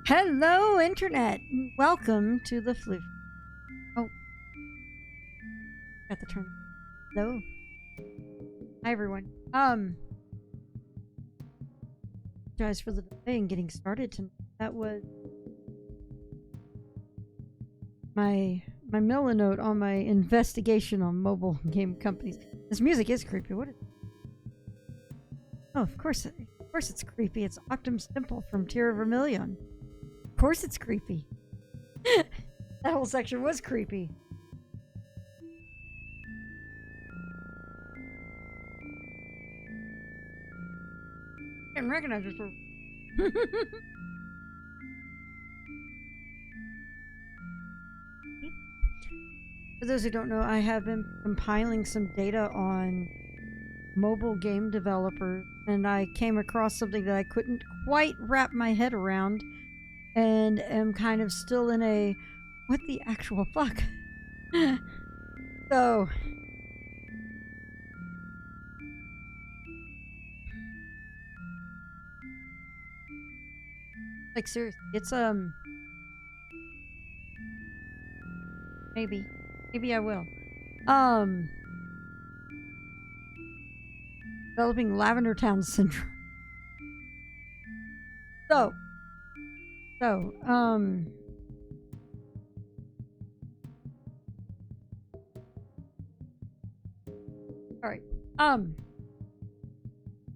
Hello, Internet! Welcome to the Floof. Oh, got the turn. Hello. Hi, everyone. Apologize for the delay in getting started tonight. That was my Miller note on my investigation on mobile game companies. This music is creepy. What is it? Oh, of course it's creepy. It's Octum's Temple from Tear of Vermilion. Of course it's creepy. That whole section was creepy. I didn't recognize this word. For those who don't know, I have been compiling some data on mobile game developers, and I came across something that I couldn't quite wrap my head around, and am kind of still in a what the actual fuck. So like seriously, it's maybe I will. Developing Lavender Town syndrome. So, alright.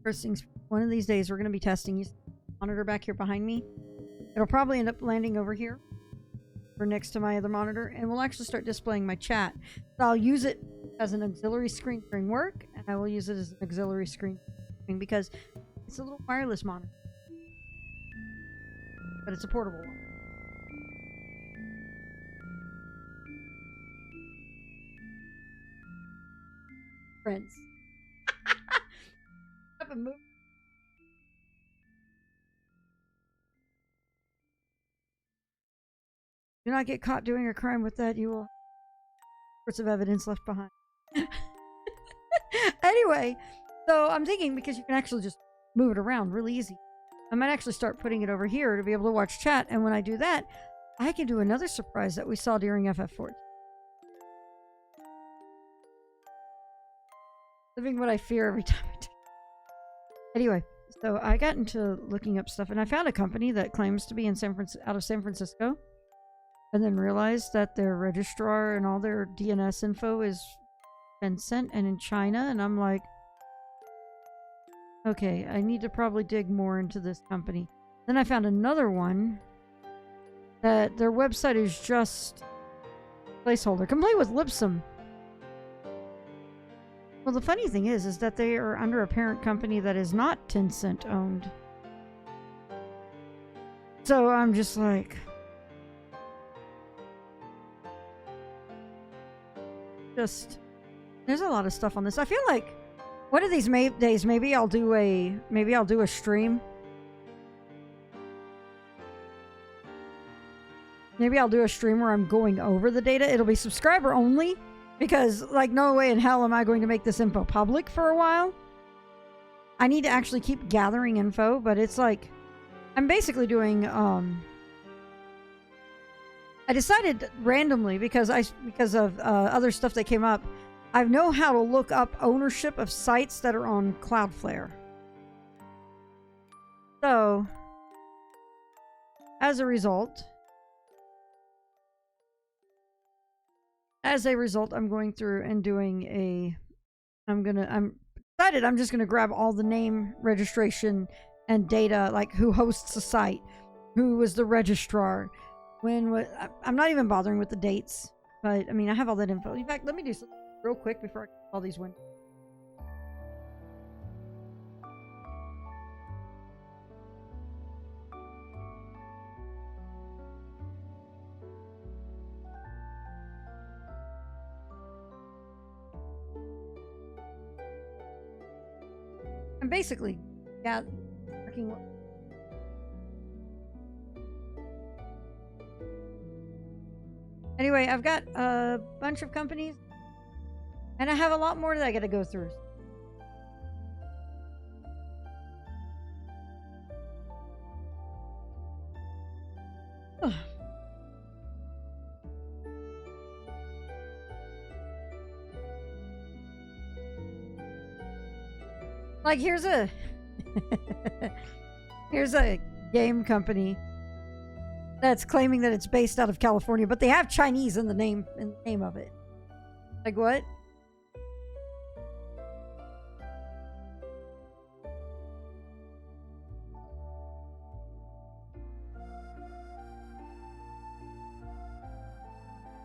First things, one of these days we're going to be testing. You see the monitor back here behind me? It'll probably end up landing over here or next to my other monitor, and we'll actually start displaying my chat. So I'll use it as an auxiliary screen during work, and I will use it as an auxiliary screen because it's a little wireless monitor. But it's a portable one. Friends. Up and move. Do not get caught doing a crime with that. You will have sorts of evidence left behind. Anyway, so I'm thinking because you can actually just move it around really easy. I might actually start putting it over here to be able to watch chat, and when I do that, I can do another surprise that we saw during FF14. Living what I fear every time I do. Anyway, so I got into looking up stuff, and I found a company that claims to be in out of San Francisco, and then realized that their registrar and all their DNS info is Vincent and in China, and I'm like, okay, I need to probably dig more into this company. Then I found another one that their website is just placeholder, complete with Lipsum. Well, the funny thing is that they are under a parent company that is not Tencent owned. So I'm just like, there's a lot of stuff on this. I feel like one of these days, maybe I'll do a stream. Maybe I'll do a stream where I'm going over the data. It'll be subscriber only because, like, no way in hell am I going to make this info public for a while. I need to actually keep gathering info, but it's like I'm basically doing. I decided randomly because of other stuff that came up. I know how to look up ownership of sites that are on Cloudflare. So, as a result, I'm going through and doing I'm excited. I'm just gonna grab all the name, registration, and data, like who hosts the site, who was the registrar, I'm not even bothering with the dates, but I mean, I have all that info. In fact, let me do something real quick before I get all these windows. I'm basically working. Anyway, I've got a bunch of companies, and I have a lot more that I gotta go through. Like, here's a here's a game company that's claiming that it's based out of California, but they have Chinese in the name of it. Like, what?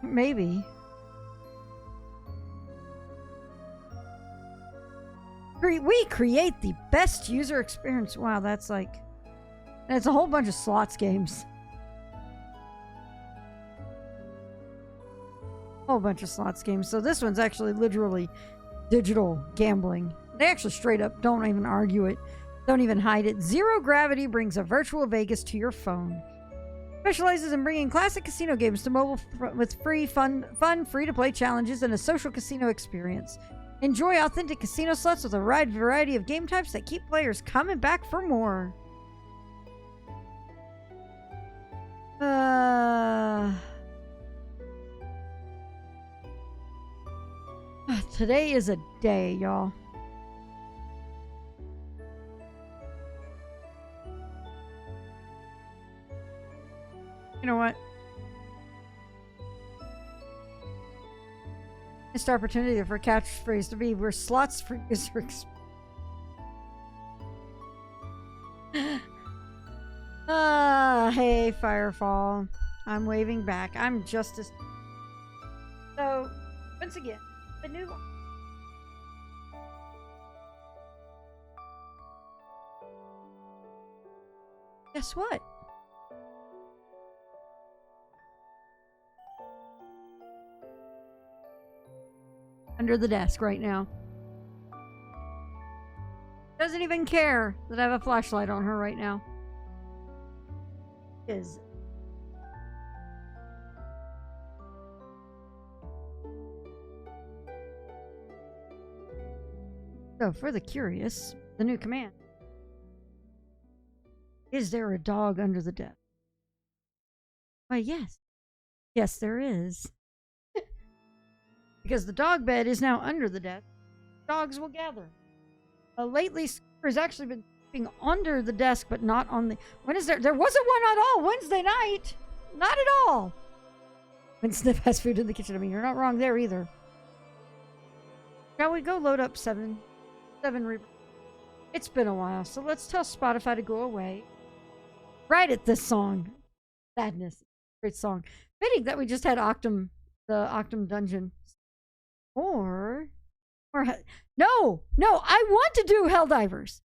Maybe. We create the best user experience. Wow, that's like... And it's a whole bunch of slots games. Whole bunch of slots games. So this one's actually literally digital gambling. They actually straight up don't even argue it. Don't even hide it. Zero Gravity brings a virtual Vegas to your phone. Specializes in bringing classic casino games to mobile with fun, free-to-play challenges and a social casino experience. Enjoy authentic casino slots with a wide variety of game types that keep players coming back for more. Today is a day, y'all. You know what? Missed opportunity for catchphrase to be where slots for user experience. Hey, Firefall. I'm waving back. I'm just as... So, once again, the new... Guess what? Under the desk right now. Doesn't even care that I have a flashlight on her right now. Is so for the curious, the new command. Is there a dog under the desk? Why, yes. Yes, there is. Because the dog bed is now under the desk. Dogs will gather. Lately, Scooter has actually been sleeping under the desk, but not on the... When is there? There wasn't one at all Wednesday night. Not at all. When Sniff has food in the kitchen. I mean, you're not wrong there either. Shall we go load up VII Rebirth? It's been a while, so let's tell Spotify to go away. Right at this song. Sadness. Great song. Fitting that we just had the Octum dungeon. Or no, I want to do Helldivers.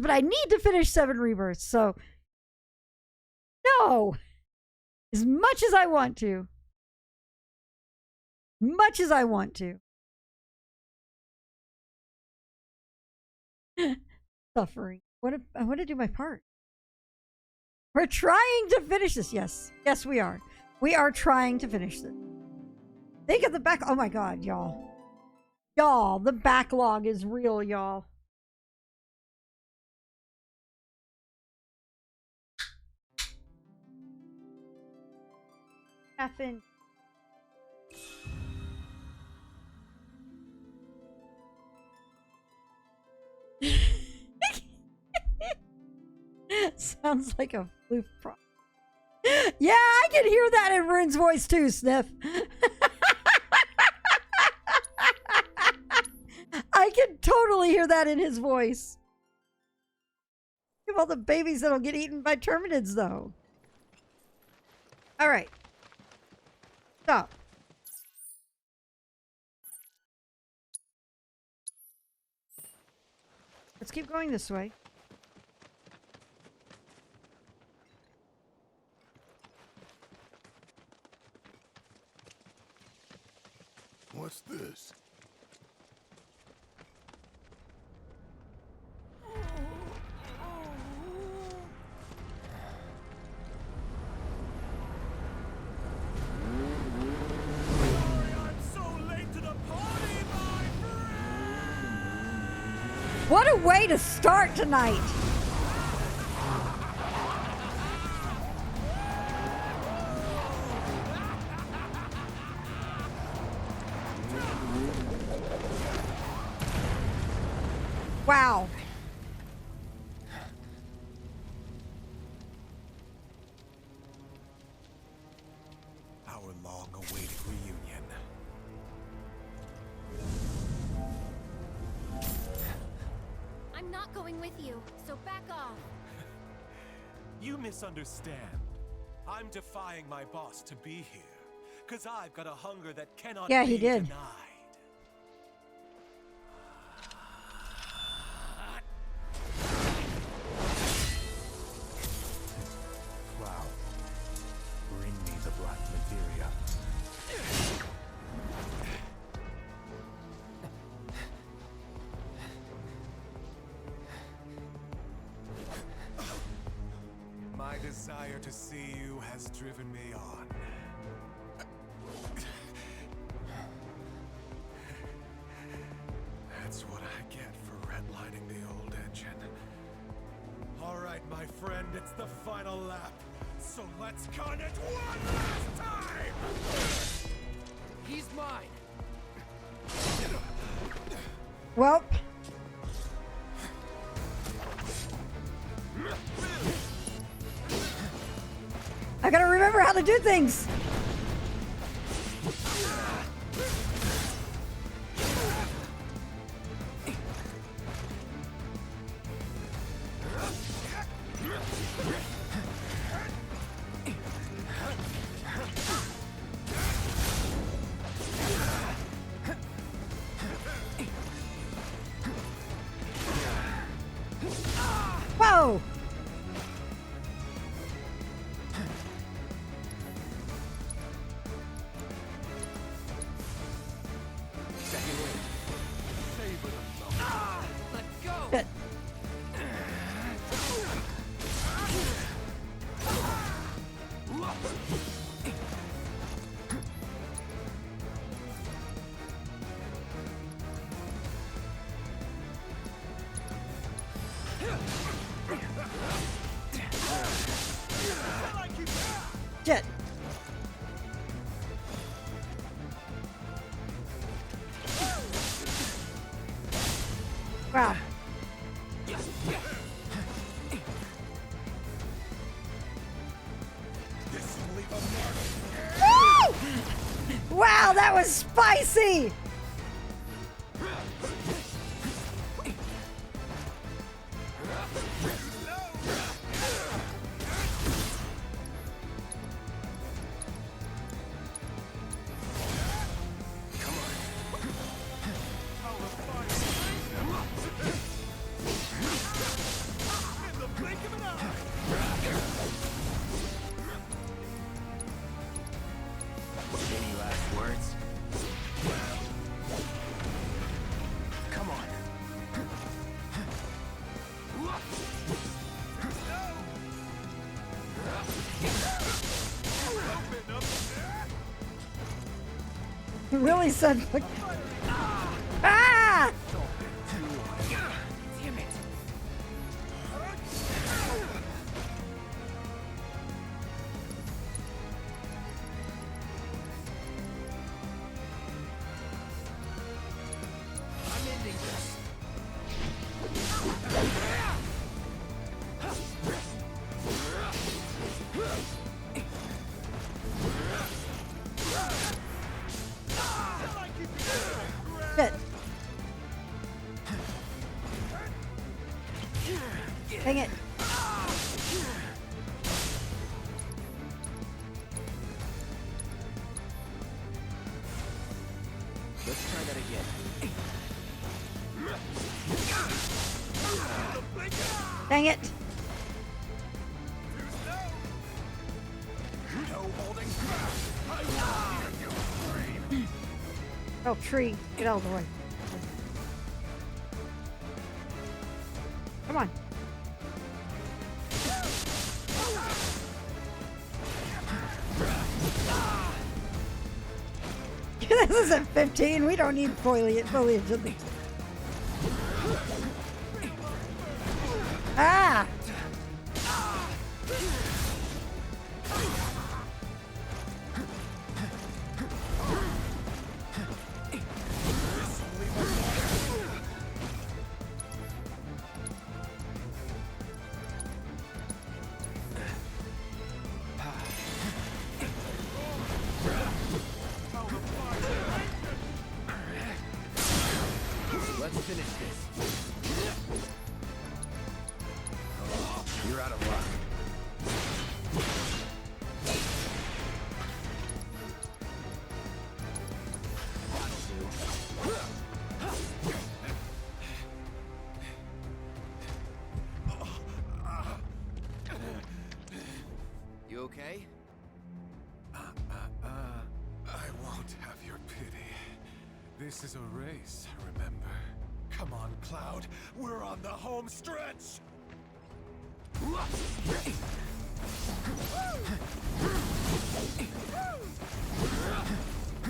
But I need to finish VII Rebirth. So no, as much as I want to, suffering. I want to do my part. We're trying to finish this. Yes, we are. We are trying to finish this. Think of the back. Oh my god, y'all. The backlog is real, y'all. Effing. Sounds like a floof prop. Yeah, I can hear that in Rune's voice too, Sniff. I can totally hear that in his voice. Think of all the babies that'll get eaten by terminids, though. Alright. Stop. Let's keep going this way. What's this? What a way to start tonight! Wow. Our long-awaited reunion. I'm not going with you, so back off. You misunderstand. I'm defying my boss to be here, because I've got a hunger that cannot Yeah, be he did. denied. Wow. Bring me the black materia. My desire to see you has driven me on. That's what I get for redlining the old engine. All right, my friend, it's the final lap. So let's con it one last time! He's mine! Well. I gotta remember how to do things. Whoa! Shit. Shit. Wow. Woo! Wow, that was spicy! Any last words? Come on. He really said, ah! Damn it. I'm ending this. Shit. Dang it. Let's try that again. Dang it. No holding back. I will hear you scream. Oh, tree. Get out of the way. Come on. This isn't 15. We don't need foliage of these. Ah! you're out of luck. You okay? I won't have your pity. This is a race, remember? Come on, Cloud. We're on the home stretch!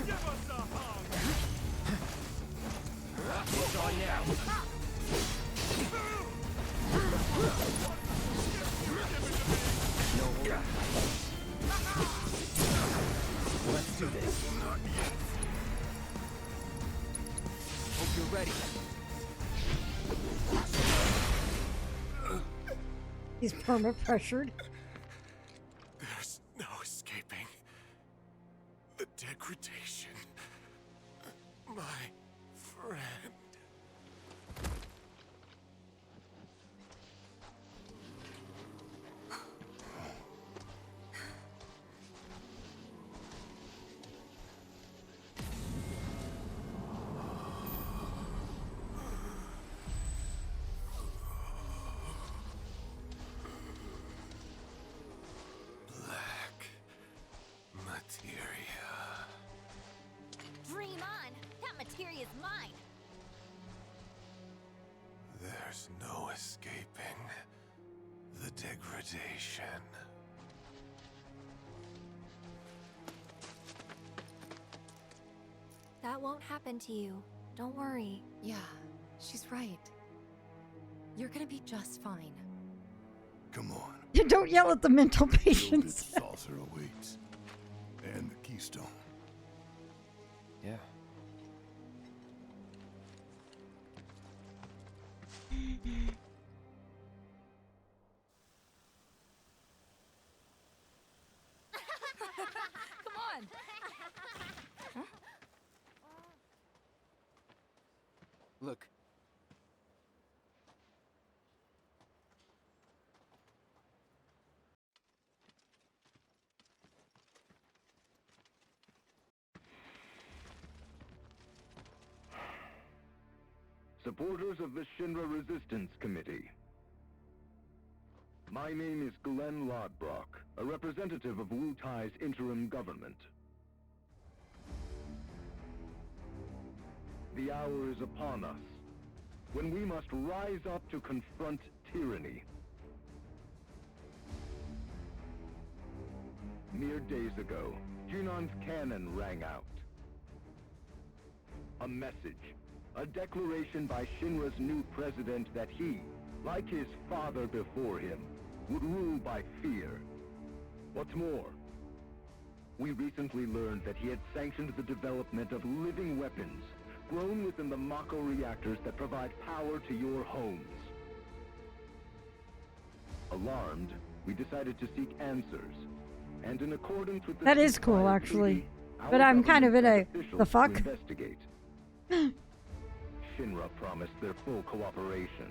Give us a hug! It's on now. No hurry. Let's do this. Not yet. Hope you're ready. He's perma-pressured. There's no escaping the degradation. My friend. Black materia. Dream on! That materia's mine! There's no escaping the degradation. That won't happen to you. Don't worry. Yeah, she's right. You're gonna be just fine. Come on. You don't yell at the mental Gilded patients. saucer awaits. And the keystone. Yeah. Come on! Look. Supporters of the Shinra Resistance Committee. My name is Glenn Lodbrok, a representative of Wu Tai's interim government. The hour is upon us, when we must rise up to confront tyranny. Mere days ago, Junon's cannon rang out. A message. A declaration by Shinra's new president that he, like his father before him, would rule by fear. What's more, we recently learned that he had sanctioned the development of living weapons grown within the Mako reactors that provide power to your homes. Alarmed, we decided to seek answers, and in accordance with the That is cool, ceasefire actually. treaty, our But I'm kind of in government a, sent officials the to fuck? investigate. Shinra promised their full cooperation.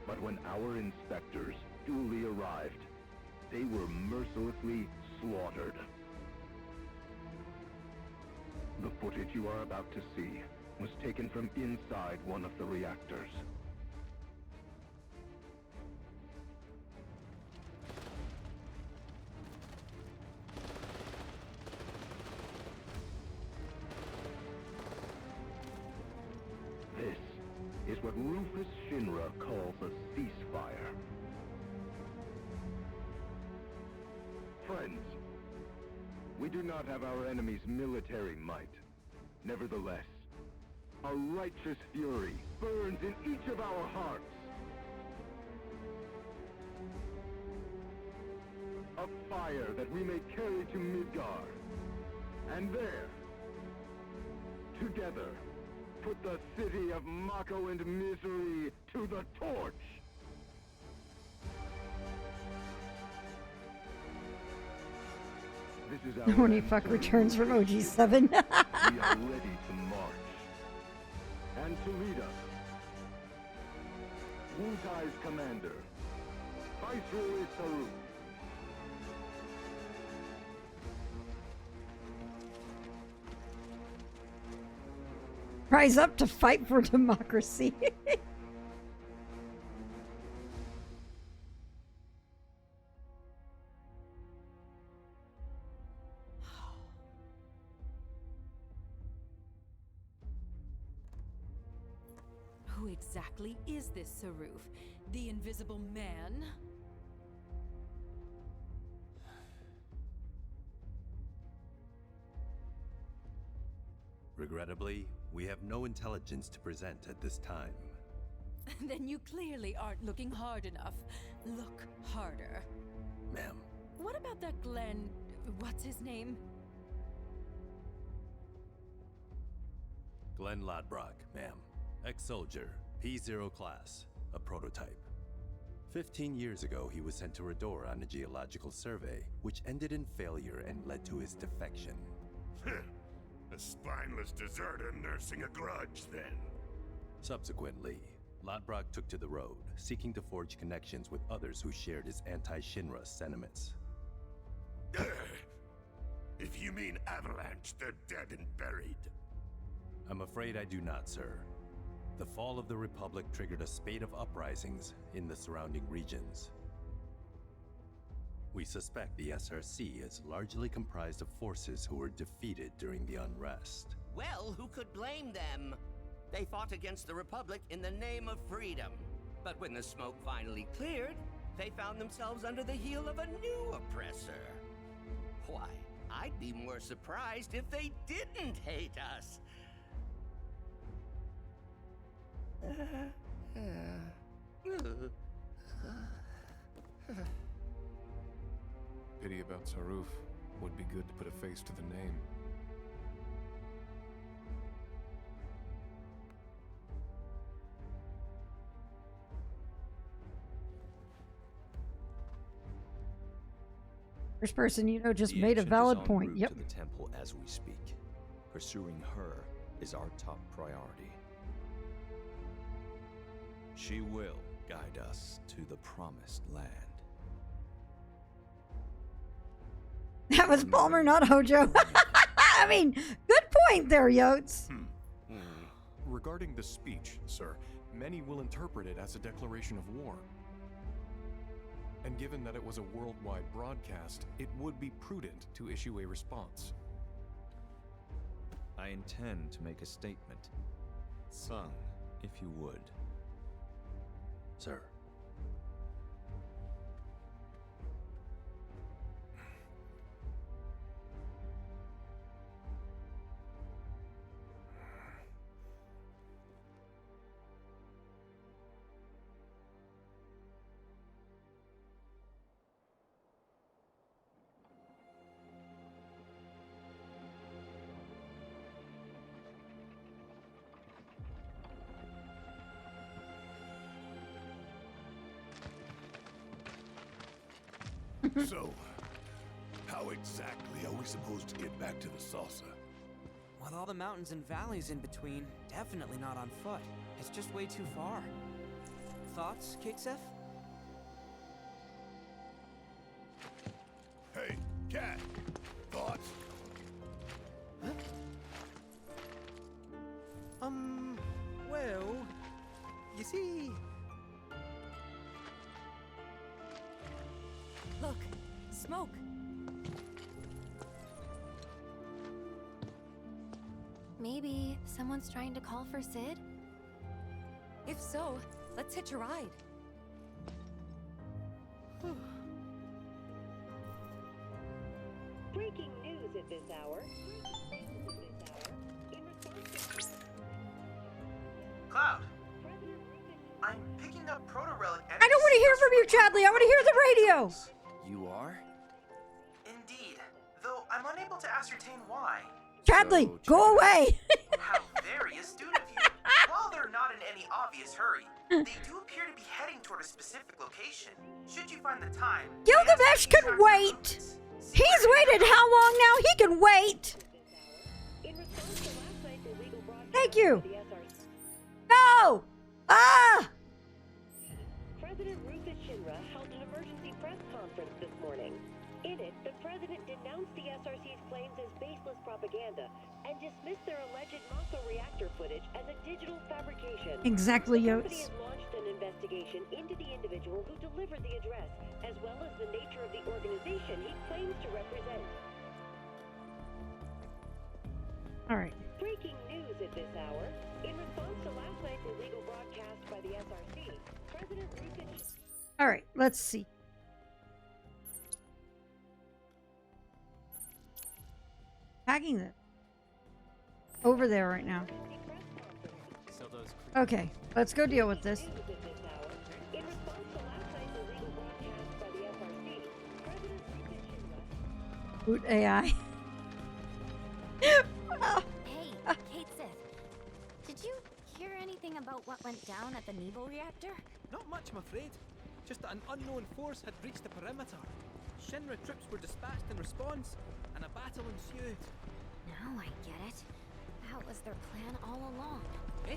But when our inspectors duly arrived, they were mercilessly slaughtered. The footage you are about to see was taken from inside one of the reactors. This is what Rufus Shinra calls a ceasefire. Friends, we do not have our enemy's military might. Nevertheless, a righteous fury burns in each of our hearts. A fire that we may carry to Midgar. And there, together, put the city of Mako and misery to the torch! This is our Horny end fuck to returns from Rufus OG7. we are ready to march. And to lead us Wutai's commander, Viceroy Saru. Rise up to fight for democracy. Who exactly is this Saruf? The Invisible Man? Regrettably, we have no intelligence to present at this time. Then you clearly aren't looking hard enough. Look harder. Ma'am. What about that Glenn... what's his name? Glenn Lodbrok, ma'am. Ex-soldier, P0 class, a prototype. 15 years ago, he was sent to Redor on a geological survey, which ended in failure and led to his defection. A spineless deserter nursing a grudge, then. Subsequently, Lodbrok took to the road, seeking to forge connections with others who shared his anti-Shinra sentiments. If you mean Avalanche, they're dead and buried. I'm afraid I do not, sir. The fall of the Republic triggered a spate of uprisings in the surrounding regions. We suspect the SRC is largely comprised of forces who were defeated during the unrest. Well, who could blame them? They fought against the Republic in the name of freedom. But when the smoke finally cleared, they found themselves under the heel of a new oppressor. Why, I'd be more surprised if they didn't hate us. Pity about Saruf. Would be good to put a face to the name. First person you know just The made a ancient valid is en point. route Yep. to the temple as we speak. Pursuing her is our top priority. She will guide us to the promised land. That was Palmer, not Hojo. I mean, good point there, Yotes. Regarding the speech, sir, many will interpret it as a declaration of war. And given that it was a worldwide broadcast, it would be prudent to issue a response. I intend to make a statement. Sung, if you would. Sir. So, how exactly are we supposed to get back to the saucer? With all the mountains and valleys in between, definitely not on foot. It's just way too far. Thoughts, Kixef? Hey, cat! Thoughts? Well, you see... Look, smoke. Maybe someone's trying to call for Sid? If so, let's hitch a ride. Breaking news at this hour. Cloud, I'm picking up proto-relic. I don't want to hear from you, Chadley. I want to hear the radio. You are? Indeed, though I'm unable to ascertain why. Chadley, go away. How very astute of you. While they're not in any obvious hurry, they do appear to be heading toward a specific location. Should you find the time, Gilgamesh can wait. He's waited how long now? He can wait. Thank you. No. Ah. press conference this morning. In it, the president denounced the SRC's claims as baseless propaganda and dismissed their alleged Mako reactor footage as a digital fabrication. Exactly, The company Yotes. has launched an investigation into the individual who delivered the address, as well as the nature of the organization he claims to represent. All right. Breaking news at this hour. In response to last night's illegal broadcast by the SRC, President Rukic... All right, let's see. Tagging this over there right now. So those Okay, let's go deal with this. In response to last night's illegal broadcast by the SRC, President Rukic... Boot AI. Hey, Kate Sith. Did you hear anything about what went down at the Nebo reactor? Not much, I'm afraid. Just that an unknown force had breached the perimeter. Shinra troops were dispatched in response, and a battle ensued. Now I get it. That was their plan all along. Eh?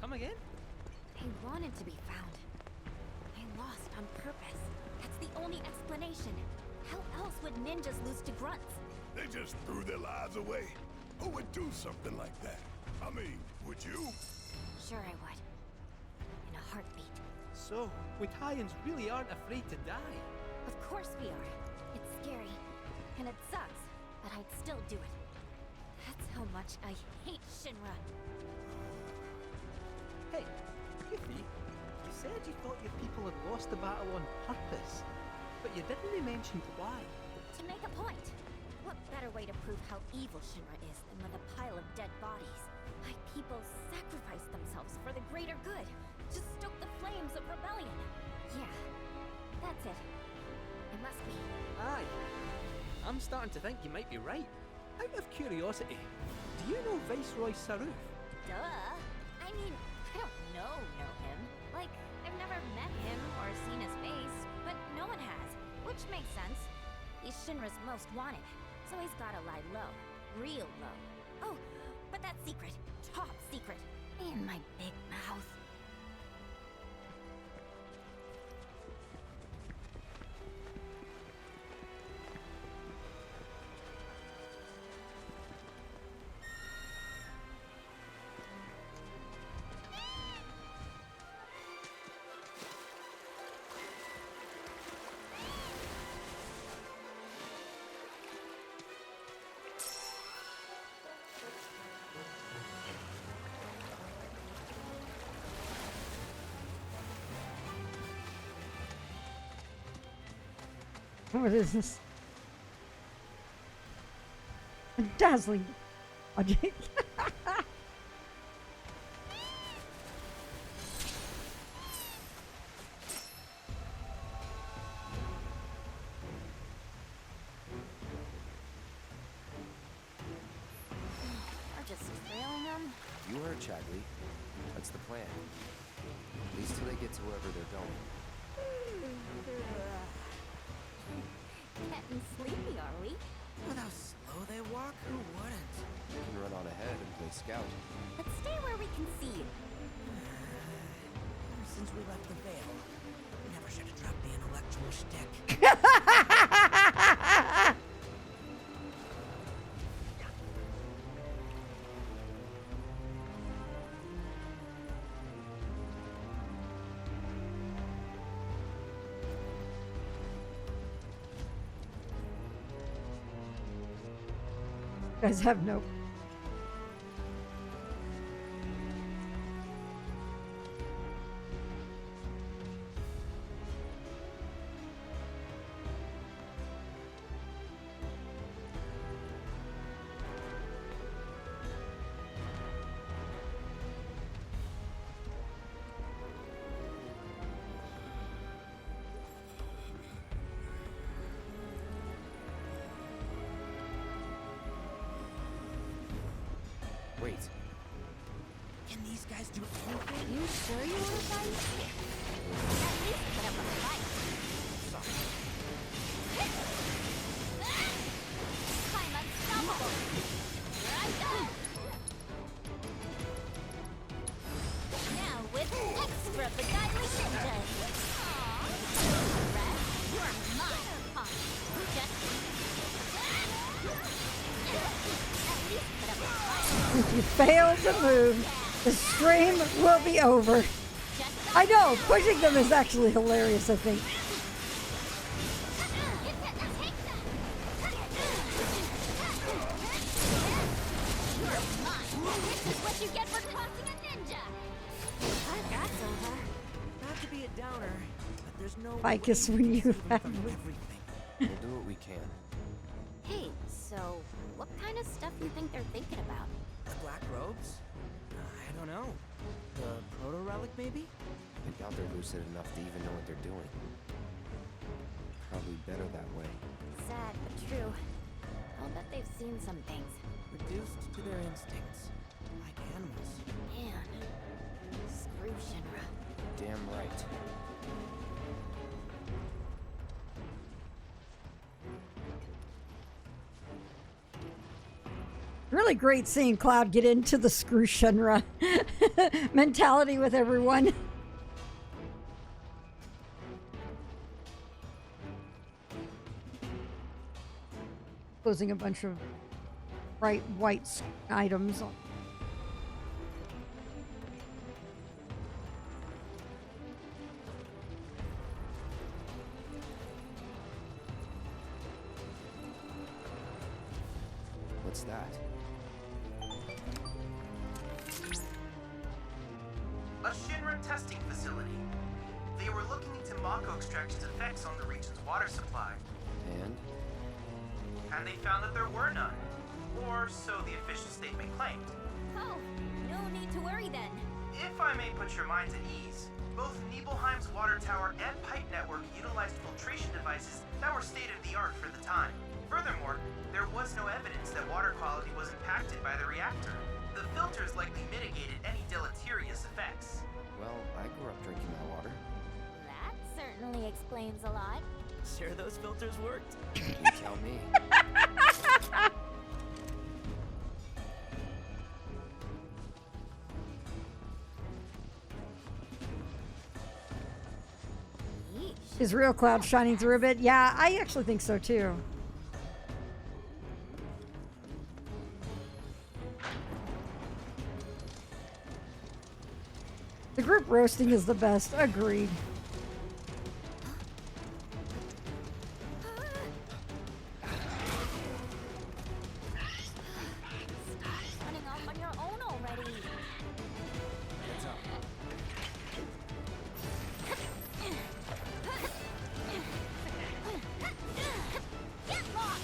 Come again? They wanted to be found. They lost on purpose. That's the only explanation. How else would ninjas lose to grunts? They just threw their lives away. Who would do something like that? I mean, would you? Sure I would. In a heartbeat. So, Witayans really aren't afraid to die. Of course we are. It's scary. And it sucks. But I'd still do it. That's how much I hate Shinra. Hey, Goofy, you said you thought your people had lost the battle on purpose, but you didn't really mention why. To make a point. What better way to prove how evil Shinra is than with a pile of dead bodies? My people sacrificed themselves for the greater good, to stoke the flames of rebellion. Yeah, that's it. It must be. Aye. I'm starting to think you might be right. Out of curiosity, do you know Viceroy Saruf? Duh. I mean, I don't know him. Like, I've never met him or seen his face, but no one has, which makes sense. He's Shinra's most wanted, so he's gotta lie low. Real low. Oh, but that's secret. Top secret. In my big mouth. What is this? A dazzling logic. We're just trailing them. You heard Chadley. That's the plan. At least till they get to wherever they're going. Getting sleepy, are we? With how slow they walk, who wouldn't? You can run on ahead and play scout. But stay where we can see you. Ever since we left the Veil, we never should have dropped the intellectual shtick. You guys have no. Wait. Can these guys do anything? You sure you want to fight? At least put up a fight. I'm unstoppable. Here I go. Now with extra beguiling ninjas. Rest. If you fail to move, the stream will be over. I know, pushing them is actually hilarious, I think. What you get for tossing a ninja? That's over. Not to be a downer, but there's no Ficus when you have We'll do what we can. Hey, so what kind of stuff you think they're thinking about? The black robes? I don't know. The proto relic, maybe? I doubt they're lucid enough to even know what they're doing. Probably better that way. Sad but true. I'll bet they've seen some things. Reduced to their instincts, like animals. Man, screw Shinra. Damn right. Really great seeing Cloud get into the screw Shinra mentality with everyone. Closing a bunch of bright white items. What's that? A Shinra testing facility. They were looking into Mako extraction's effects on the region's water supply. And they found that there were none. Or so the official statement claimed. Oh, no need to worry then. If I may put your minds at ease, both Nibelheim's water tower and pipe network utilized filtration devices that were state-of-the-art for the time. Furthermore, there was no evidence that water quality was impacted by the reactor. The filters likely mitigated any deleterious effects. Well, I grew up drinking that water. That certainly explains a lot. Sure those filters worked? You tell me. Is real Cloud shining through a bit? Yeah, I actually think so too. The group roasting is the best. Agreed. Running off on your own already. Get lost!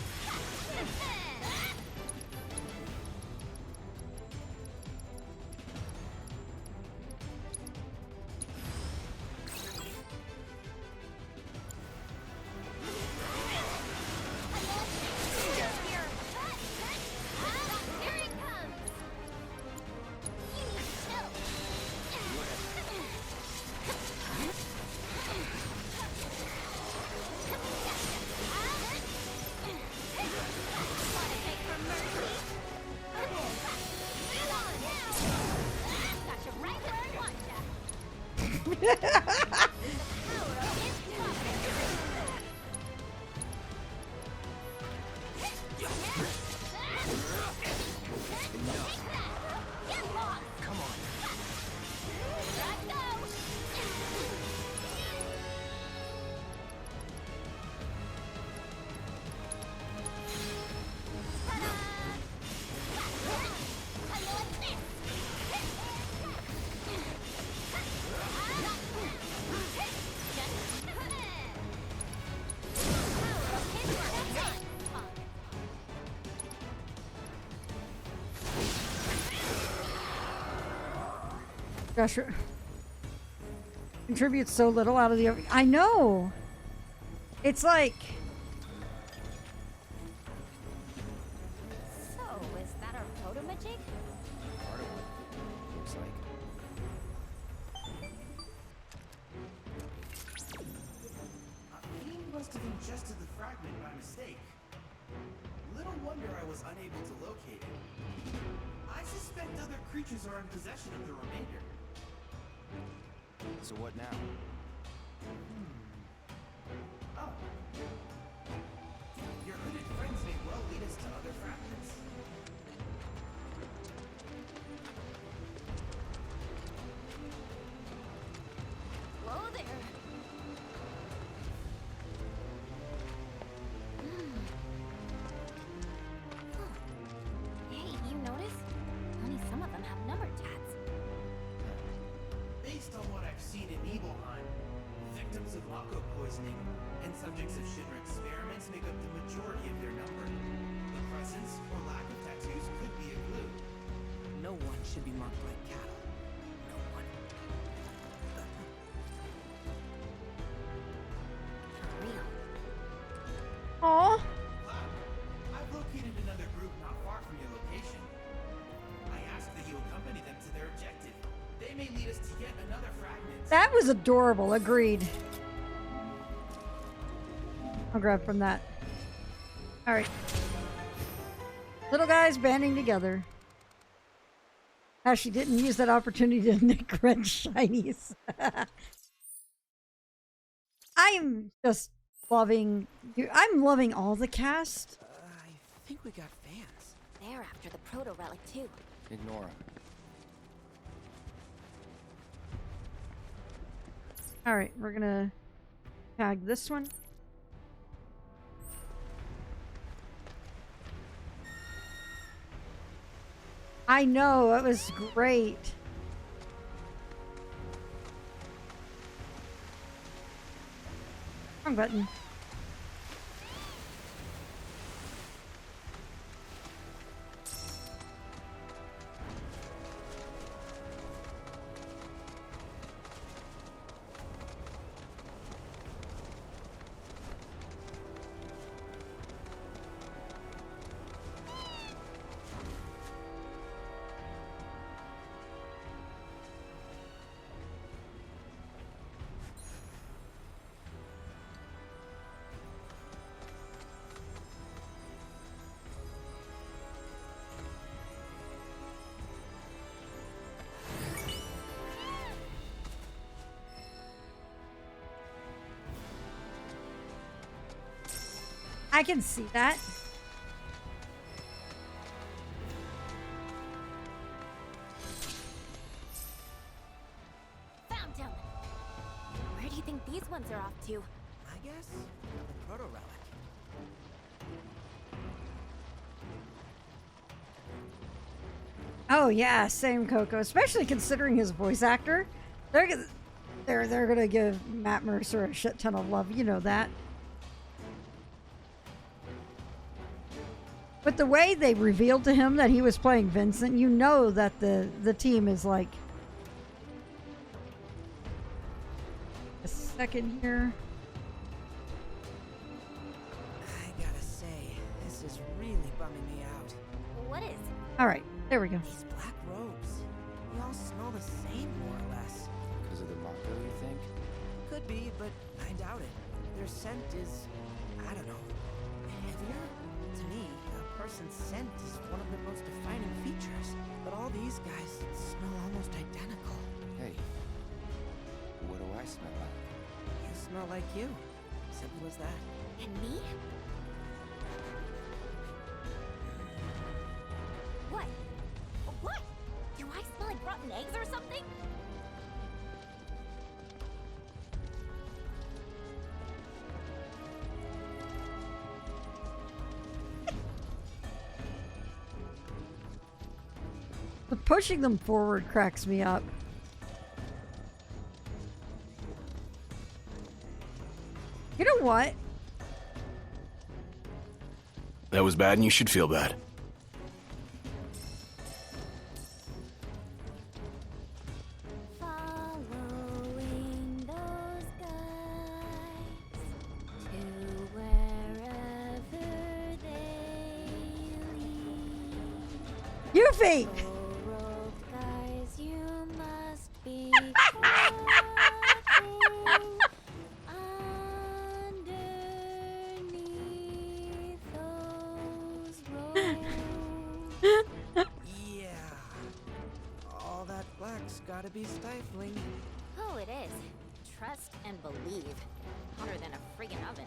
Here he comes! You need to chill. Wanna beg for mercy? Come on now! Got you right where I want ya. The power of his confidence. Get lost! Come on. Here I go! How you like this? Gosh, contributes so little out of the. I know. It's like. So, is that our proto-magic? Part of it. Looks like. A fiend must have ingested the fragment by mistake. Little wonder I was unable to locate it. I suspect other creatures are in possession of the remainder. So what now? know. Your hooded friends may well lead us to other fragments. Whoa there. Huh. Hey, you notice? Only some of them have number tats. Based on what I've seen in Nibelheim, victims of Mako poisoning and subjects of Shinra experiments make up the majority of their number. The presence or lack of tattoos could be a clue. No one should be marked like cattle. No one. For real. Aw. Wow. I've located another group not far from your location. I ask that you accompany them to their objective. They may lead us to yet another fragment. That was adorable. Agreed. I'll grab from that. Alright. Little guys banding together. How she didn't use that opportunity to nick red shinies. I'm just loving... I'm loving all the cast. I think we got fans. They're after the proto-relic too. Ignore him. Alright, we're gonna tag this one. I know, it was great. Wrong button. I can see that. Found him. Where do you think these ones are off to? I guess the proto-relic. Oh yeah, same Coco. Especially considering his voice actor. They're gonna give Matt Mercer a shit ton of love. You know that. But the way they revealed to him that he was playing Vincent, you know that the team is like... A second here. I gotta say, this is really bumming me out. What is? Alright, there we go. These black robes, they all smell the same, more or less. Because of the Mako, you think? Could be, but I doubt it. Their scent is, I don't know, heavier? To me, a person's scent is one of their most defining features. But all these guys smell almost identical. Hey, what do I smell like? You smell like you. Simple as that. And me? What? What? Do I smell like rotten eggs or something? The pushing them forward cracks me up. You know what? That was bad and you should feel bad. Following those guys to wherever they lead. Yuffie! Rogue guys, you must be underneath those robes. Yeah. All that black's gotta be stifling. Oh, it is. trust and believe. Hotter than a friggin' oven.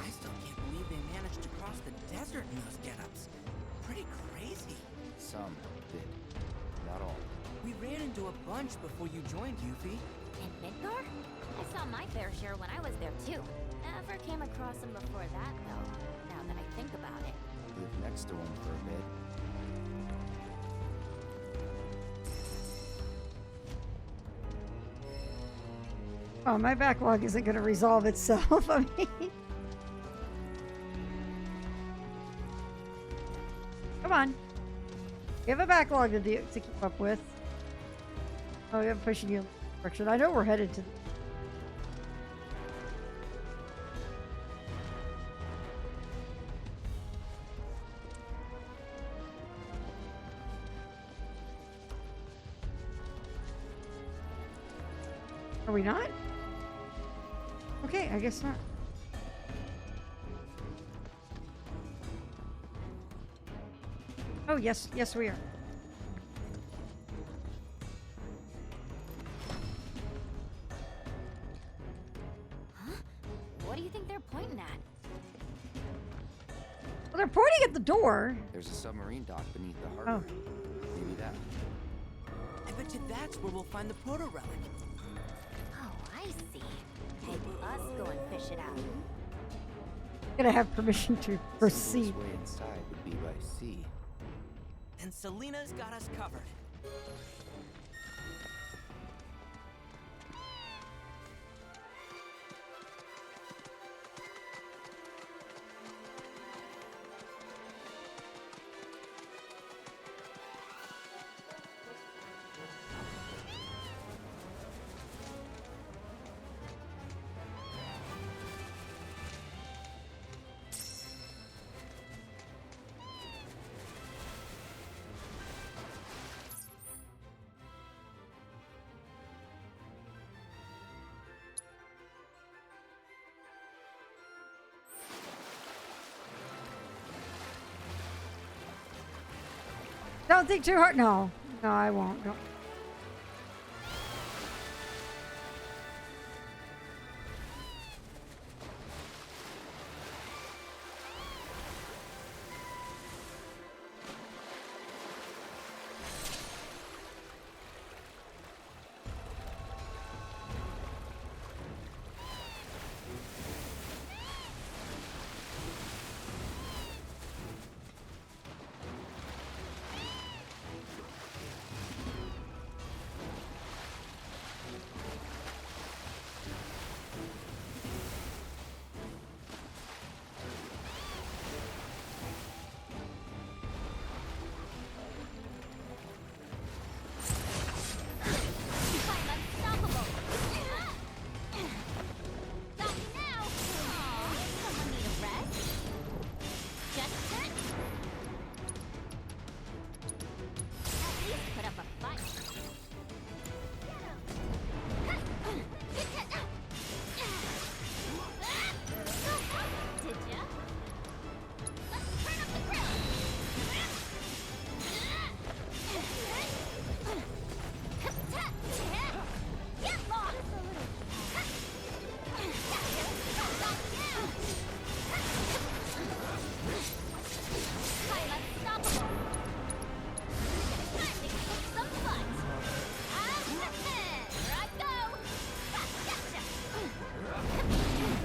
I still can't believe they managed to cross the desert in those get-ups. Pretty crazy. Some did. Not all. We ran into a bunch before you joined, Yuffie. In Midgar? I saw my fair share when I was there too. Never came across them before that though, now that I think about it. Lived next to him for a bit. Oh, my backlog isn't going to resolve itself. I mean, come on. You have a backlog to keep up with. Oh, I'm pushing you in the direction. I know we're headed to. Are we not? Okay, I guess not. Oh, yes, yes we are. Huh? What do you think they're pointing at? Well, they're pointing at the door. There's a submarine dock beneath the harbor. Oh. Maybe that. I bet you that's where we'll find the proto-relic. Oh, I see. Maybe us go and fish it out. Gonna have permission to proceed. Simplest way inside would be by sea. And Selena's got us covered. Don't think too hard. No, no, I won't. Don't.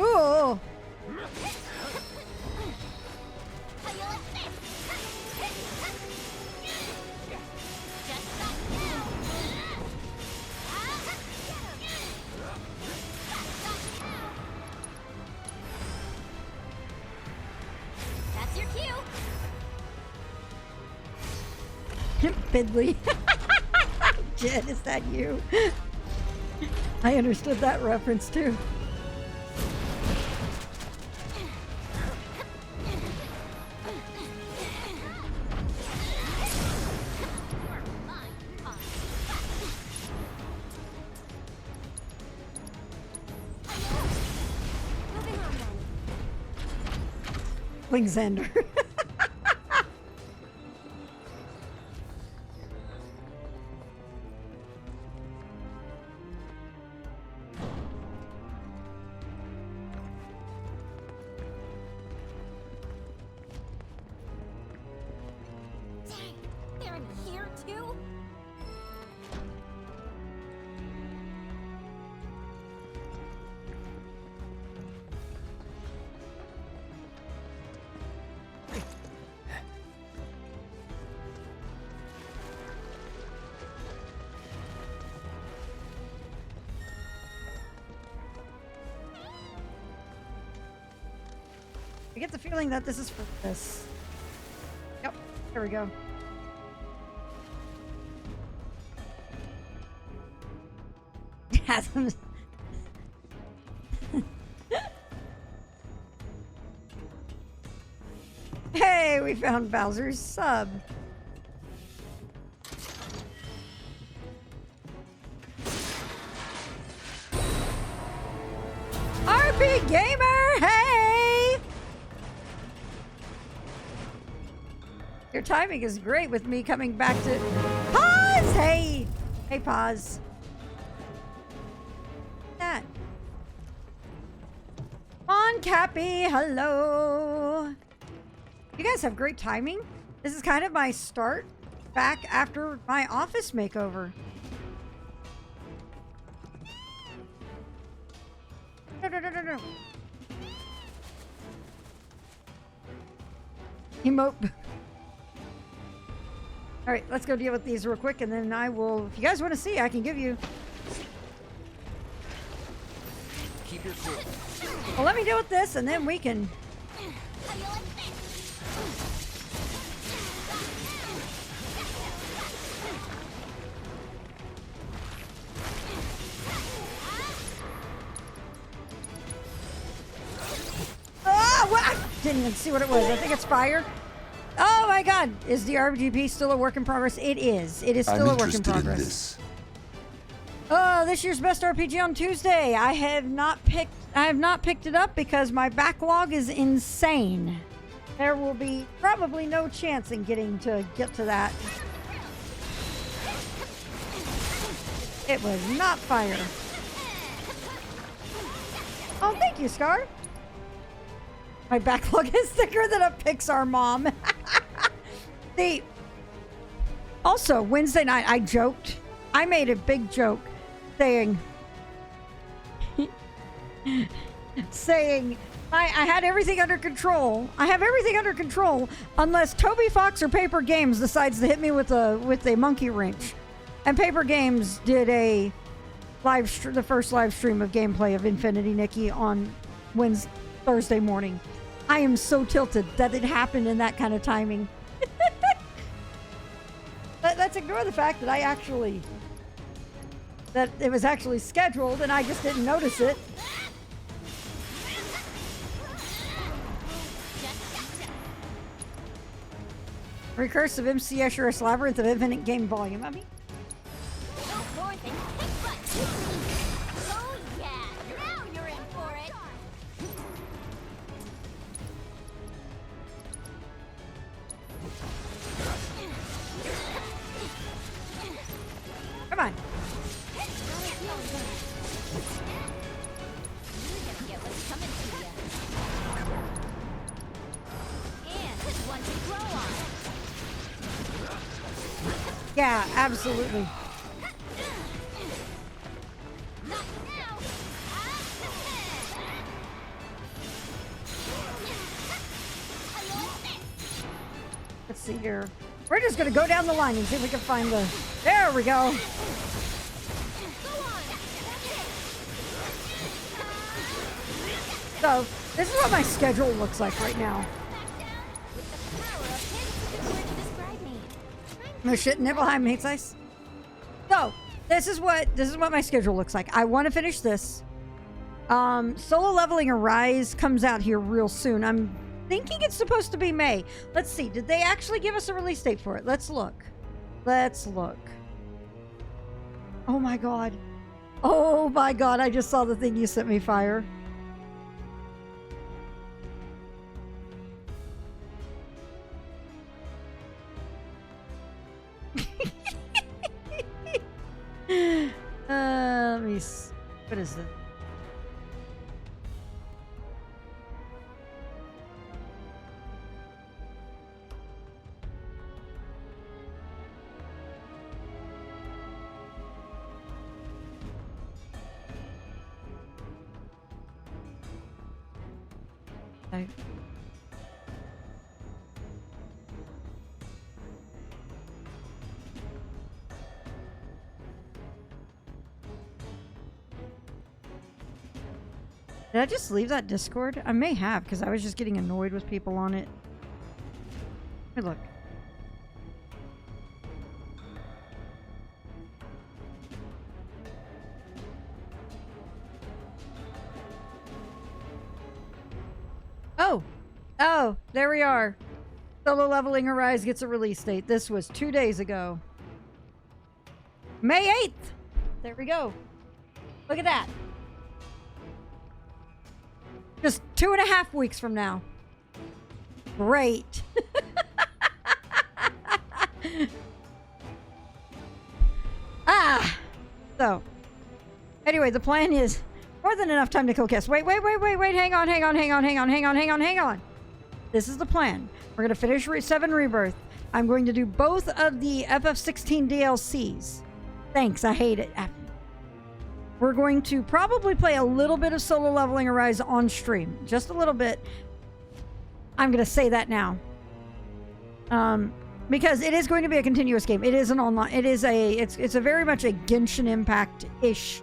Ooh. That's your cue. Bidley. Jen, is that you? I understood that reference too. Xander. get the feeling that this is for this. Yep, there we go. Hey, we found Bowser's sub. RP Gamer, hey! Your timing is great with me coming back to... Pause! Hey! Hey, pause. That. Come on, Cappy, hello! You guys have great timing. This is kind of my start back after my office makeover. No. Emote. All right, let's go deal with these real quick, and then I will. If you guys want to see, I can give you. Keep your cool. Well, let me deal with this, and then we can. Oh, what? I didn't even see what it was. I think it's fire. Oh my god. Is the RGB still a work in progress? It is. It is still a work in progress. This. Oh, this year's best RPG on Tuesday. I have not picked it up because my backlog is insane. There will be probably no chance in getting to that. It was not fire. Oh, thank you, Scar. My backlog is thicker than a Pixar mom. Also, Wednesday night, I joked. I made a big joke saying, I had everything under control. I have everything under control unless Toby Fox or Paper Games decides to hit me with a monkey wrench. And Paper Games did the first live stream of gameplay of Infinity Nikki on Thursday morning. I am so tilted that it happened in that kind of timing. Let's ignore the fact that it was actually scheduled and I just didn't notice it. Recursive MC Escher's Labyrinth of Infinite Game Volume. I mean, Oh yeah, now you're in for it. Come on. You're gonna get what's coming to you. And it's one to grow on. Yeah, absolutely. Let's see here. We're just gonna go down the line and see if we can find the... There we go. So, this is what my schedule looks like right now. No shit, Nibelheim hates ice. So, this is what my schedule looks like. I want to finish this. Solo Leveling Arise comes out here real soon. I'm thinking it's supposed to be May. Let's see. Did they actually give us a release date for it? Let's look. Let's look. Oh my god. Oh my god, I just saw the thing you sent me, Fire. Let me see. What is it? Okay. Did I just leave that Discord? I may have, because I was just getting annoyed with people on it. Hey, look. Oh, there we are. Solo Leveling Arise gets a release date. This was 2 days ago. May 8th. There we go. Look at that. Just 2.5 weeks from now. Great. So, anyway, the plan is more than enough time to kill Kiss. Wait. Hang on. This is the plan. We're going to finish VII Rebirth. I'm going to do both of the FF16 DLCs. Thanks, I hate it. We're going to probably play a little bit of Solo Leveling Arise on stream. Just a little bit. I'm going to say that now. Because it is going to be a continuous game. It is an online... It's a very much a Genshin Impact-ish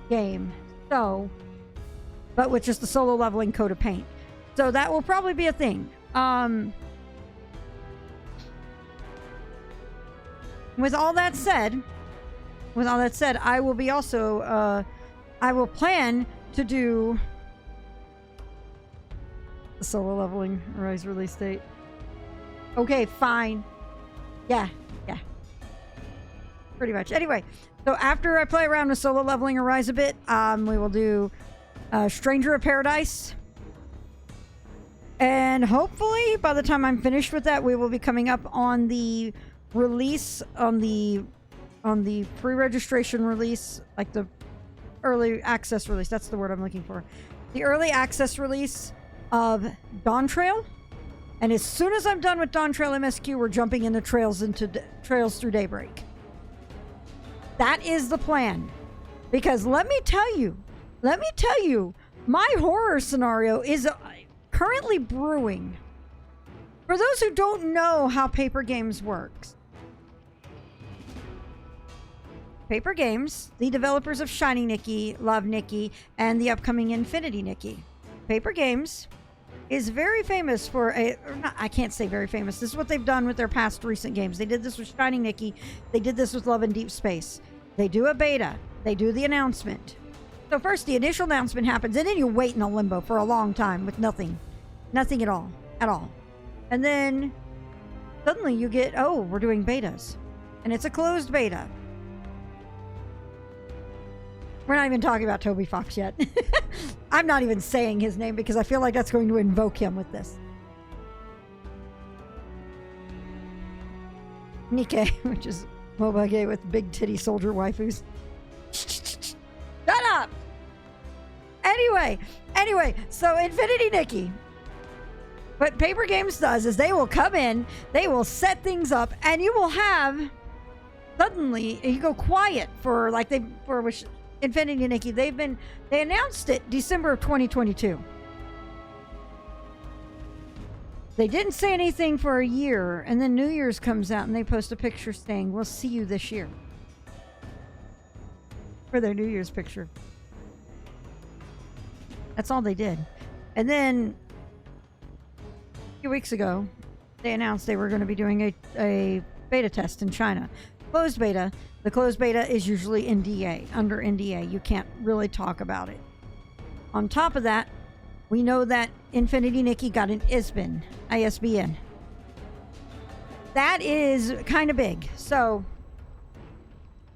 game. So... But with just the solo leveling coat of paint. So that will probably be a thing. With all that said, I will be also, I will plan to do the Solo Leveling Arise release date. Okay, fine. Yeah. Pretty much. Anyway, so after I play around with Solo Leveling Arise a bit, we will do Stranger of Paradise. And hopefully, by the time I'm finished with that, we will be coming up on the release, on the pre-registration release, like the early access release. That's the word I'm looking for. The early access release of Dawn Trail. And as soon as I'm done with Dawn Trail MSQ, we're jumping into Trails Through Daybreak. That is the plan. Because let me tell you, my horror scenario is currently brewing. For those who don't know how Paper Games works. Paper Games, the developers of Shiny Nikki, Love Nikki, and the upcoming Infinity Nikki. Paper Games is very famous for I can't say very famous. This is what they've done with their past recent games. They did this with Shiny Nikki. They did this with Love in Deep Space. They do a beta. They do the announcement. So first the initial announcement happens, and then you wait in a limbo for a long time with nothing at all. And then suddenly you get, oh, we're doing betas. And it's a closed beta. We're not even talking about Toby Fox yet. I'm not even saying his name because I feel like that's going to invoke him with this. Nikke, which is MOBA gay with big titty soldier waifus. Shut up! Anyway, so Infinity Nikki. What Paper Games does is they will come in, they will set things up, and you will have suddenly you go quiet for Infinity Nikki. They announced it December of 2022. They didn't say anything for a year, and then New Year's comes out and they post a picture saying, "We'll see you this year." For their New Year's picture. That's all they did. And then a few weeks ago, they announced they were going to be doing a beta test in China. Closed beta. The closed beta is usually NDA. Under NDA, you can't really talk about it. On top of that, we know that Infinity Nikki got an ISBN. That is kind of big. So,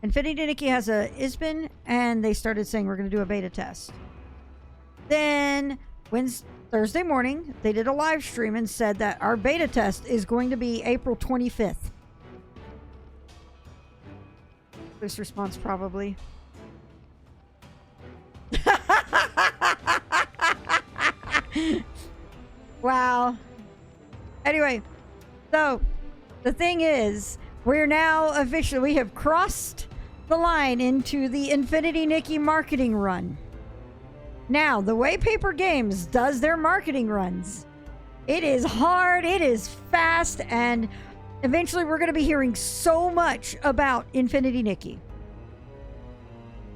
Infinity Nikki has a ISBN, and they started saying we're going to do a beta test. Then, Thursday morning, they did a live stream and said that our beta test is going to be April 25th. This response probably. Wow. Anyway, so the thing is, we're now officially, we have crossed the line into the Infinity Nikki marketing run. Now, the way Paper Games does their marketing runs, it is hard, it is fast, and eventually we're going to be hearing so much about Infinity Nikki.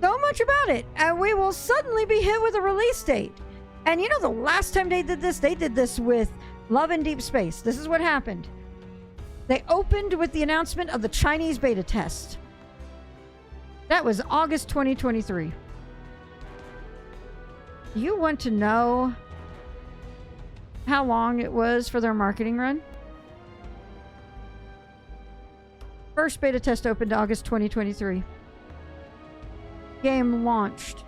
So much about it, and we will suddenly be hit with a release date. And you know, the last time they did this with Love in Deep Space. This is what happened. They opened with the announcement of the Chinese beta test. That was August 2023. You want to know how long it was for their marketing run? First beta test opened August 2023. Game launched.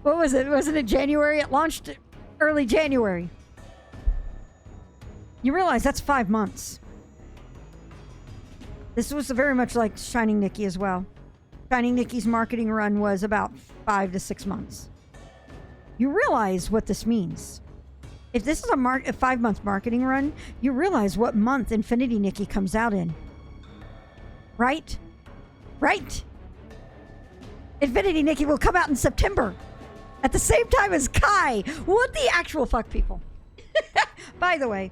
What was it? Wasn't it January? It launched early January. You realize that's 5 months. This was very much like Shining Nikki as well. Shining Nikki's marketing run was about 5 to 6 months. You realize what this means. If this is a 5-month marketing run, you realize what month Infinity Nikki comes out in. Right? Right? Infinity Nikki will come out in September. At the same time as Kai. What the actual fuck, people? By the way,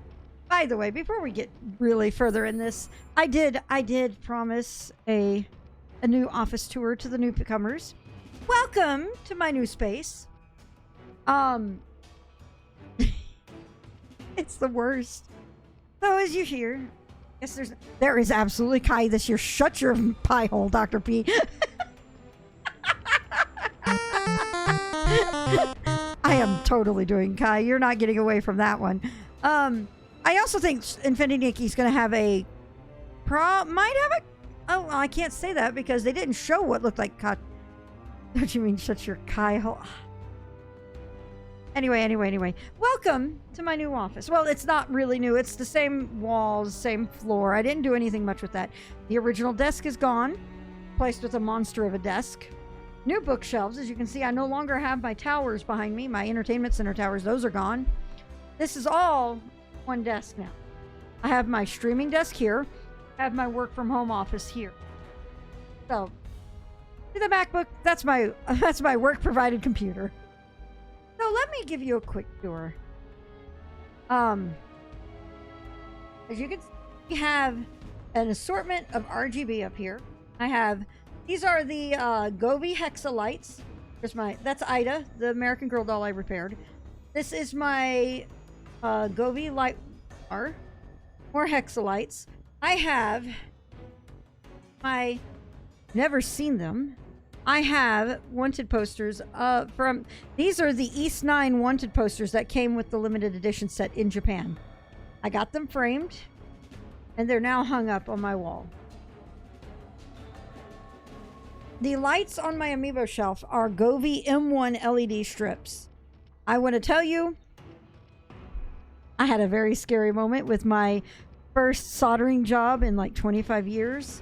before we get really further in this, I did promise a new office tour to the newcomers. Welcome to my new space. It's the worst. So as you hear, yes, there is absolutely Kai this year. Shut your pie hole, Dr. P. I am totally doing Kai. You're not getting away from that one. I also think Infinity Nikki's going to have oh, I can't say that because they didn't show what looked like Kai. Don't you mean shut your Kai hole? Anyway. Welcome to my new office. Well, it's not really new. It's the same walls, same floor. I didn't do anything much with that. The original desk is gone, placed with a monster of a desk. New bookshelves. As you can see, I no longer have my towers behind me, my entertainment center towers. Those are gone. This is all one desk now. I have my streaming desk here. I have my work from home office here. So, see the MacBook? That's my work provided computer. So let me give you a quick tour. As you can see, we have an assortment of RGB up here. These are the Govi Hexa lights. That's Ida, the American Girl doll I repaired. This is my Govi light bar. More Hexa lights. I have never seen them. I have wanted posters these are the East 9 wanted posters that came with the limited edition set in Japan. I got them framed and they're now hung up on my wall. The lights on my amiibo shelf are Govi M1 LED strips. I want to tell you, I had a very scary moment with my first soldering job in like 25 years.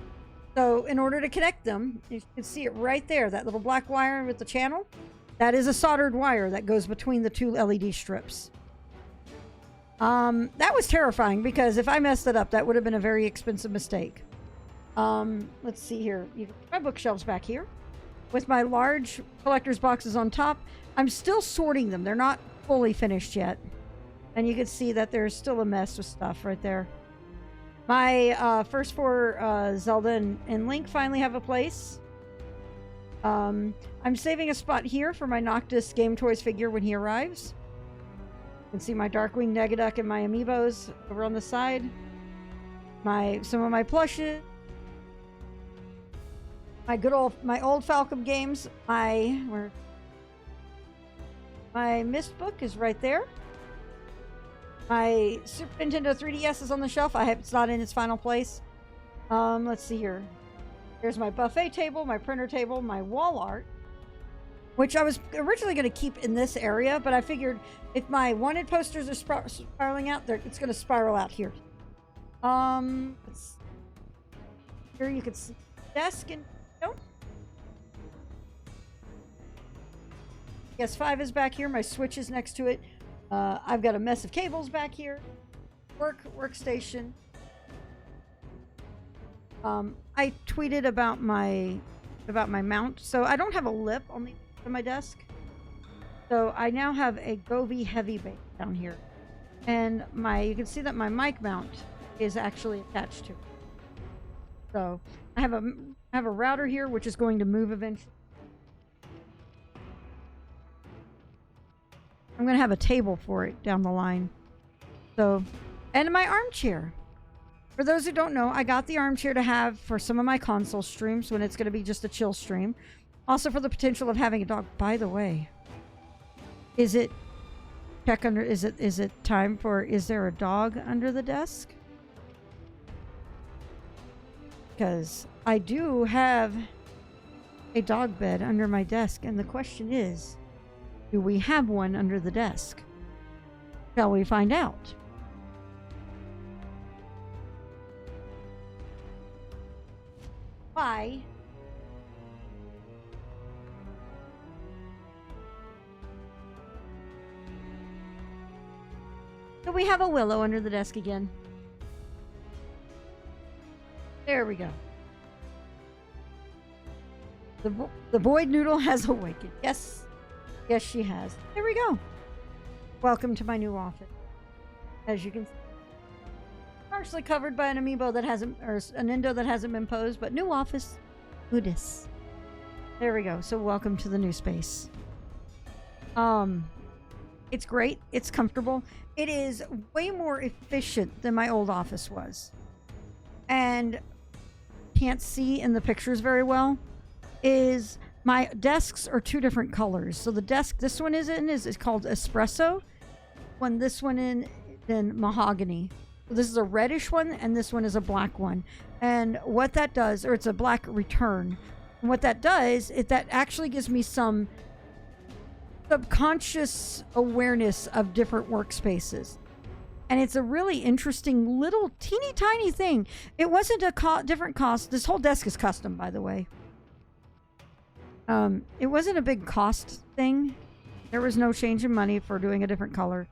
So in order to connect them, you can see it right there, that little black wire with the channel. That is a soldered wire that goes between the two LED strips. That was terrifying because if I messed it up, that would have been a very expensive mistake. Let's see here. My bookshelves back here with my large collector's boxes on top. I'm still sorting them. They're not fully finished yet. And you can see that there's still a mess with stuff right there. My first 4 Zelda and Link finally have a place. I'm saving a spot here for my Noctis Game Toys figure when he arrives. You can see my Darkwing Negaduck and my amiibos over on the side. Some of my plushes. My old Falcom games. My Mist book is right there. My Super Nintendo 3DS is on the shelf. It's not in its final place. Let's see here. There's my buffet table, my printer table, my wall art, which I was originally going to keep in this area, but I figured if my wanted posters are spiraling out, it's going to spiral out here. Here you can see the desk and PS5 is back here. My Switch is next to it. I've got a mess of cables back here. Workstation. I tweeted about my mount. So I don't have a lip on my desk. So I now have a Govi heavy base down here. And you can see that my mic mount is actually attached to it. So I have a router here which is going to move eventually. I'm going to have a table for it down the line. So, and my armchair. For those who don't know, I got the armchair to have for some of my console streams when it's going to be just a chill stream. Also for the potential of having a dog. By the way, is it time for, is there a dog under the desk? Because I do have a dog bed under my desk, and the question is, do we have one under the desk? Shall we find out? Why? Do we have a Willow under the desk again? There we go. The Void Noodle has awakened. Yes. Yes, she has. There we go. Welcome to my new office. As you can see, partially covered by an amiibo that hasn't, or an endo that hasn't been posed, but new office. Goodness. There we go. So welcome to the new space. It's great. It's comfortable. It is way more efficient than my old office was. And can't see in the pictures very well is my desks are two different colors. So the desk this one is called espresso. When this one then mahogany. So this is a reddish one and this one is a black one. And what that does, or it's a black return. And what that does is that actually gives me some subconscious awareness of different workspaces. And it's a really interesting little teeny tiny thing. It wasn't a different cost. This whole desk is custom, by the way. It wasn't a big cost thing. There was no change in money for doing a different color.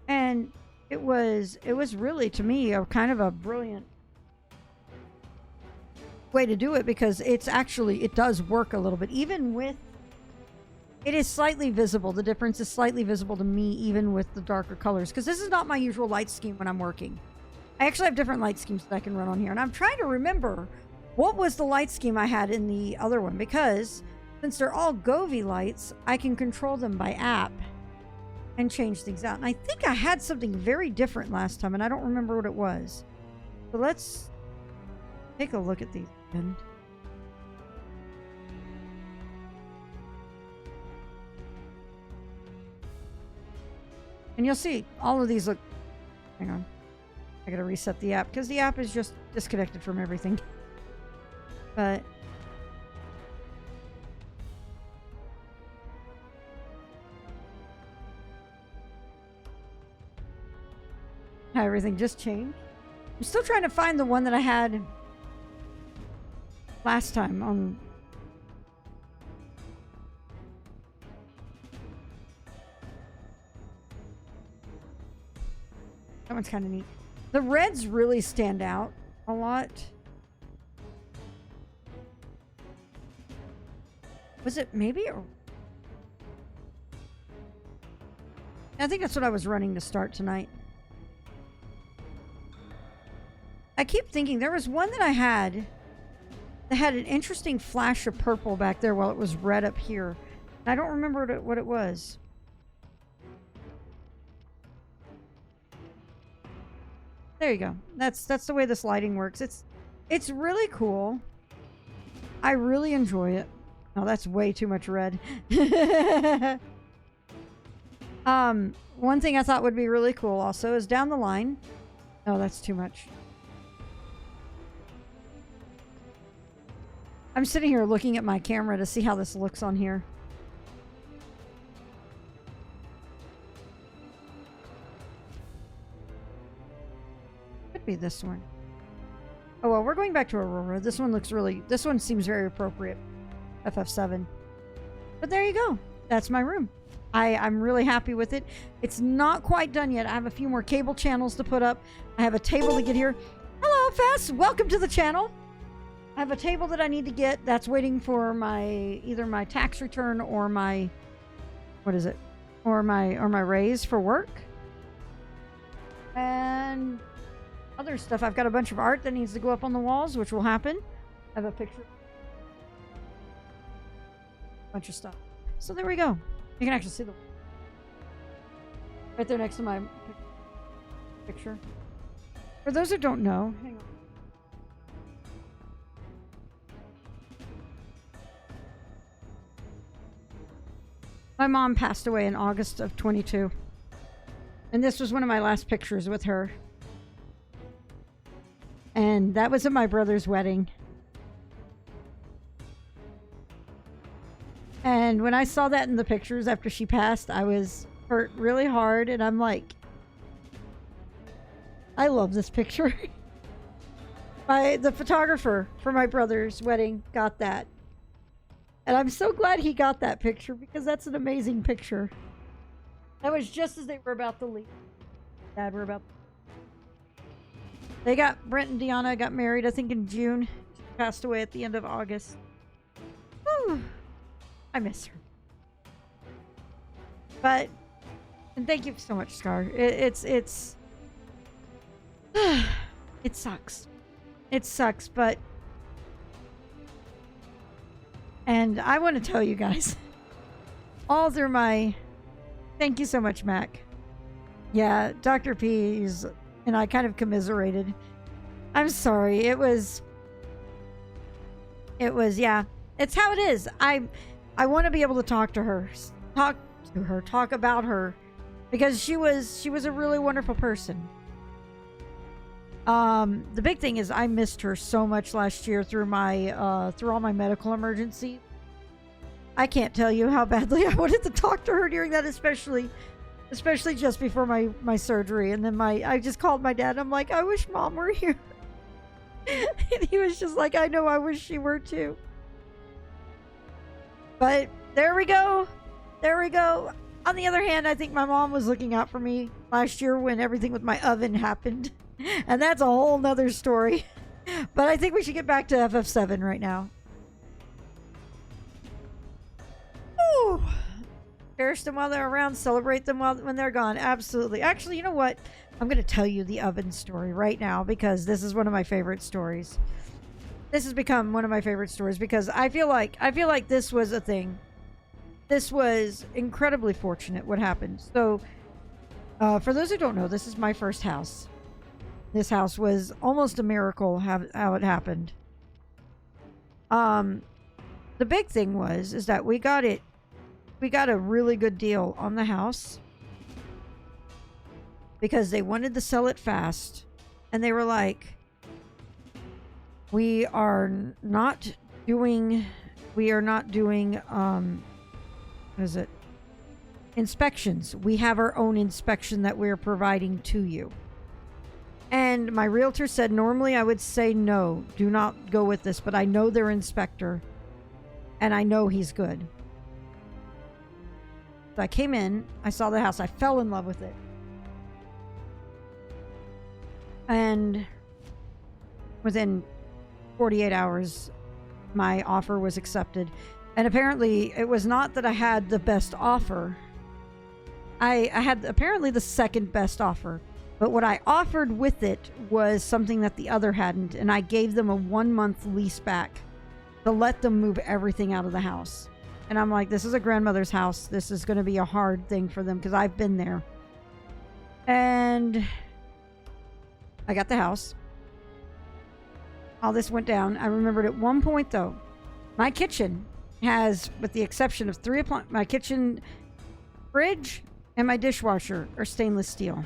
And it was really, to me, a kind of a brilliant way to do it, because it's actually, it does work a little bit. Even with, it is slightly visible. The difference is slightly visible to me, even with the darker colors, because this is not my usual light scheme when I'm working. I actually have different light schemes that I can run on here, and I'm trying to remember what was the light scheme I had in the other one, because since they're all Govee lights, I can control them by app and change things out. And I think I had something very different last time, and I don't remember what it was. So let's take a look at these again. And you'll see all of these look... Hang on. I gotta reset the app, because the app is just disconnected from everything. But... how everything just changed. I'm still trying to find the one that I had last time on... That one's kind of neat. The reds really stand out a lot. Was it maybe? I think that's what I was running to start tonight. I keep thinking there was one that I had that had an interesting flash of purple back there while it was red up here. I don't remember what it was. There you go. That's the way this lighting works. It's really cool. I really enjoy it. Oh, that's way too much red. One thing I thought would be really cool also is down the line. Oh, that's too much. I'm sitting here looking at my camera to see how this looks on here. Could be this one. Oh, well, we're going back to Aurora. This one looks really... This one seems very appropriate. FF7. But there you go. That's my room. I'm really happy with it. It's not quite done yet. I have a few more cable channels to put up. I have a table to get here. Hello, Fess. Welcome to the channel. I have a table that I need to get that's waiting for my either my tax return or my or my raise for work. And other stuff. I've got a bunch of art that needs to go up on the walls, which will happen. I have a picture. Bunch of stuff. So there we go. You can actually see the Right there next to my picture. For those who don't know, hang on. My mom passed away in August of 22. And this was one of my last pictures with her. And that was at my brother's wedding. And when I saw that in the pictures after she passed, I was hurt really hard. And I'm like, I love this picture. The photographer for my brother's wedding got that. And I'm so glad he got that picture because that's an amazing picture. That was just as they were about to leave. Dad were about. They got, Brent and Deanna got married, I think in June. She passed away at the end of August. Whew. I miss her. But, and thank you so much, Scar. It sucks. It sucks, but. And I want to tell you guys, all through my, thank you so much, Mac. Yeah, Dr. P's and I kind of commiserated. I'm sorry. It was, yeah, it's how it is. I want to be able to talk about her because she was a really wonderful person. The big thing is I missed her so much last year through my through all my medical emergency. I can't tell you how badly I wanted to talk to her during that, especially just before my surgery. And then I just called my dad. I'm like, I wish Mom were here. And he was just like, I know, I wish she were too. But there we go. There we go. On the other hand, I think my mom was looking out for me last year when everything with my oven happened. And that's a whole nother story. But I think we should get back to FF7 right now. Woo! Cherish them while they're around. Celebrate them when they're gone. Absolutely. Actually, you know what? I'm going to tell you the oven story right now because this is one of my favorite stories. This has become one of my favorite stories because I feel like this was a thing. This was incredibly fortunate what happened. So, for those who don't know, this is my first house. This house was almost a miracle how it happened. The big thing is that we got a really good deal on the house because they wanted to sell it fast, and they were like, we are not doing what is it? Inspections. We have our own inspection that we're providing to you. And my realtor said, normally I would say no, do not go with this, but I know their inspector and I know he's good. So I came in, I saw the house, I fell in love with it. And within 48 hours, my offer was accepted. And apparently it was not that I had the best offer. I had apparently the second best offer. But what I offered with it was something that the other hadn't, and I gave them a 1-month lease back to let them move everything out of the house. And I'm like, this is a grandmother's house. This is going to be a hard thing for them because I've been there. And I got the house. All this went down. I remembered at one point, though, my kitchen has, with the exception of my kitchen fridge and my dishwasher are stainless steel.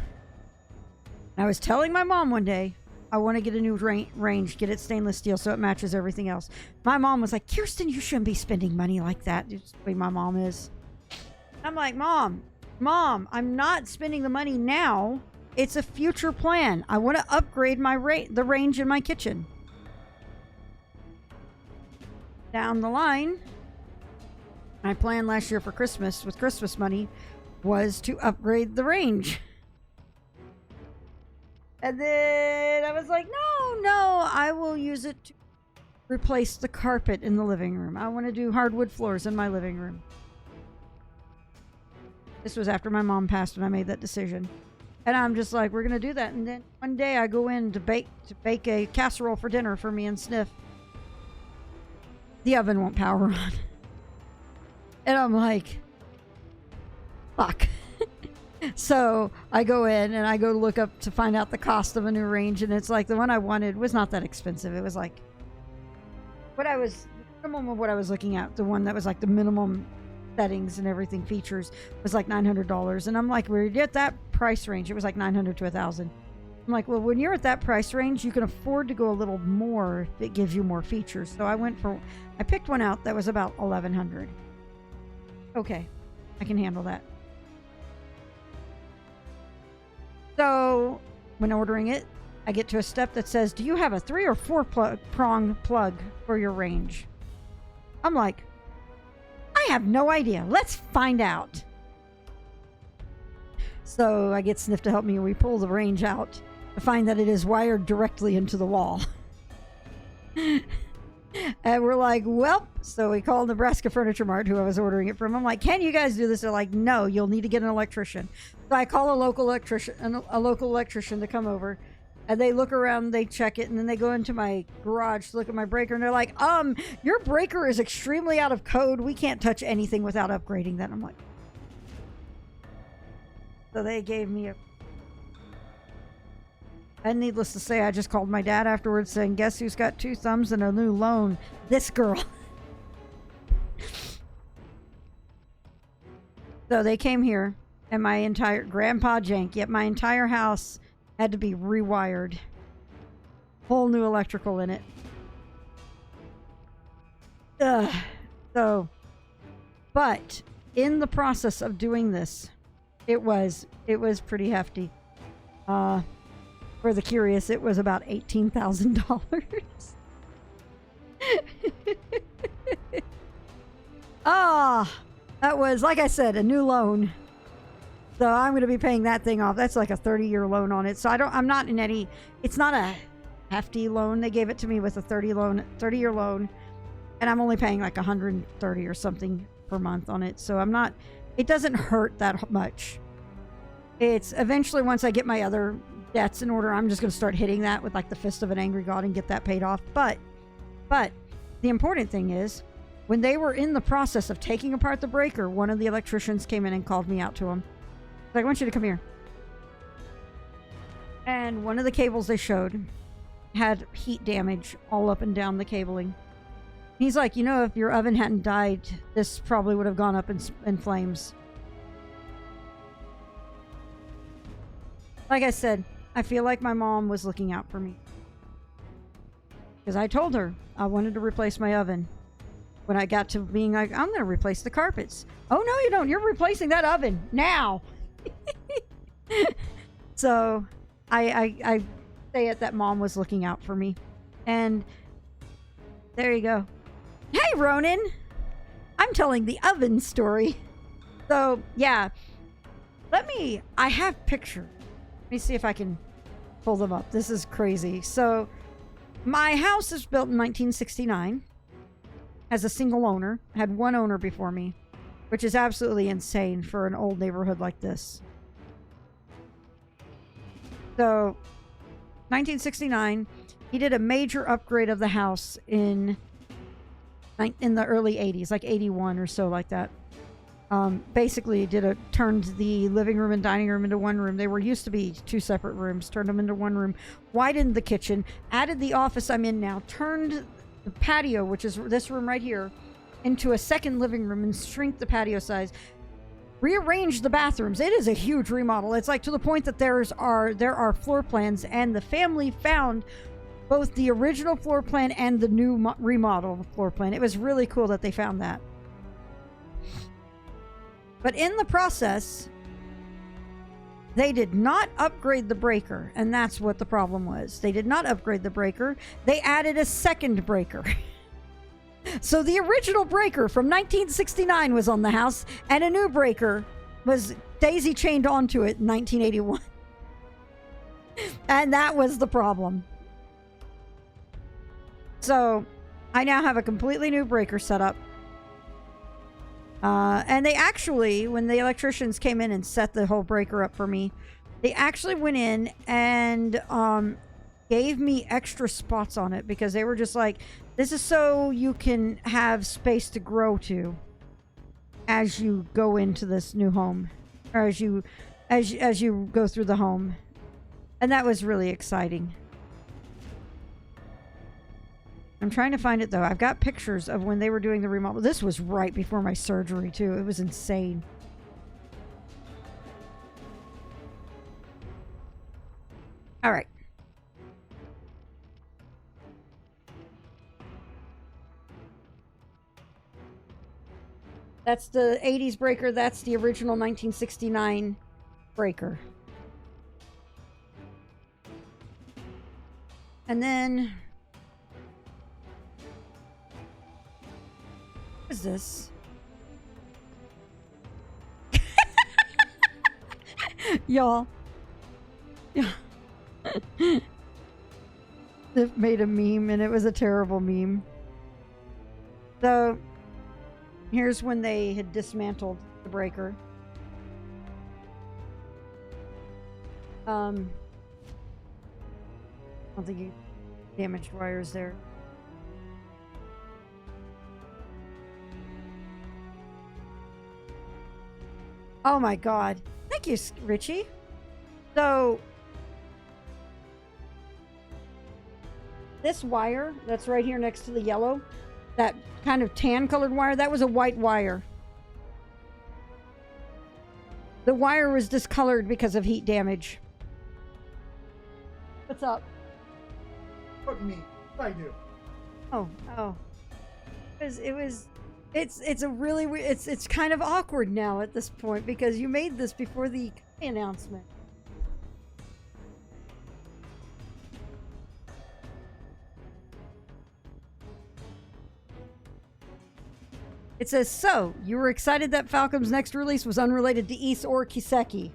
I was telling my mom one day, I want to get a new range, get it stainless steel so it matches everything else. My mom was like, Kirsten, you shouldn't be spending money like that. It's the way my mom is. I'm like, Mom, I'm not spending the money now. It's a future plan. I want to upgrade the range in my kitchen. Down the line, my plan last year for Christmas, with Christmas money, was to upgrade the range. And then I was like, no, I will use it to replace the carpet in the living room. I want to do hardwood floors in my living room. This was after my mom passed when I made that decision. And I'm just like, we're going to do that. And then one day I go in to bake a casserole for dinner for me and Sniff. The oven won't power on. And I'm like, fuck. So I go in and I go look up to find out the cost of a new range, and it's like the one I wanted was not that expensive. It was like the minimum of what I was looking at, the one that was like the minimum settings and everything features was like $900, and I'm like, we're at that price range. It was like $900 to $1,000. I'm like, well, when you're at that price range, you can afford to go a little more if it gives you more features. So I picked one out that was about $1,100. Okay, I can handle that. So when ordering it, I get to a step that says, do you have a 3 or 4 prong plug for your range? I'm like, I have no idea. Let's find out. So I get Sniff to help me, and we pull the range out to find that it is wired directly into the wall. And we're like, well, so we call Nebraska Furniture Mart, who I was ordering it from. I'm like, can you guys do this? They're like, no, you'll need to get an electrician. So I call a local electrician to come over, and they look around, they check it, and then they go into my garage to look at my breaker, and they're like, your breaker is extremely out of code. We can't touch anything without upgrading that. I'm like, so they gave me a... And needless to say, I just called my dad afterwards saying, guess who's got 2 thumbs and a new loan? This girl. So they came here, and my entire... Grandpa Jank, yet my entire house had to be rewired. Whole new electrical in it. So, but in the process of doing this, it was pretty hefty. For the curious, it was about $18,000. That was, like I said, a new loan. So I'm going to be paying that thing off. That's like a 30-year loan on it. So I'm not in any, it's not a hefty loan. They gave it to me with a 30-year loan. And I'm only paying like $130 or something per month on it. So it doesn't hurt that much. It's eventually, once I get my other debts in order, I'm just going to start hitting that with like the fist of an angry god and get that paid off. But the important thing is, when they were in the process of taking apart the breaker, one of the electricians came in and called me out to him. Like, I want you to come here. And one of the cables they showed had heat damage all up and down the cabling. He's like, if your oven hadn't died, this probably would have gone up in flames. Like I said, I feel like my mom was looking out for me. Because I told her I wanted to replace my oven. When I got to being like, I'm going to replace the carpets. Oh, no, you don't. You're replacing that oven now. So I say it that mom was looking out for me. And there you go. Hey, Ronan. I'm telling the oven story. So, yeah. I have pictures. Let me see if I can pull them up. This is crazy. So, my house is built in 1969 as a single owner. Had one owner before me, which is absolutely insane for an old neighborhood like this. So, 1969, he did a major upgrade of the house in the early 80s, like 81 or so, like that. Basically turned the living room and dining room into one room. They were used to be 2 separate rooms, turned them into one room, widened the kitchen, added the office I'm in now, turned the patio, which is this room right here, into a second living room and shrink the patio size, rearranged the bathrooms. It is a huge remodel. It's like to the point that there are floor plans, and the family found both the original floor plan and the new remodel floor plan. It was really cool that they found that. But in the process, they did not upgrade the breaker, and that's what the problem was. They did not upgrade the breaker. They added a second breaker. So the original breaker from 1969 was on the house, and a new breaker was daisy-chained onto it in 1981. And that was the problem. So I now have a completely new breaker set up. And they actually, when the electricians came in and set the whole breaker up for me, they actually went in and gave me extra spots on it, because they were just like, this is so you can have space to grow to as you go into this new home, or as you as you go through the home. And that was really exciting. I'm trying to find it though. I've got pictures of when they were doing the remodel. This was right before my surgery too. It was insane. All right. That's the 80s breaker. That's the original 1969 breaker. And then... what is this? Y'all. Yeah. They made a meme and it was a terrible meme. So... here's when they had dismantled the breaker. I don't think you damaged wires there. Oh my god. Thank you, Richie. So, this wire that's right here next to the yellow, that kind of tan colored wire, that was a white wire. The wire was discolored because of heat damage. What's up? Fuck me. I do. Oh. It's a really weird, it's kind of awkward now at this point because you made this before the announcement. It says, so, you were excited that Falcom's next release was unrelated to Ys or Kiseki.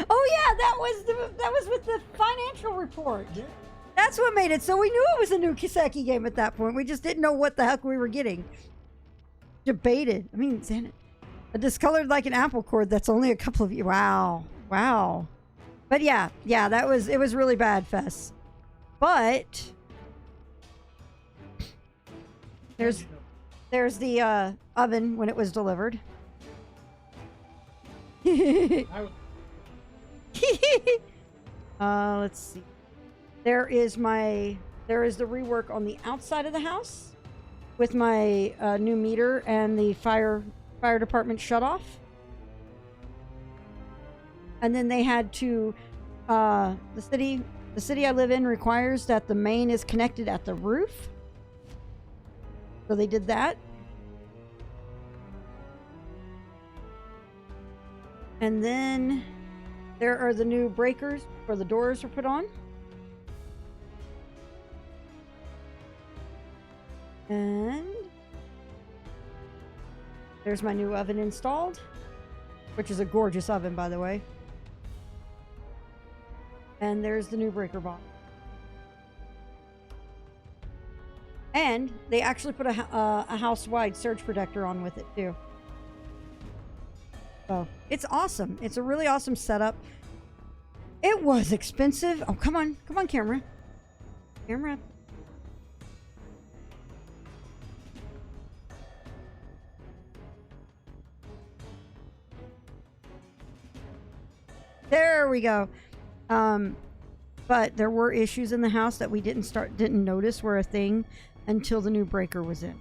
Oh yeah, that was with the financial report. Yeah. That's what made it so we knew it was a new Kiseki game at that point. We just didn't know what the heck we were getting. Debated. I mean, a discolored like an apple cord that's only a couple of you. Wow. But yeah, it was really bad, Fess. But there's the oven when it was delivered. Let's see. There is the rework on the outside of the house with my new meter and the fire department shut off. And then they had to the city I live in requires that the main is connected at the roof. So they did that. And then there are the new breakers where the doors are put on. And there's my new oven installed, which is a gorgeous oven, by the way. And there's the new breaker box. And they actually put a house-wide surge protector on with it, too. So, it's awesome. It's a really awesome setup. It was expensive. Oh, come on. Come on, camera. Camera. There we go. But there were issues in the house that we didn't notice were a thing until the new breaker was in.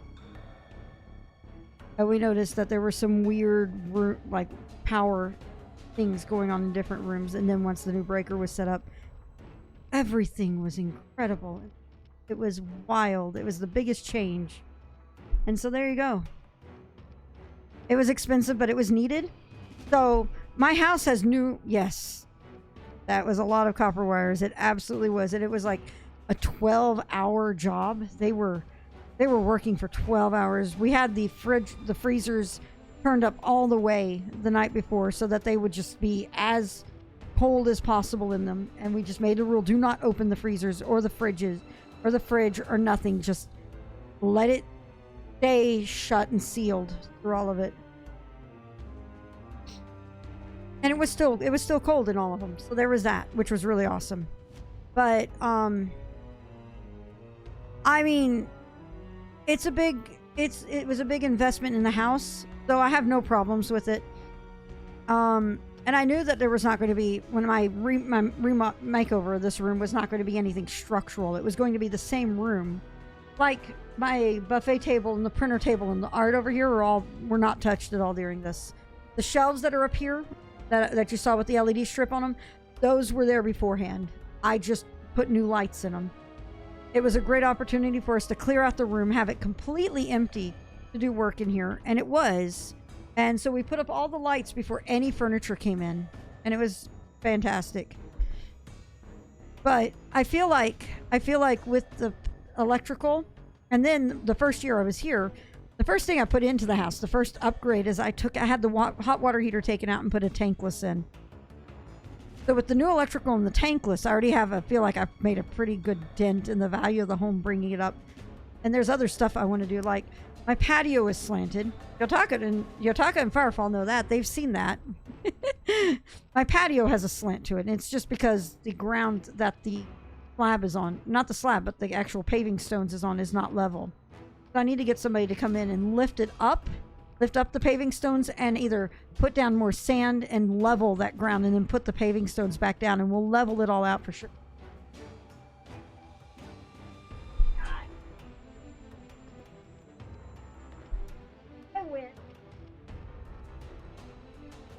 And we noticed that there were some weird, like, power things going on in different rooms. And then once the new breaker was set up, everything was incredible. It was wild. It was the biggest change. And so there you go. It was expensive, but it was needed. So my house has yes, that was a lot of copper wires. It absolutely was. And it was like a 12-hour job. They were working for 12 hours. We had the freezers turned up all the way the night before so that they would just be as cold as possible in them. And we just made a rule, do not open the freezers or the fridges or the fridge or nothing. Just let it stay shut and sealed through all of it. And it was still cold in all of them. So there was that, which was really awesome. But, I mean, it's a big it was a big investment in the house, so I have no problems with it. And I knew that there was not going to be, when my makeover of this room was not going to be anything structural. It was going to be the same room. Like my buffet table and the printer table and the art over here were not touched at all during this. The shelves that are up here that you saw with the LED strip on them, those were there beforehand. I just put new lights in them. It was a great opportunity for us to clear out the room, have it completely empty to do work in here, and it was. And so we put up all the lights before any furniture came in, and it was fantastic. But I feel like with the electrical, and then the first year I was here, the first thing I put into the house, the first upgrade is I had the hot water heater taken out and put a tankless in. So with the new electrical and the tankless, I feel like I've made a pretty good dent in the value of the home, bringing it up. And there's other stuff I want to do, like my patio is slanted. Yotaka and Firefall know that. They've seen that. My patio has a slant to it, and it's just because the ground that the slab is on, not the slab, but the actual paving stones is on, is not level. So I need to get somebody to come in and lift up the paving stones, and either put down more sand and level that ground, and then put the paving stones back down, and we'll level it all out for sure.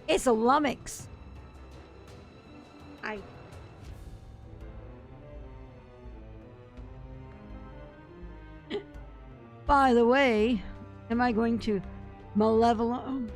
It's a lummox. By the way, am I going to malevolent?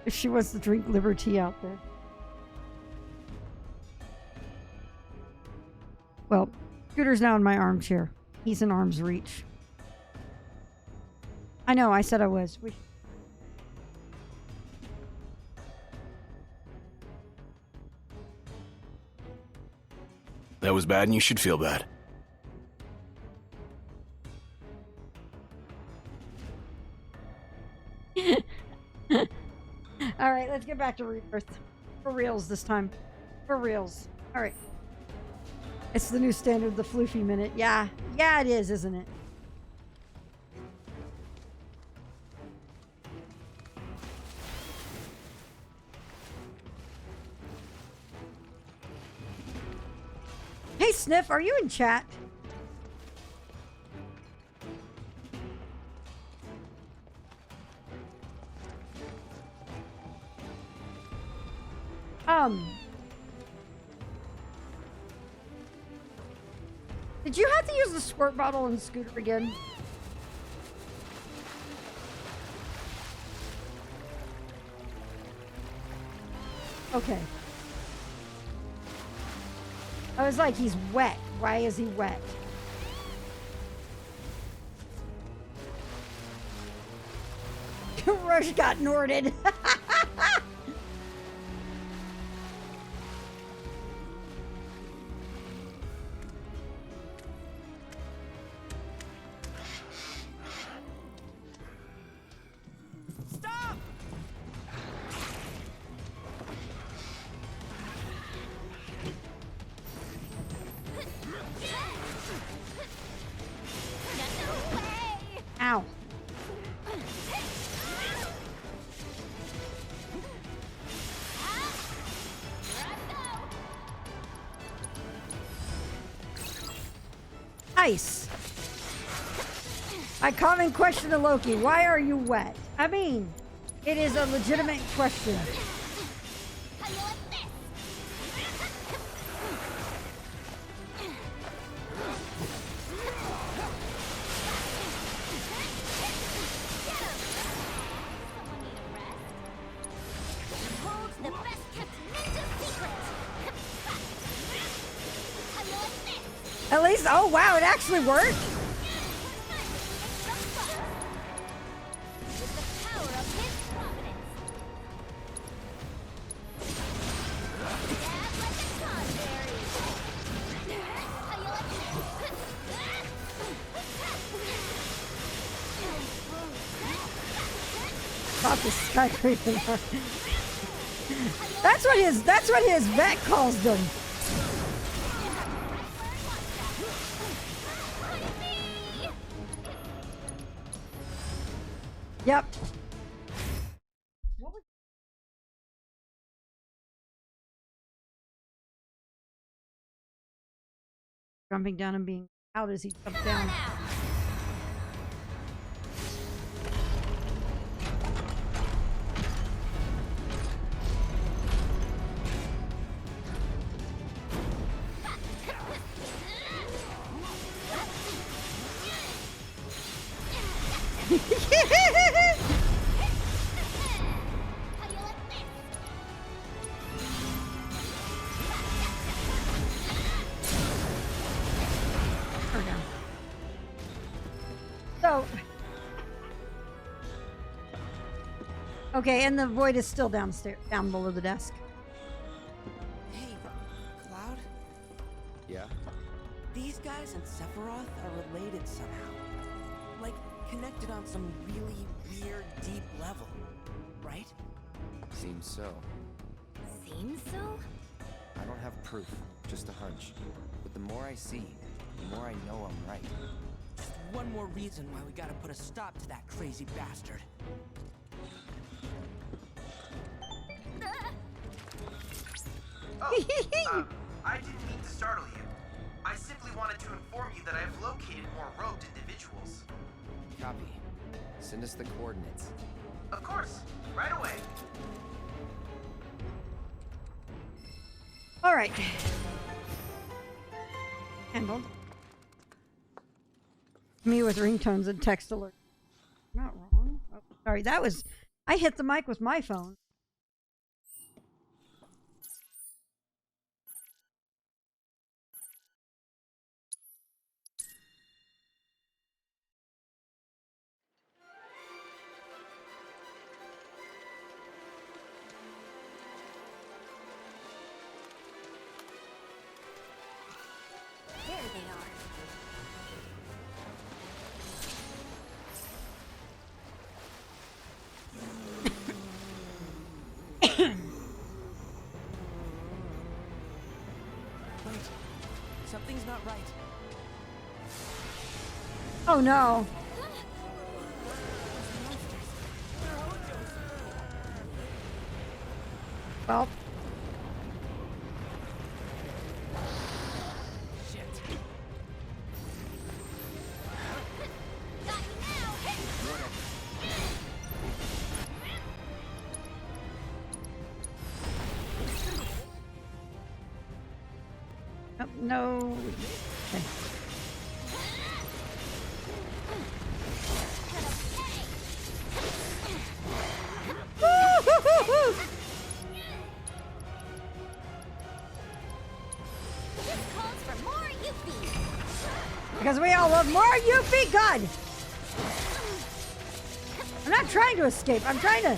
If she wants to drink Liberty out there. Well, Scooter's now in my armchair. He's in arm's reach. I know, I said I was. That was bad, and you should feel bad. All right, let's get back to Rebirth. For reals this time. For reals. All right. It's the new standard, the floofy minute. Yeah. Yeah, it is, isn't it? Hey, Sniff, are you in chat? Did you have to use the squirt bottle and Scooter again? Okay. I was like, he's wet. Why is he wet? Rush got Norded. Ow. Nice. I common question to Loki. Why are you wet? I mean, it is a legitimate question. At least, oh wow, it actually worked. about the skyscraper. That's what his vet calls them. Yep. Jumping down and being out as he jumped down. So, okay, and the void is still downstairs, down below the desk. Hey, Cloud? Yeah? These guys and Sephiroth are related somehow. Like, connected on some really weird, deep level. Right? Seems so. Seems so? I don't have proof, just a hunch. But the more I see, the more I know I'm right. Just one more reason why we gotta put a stop to that crazy bastard. Oh, I didn't mean to startle you. I simply wanted to inform you that I have located more robed individuals. Copy. Send us the coordinates. Of course, right away. All right. Handled. Me with ringtones and text alert. Not wrong. Oh, sorry, that was. I hit the mic with my phone. There they are. Wait, something's not right. Oh no. Well. No. Okay. This calls for more Yuffie. Because we all love more Yuffie. God. I'm not trying to escape. I'm trying to.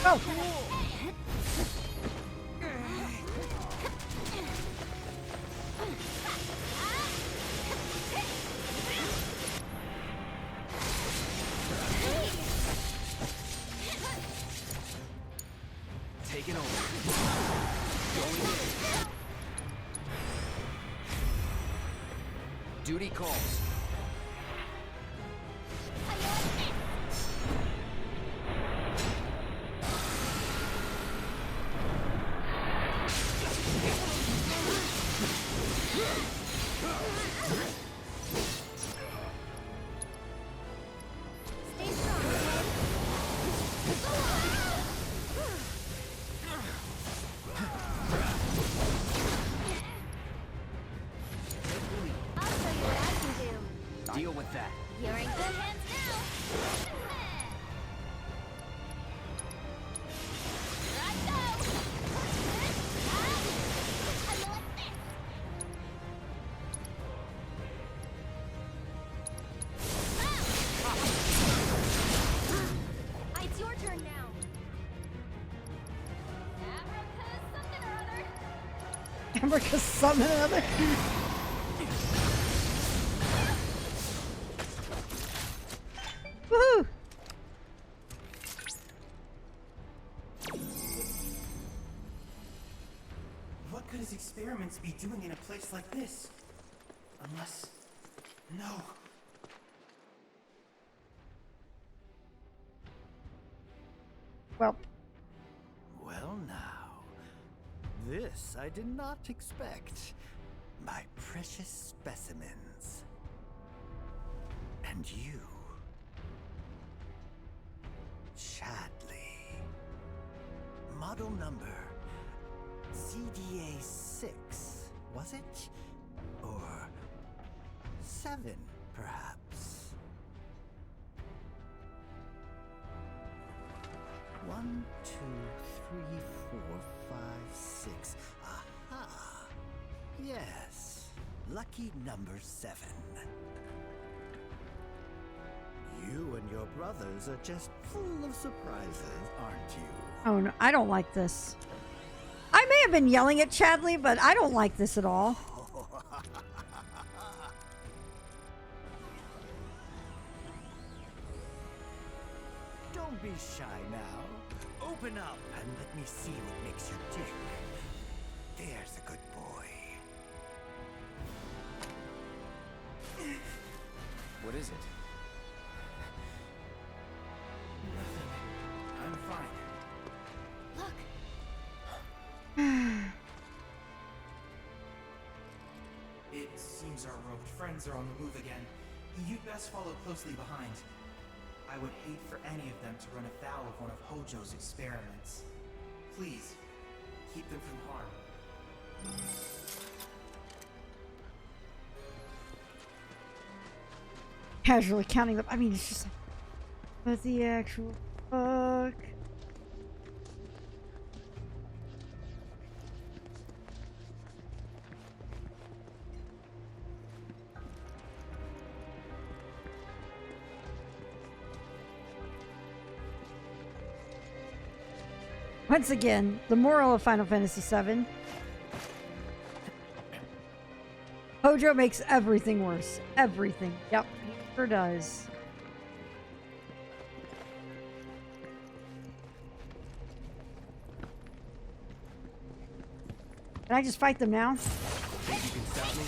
Oh. Taking over. Duty calls. Deal with that. You're in good hands now. Right go. America's summon another. Woohoo! What could his experiments be doing in a place like this? Unless... No. Well. Well now. This I did not expect. My precious specimens. And you. Chadley. Model number CDA 6, was it? Or 7, perhaps? 1, 2, 3, 4, 5, 6. Aha! Yes, lucky number 7. You and your brothers are just full of surprises, aren't you? Oh no, I don't like this. I may have been yelling at Chadley, but I don't like this at all. Don't be shy now. Open up and let me see what makes you tick. There's a good boy. What is it? I'm fine. Look. It seems our robed friends are on the move again. You'd best follow closely behind. I would hate for any of them to run afoul of one of Hojo's experiments. Please, keep them from harm. Casually counting them. I mean, it's just like, what the actual fuck? Once again, the moral of Final Fantasy VII. Hojo makes everything worse. Everything. Yep, he sure does. Can I just fight them now? Think you can stop me?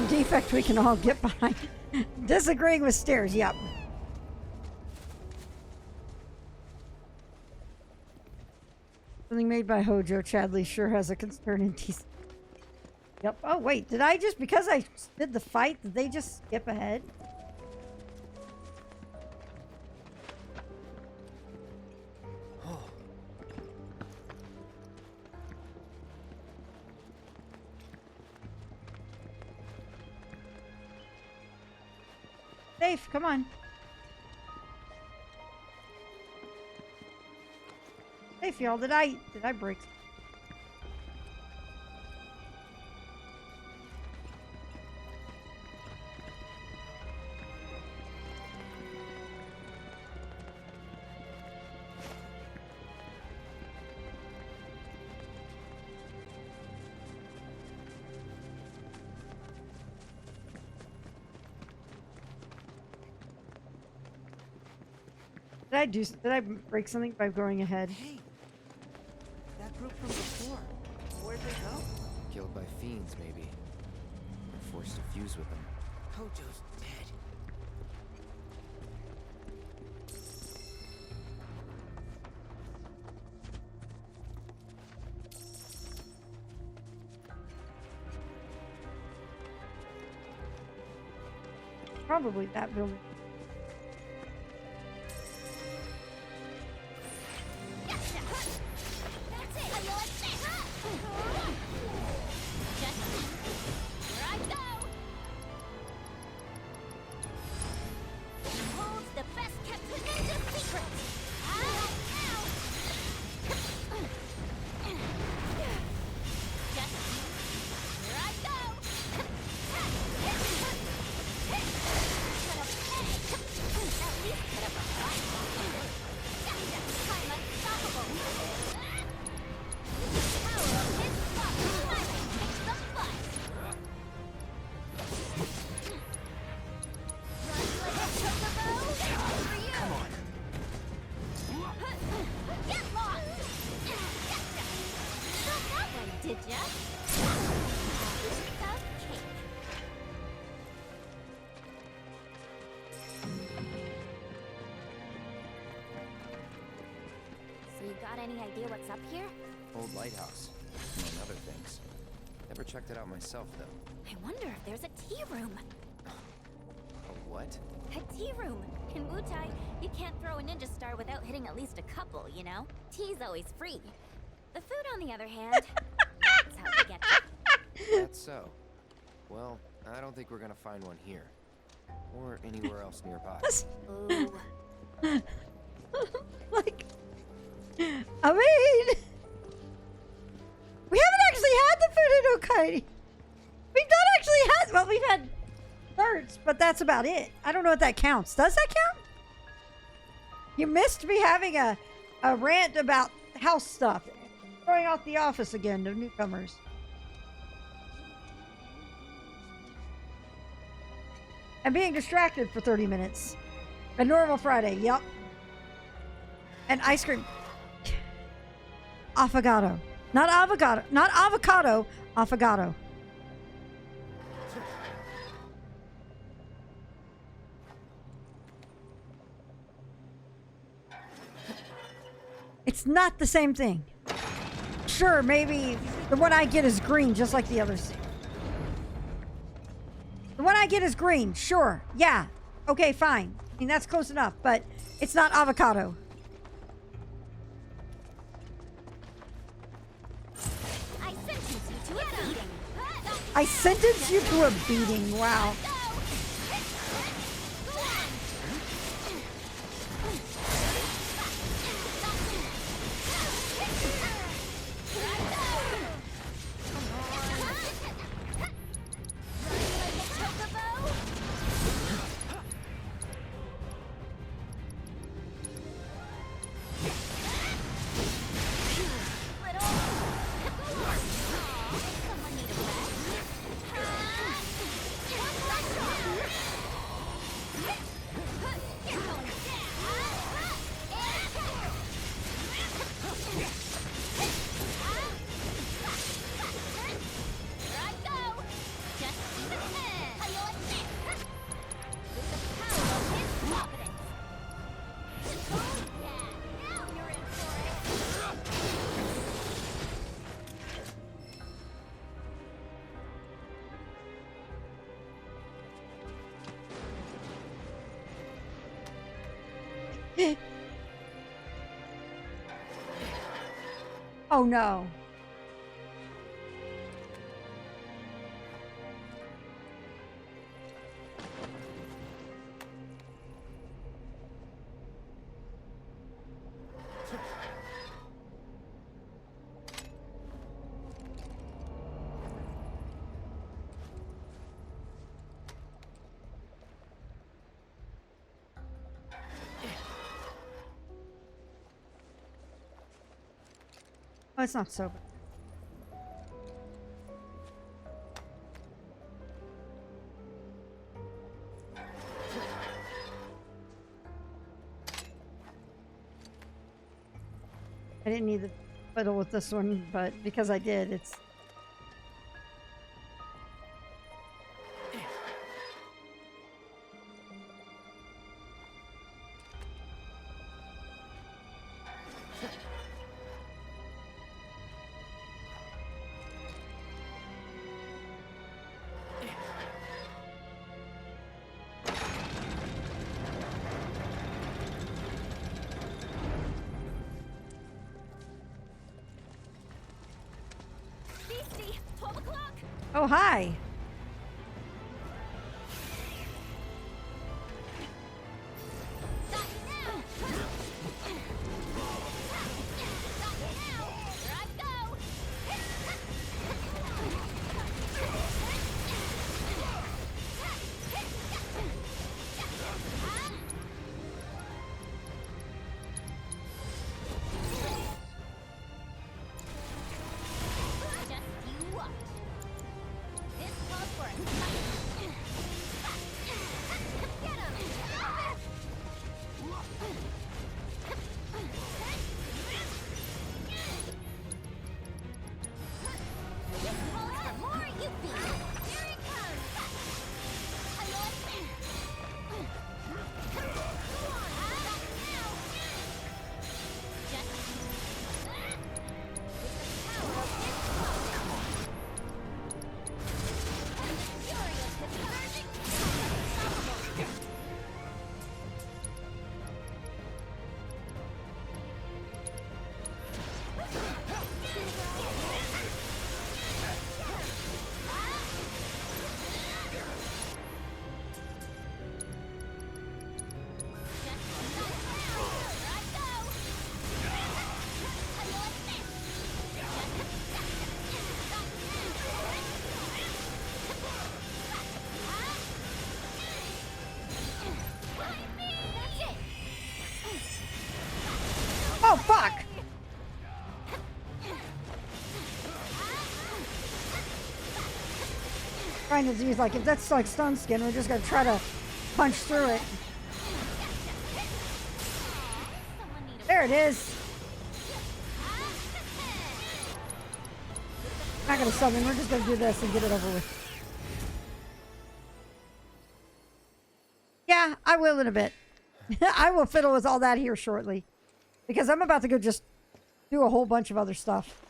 Defect we can all get behind. Disagreeing with stairs, yep. Something made by Hojo. Chadley sure has a concerning teeth. Yep. Oh wait, did I just, because I did the fight, did they just skip ahead? Safe, come on. Safe, y'all. Did I break? Did I break something by going ahead? Hey, that group from before, where'd they go? Killed by fiends, maybe. Or forced to fuse with them. Hojo's dead. Probably that building. kept a ninja secret! Ow! Ow! Just here I go! Put up A! At least put up a fight! Gotcha! I'm unstoppable! The power of his block finally kicks the butt! Run like a chocobo! For you! Come on! Get lost! Gotcha! Not that one, did ya? Piece of cake. So you got any idea what's up here? Old lighthouse, among other things. Never checked it out myself, though. I wonder if there's a tea room. A what? A tea room. In Wutai, you can't throw a ninja star without hitting at least a couple, you know? Tea's always free. The food, on the other hand, that's how they get you. That's so. Well, I don't think we're gonna find one here. Or anywhere else nearby. Ooh. Like, I mean, we haven't actually had the food in Okaidi. We've not actually had, well, we've had thirds, but that's about it. I don't know if that counts. Does that count? You missed me having a rant about house stuff. Throwing out the office again to newcomers. And being distracted for 30 minutes. A normal Friday, yep. And ice cream. Affogato. Not avocado. Not avocado. Affogato. It's not the same thing. Sure, maybe the one I get is green, just like the others. The one I get is green, sure. Yeah. Okay, fine. I mean, that's close enough, but it's not avocado. I sentence you to a beating. I sentence you to a beating. Wow. Oh no. Oh, it's not sober. I didn't need to fiddle with this one, but because I did, it's... Beastie, 12 o'clock. Oh, hi. Oh, fuck! Trying to use, like, if that's like stun skin, we're just gonna try to punch through it. There it is. Not gonna summon, we're just gonna do this and get it over with. Yeah, I will in a bit. I will fiddle with all that here shortly. Because I'm about to go just do a whole bunch of other stuff.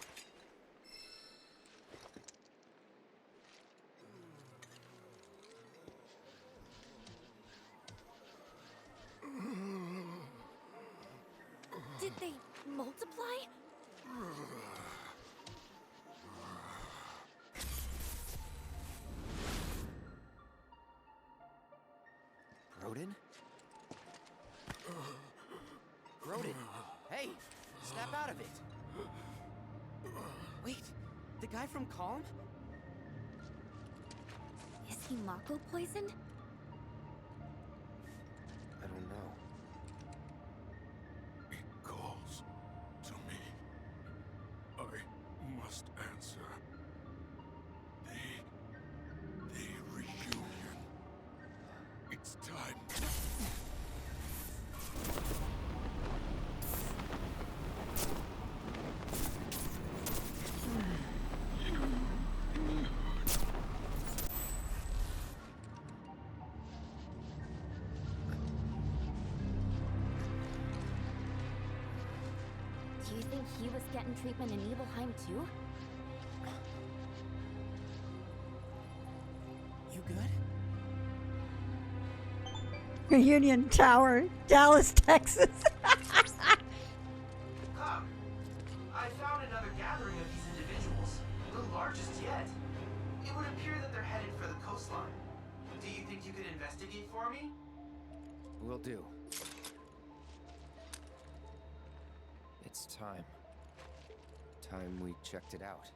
Did they multiply? Broden? Broden! Hey! Snap out of it! Wait, the guy from Calm? Is he Mako poisoned? I don't know. It calls to me. I must answer. The reunion. It's time. Do you think he was getting treatment in Nibelheim too? You good? Union Tower, Dallas, Texas. Come. I found another gathering of these individuals, the largest yet. It would appear that they're headed for the coastline. Do you think you could investigate for me? Will do. It's time. Time we checked it out.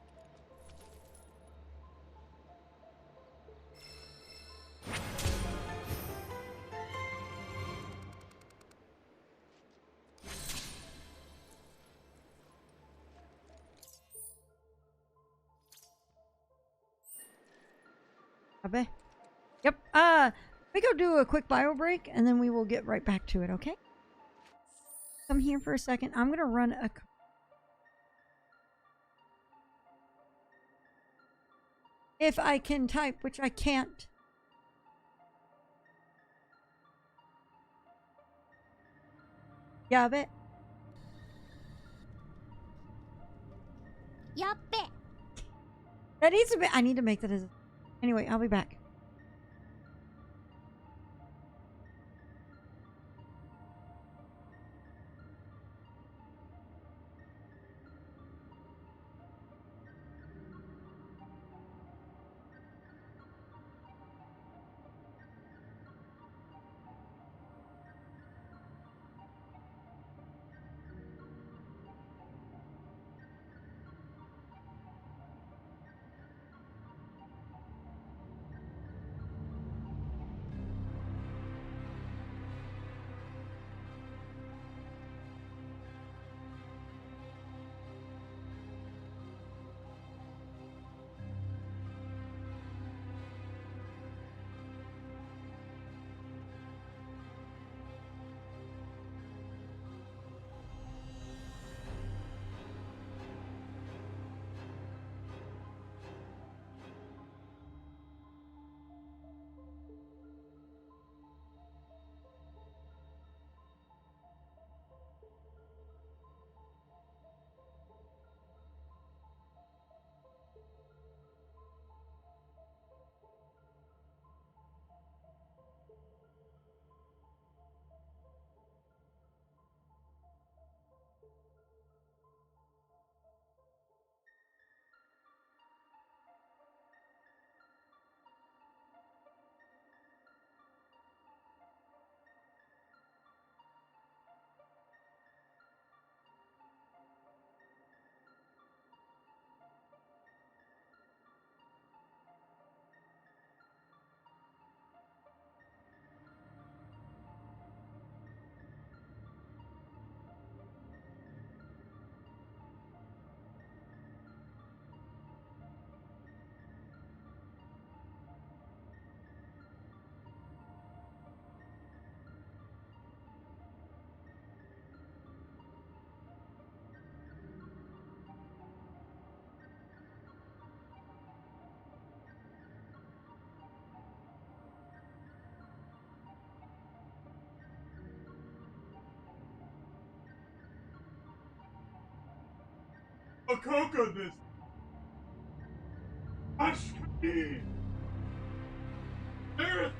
Abe. Yep. We go do a quick bio break and then we will get right back to it, okay? Come here for a second. I'm gonna run a if I can type, which I can't. Yabe. Yabe. That needs to be. I need to make that as. Anyway, I'll be back. Makoka this. Ashkani. Earth.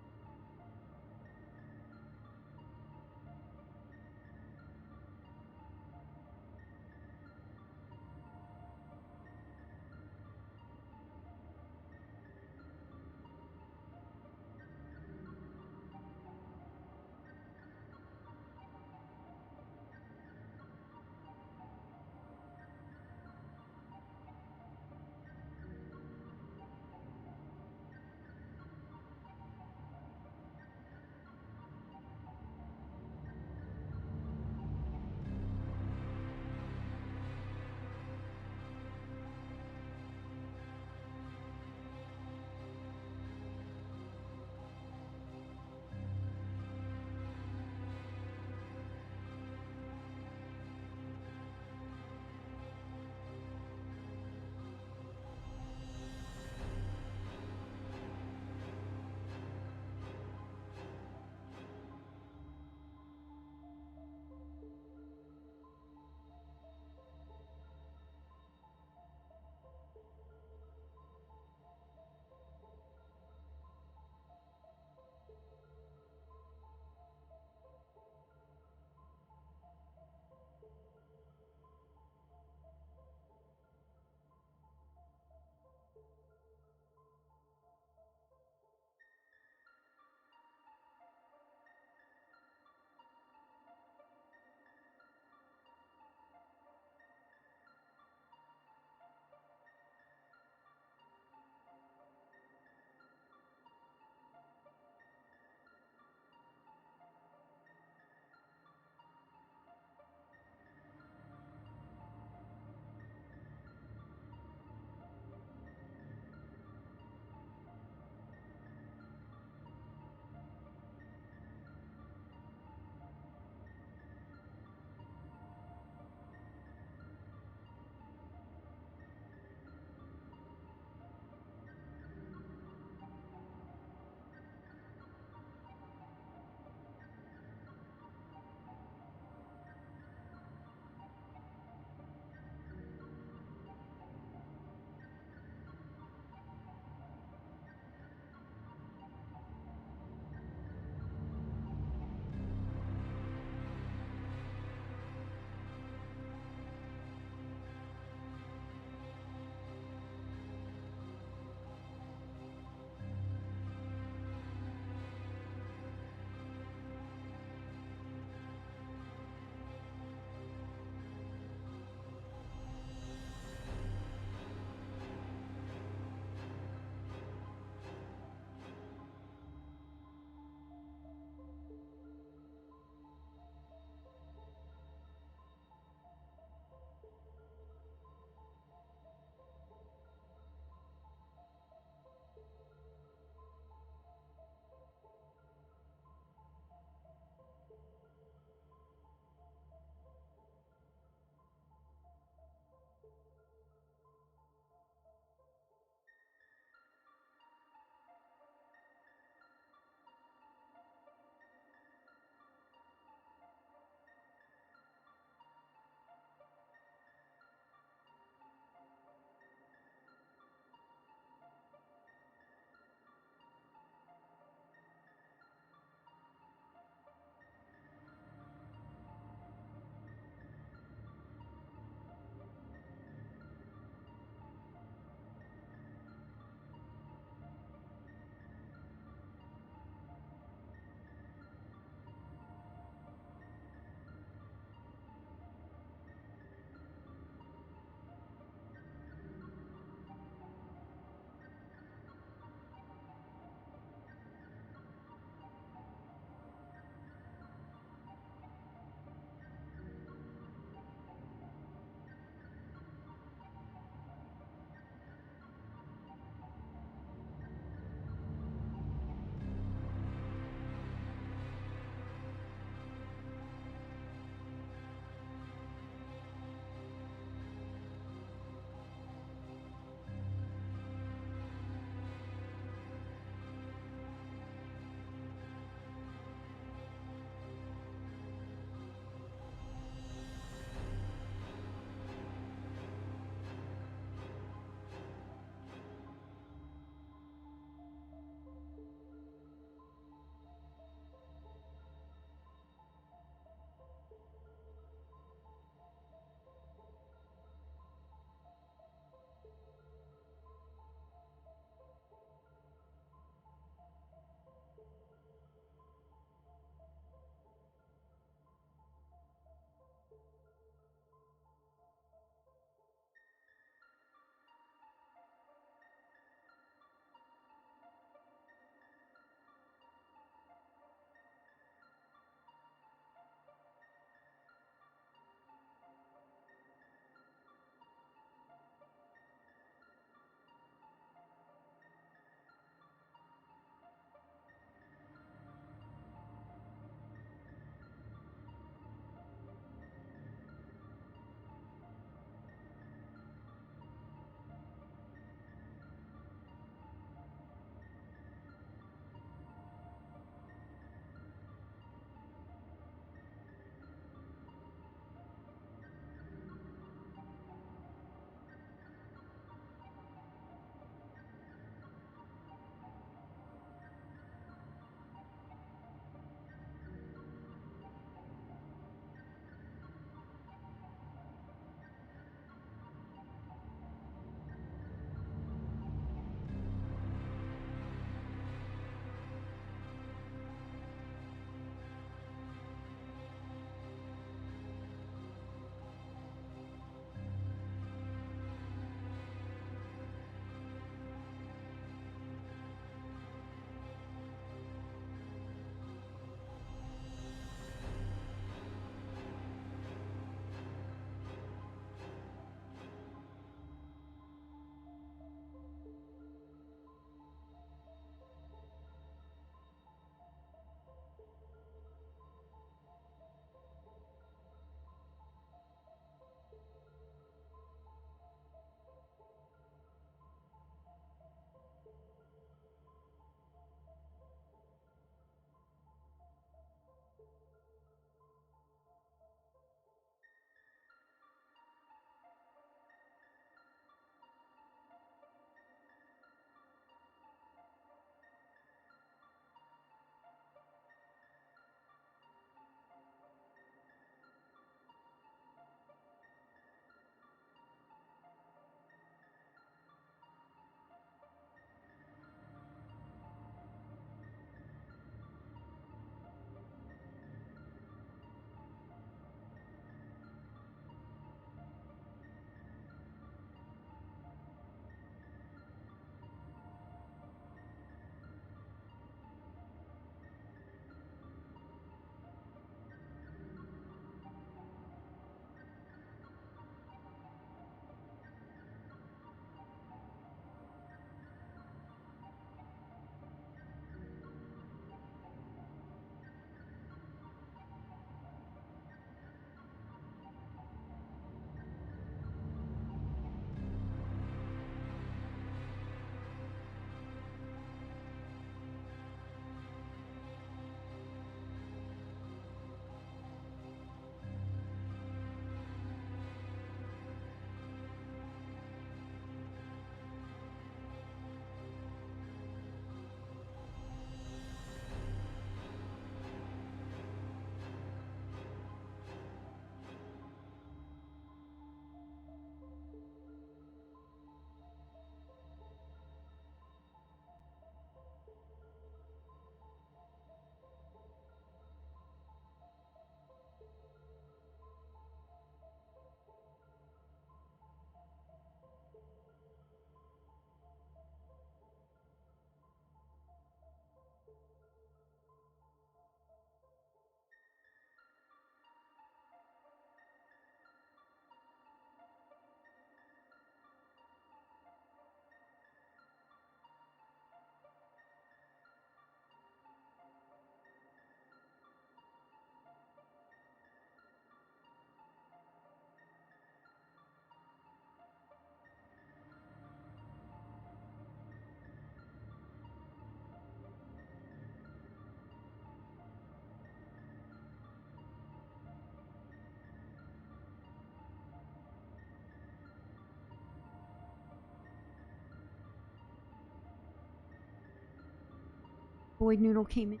Boy Noodle came in.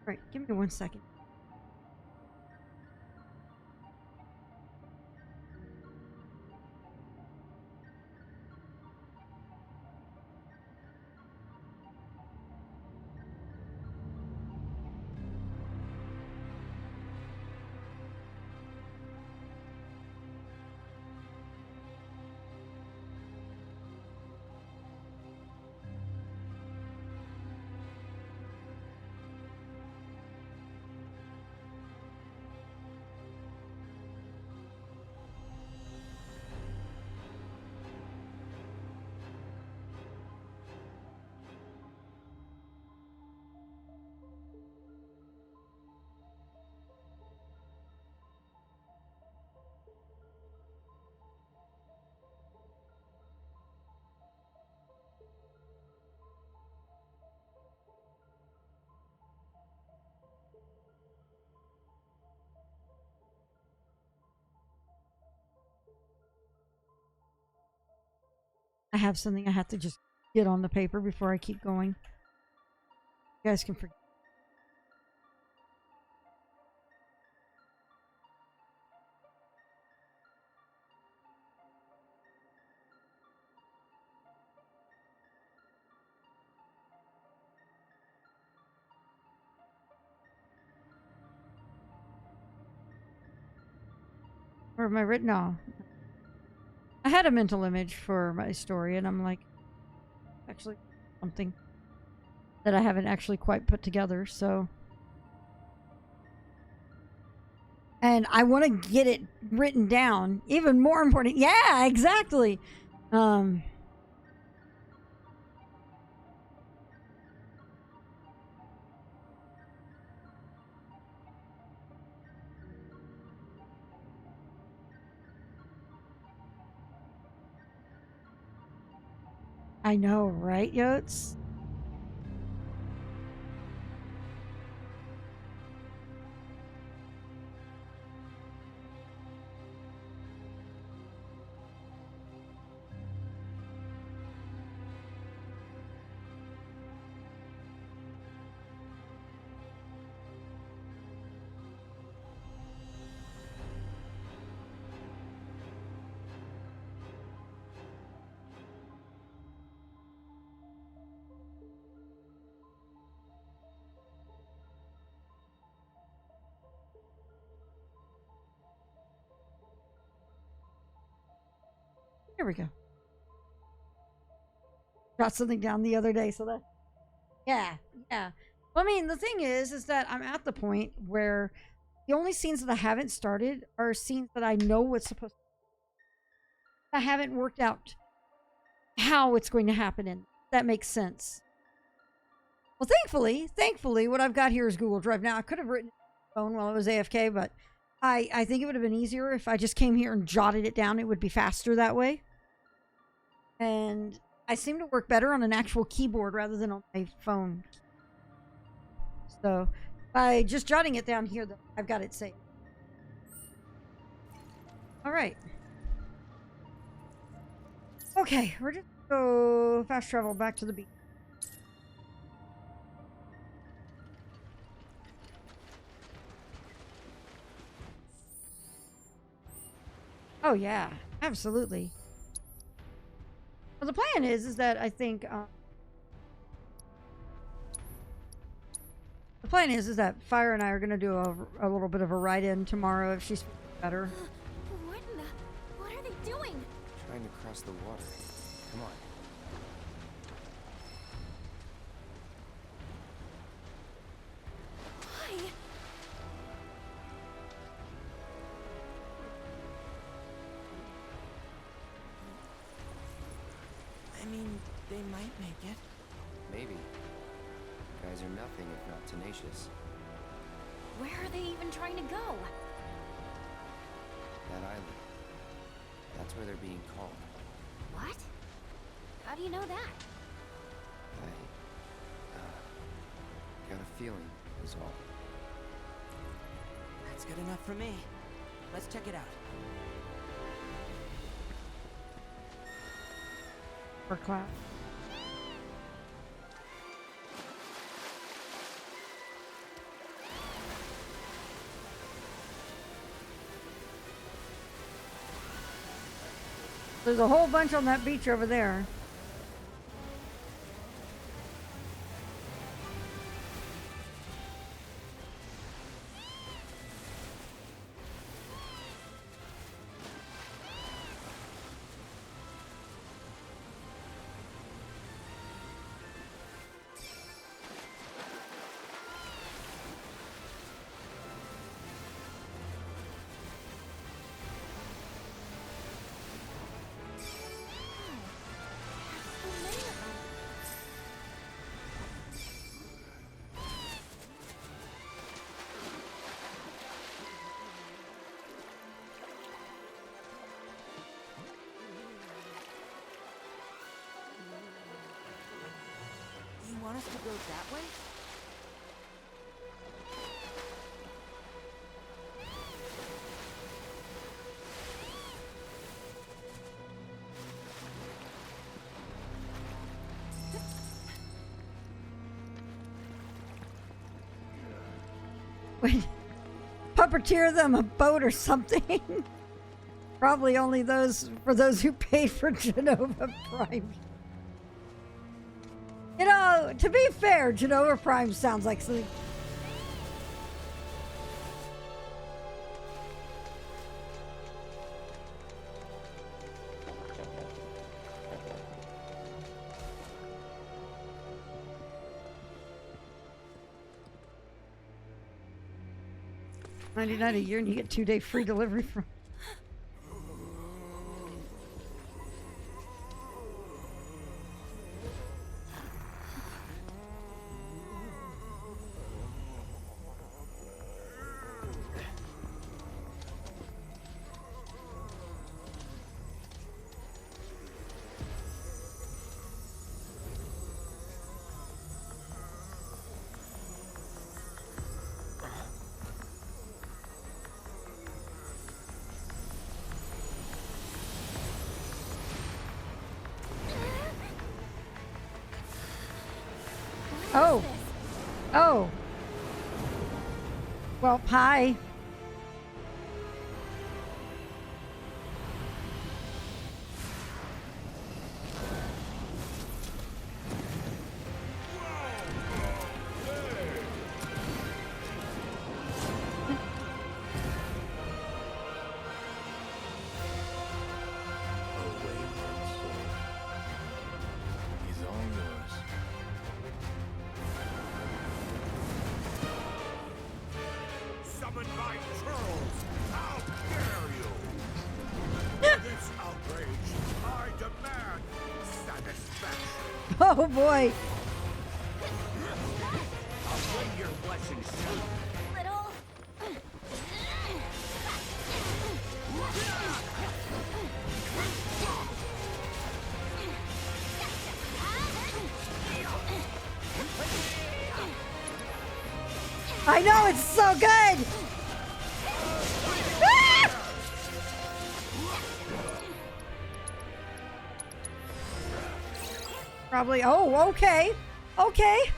Right, give me 1 second. I have something I have to just get on the paper before I keep going. You guys can forget. Where am I written? No. I had a mental image for my story, and I'm like, actually, something that I haven't actually quite put together, so. And I want to get it written down. Even more important. Yeah, exactly. I know, right, Yotes? Here we go. Got something down the other day, so that. Yeah. Well, I mean, the thing is that I'm at the point where the only scenes that I haven't started are scenes that I know what's supposed to. I haven't worked out how it's going to happen in. That makes sense. Well, thankfully, what I've got here is Google Drive. Now, I could have written it on my phone while I was AFK, but I think it would have been easier if I just came here and jotted it down. It would be faster that way. And I seem to work better on an actual keyboard rather than on my phone. So, by just jotting it down here, though, I've got it saved. All right. Okay, we're just going to go fast travel back to the beach. Oh, yeah, absolutely. Well, the plan is that I think the plan is that Fire and I are going to do a little bit of a ride-in tomorrow if she's better. What are they doing? Trying to cross the water. Come on. Why? I mean, they might make it. Maybe. Guys are nothing if not tenacious. Where are they even trying to go? That island. That's where they're being called. What? How do you know that? I got a feeling, is all. That's good enough for me. Let's check it out. for class. There's a whole bunch on that beach over there. You want us to go that way? Wait, puppeteer them a boat or something. Probably only those for those who paid for Genova Prime. You know, to be fair, Genova Prime sounds like something. $99 a year and you get 2-day free delivery from. Oh. Oh. Well, hi. He's all yours. Summoned by trolls! How dare you! For this outrage, I demand satisfaction! Oh boy. I'll bring your flesh and shoot. Little. I know, it's so good. Ah! Probably. Oh, okay. Okay.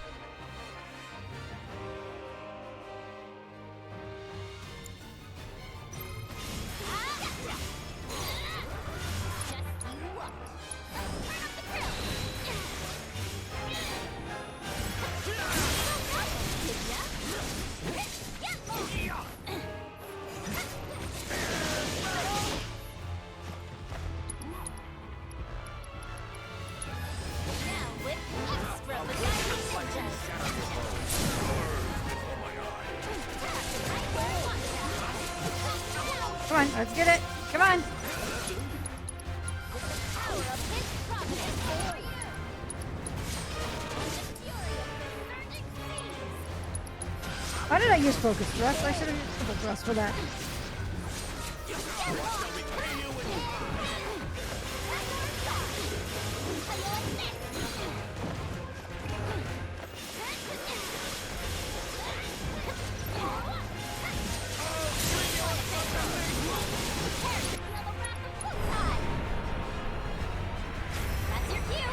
Come on, let's get it. Come on. Why did I use focus thrust? I should have used triple thrust for that. That's your cue.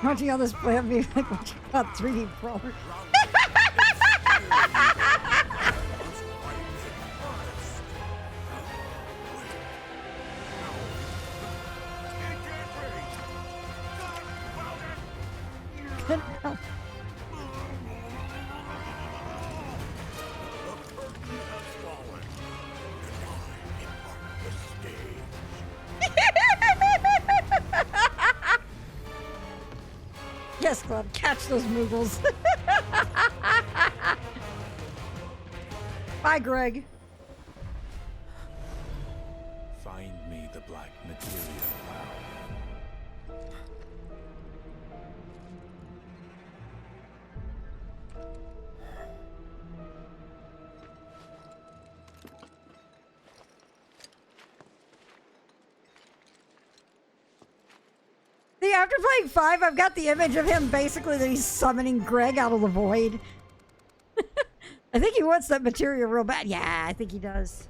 Watching all this play out me like watching about 3D brawler. Yes, Club, catch those Moogles. Bye, Greg. Find me the black materia cloud. See, after playing 5, I've got the image of him basically that he's summoning Greg out of the void. I think he wants that materia real bad. Yeah, I think he does.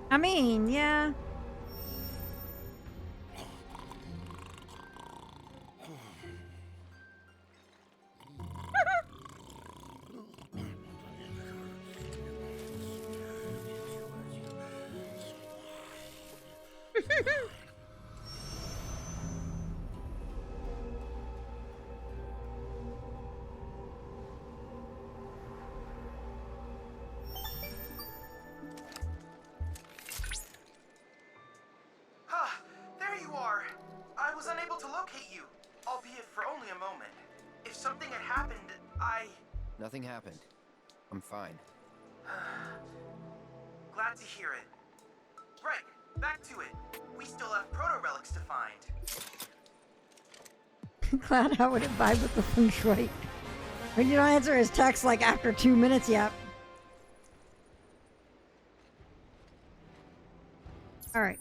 I mean, yeah. There you are. I was unable to locate you, albeit for only a moment. If something had happened, Nothing happened. I'm fine. Glad to hear it. Right, back to it. We still have proto-relics to find. Glad how would it vibe with the feng shui? When you don't answer his text like after 2 minutes, yep. Alright.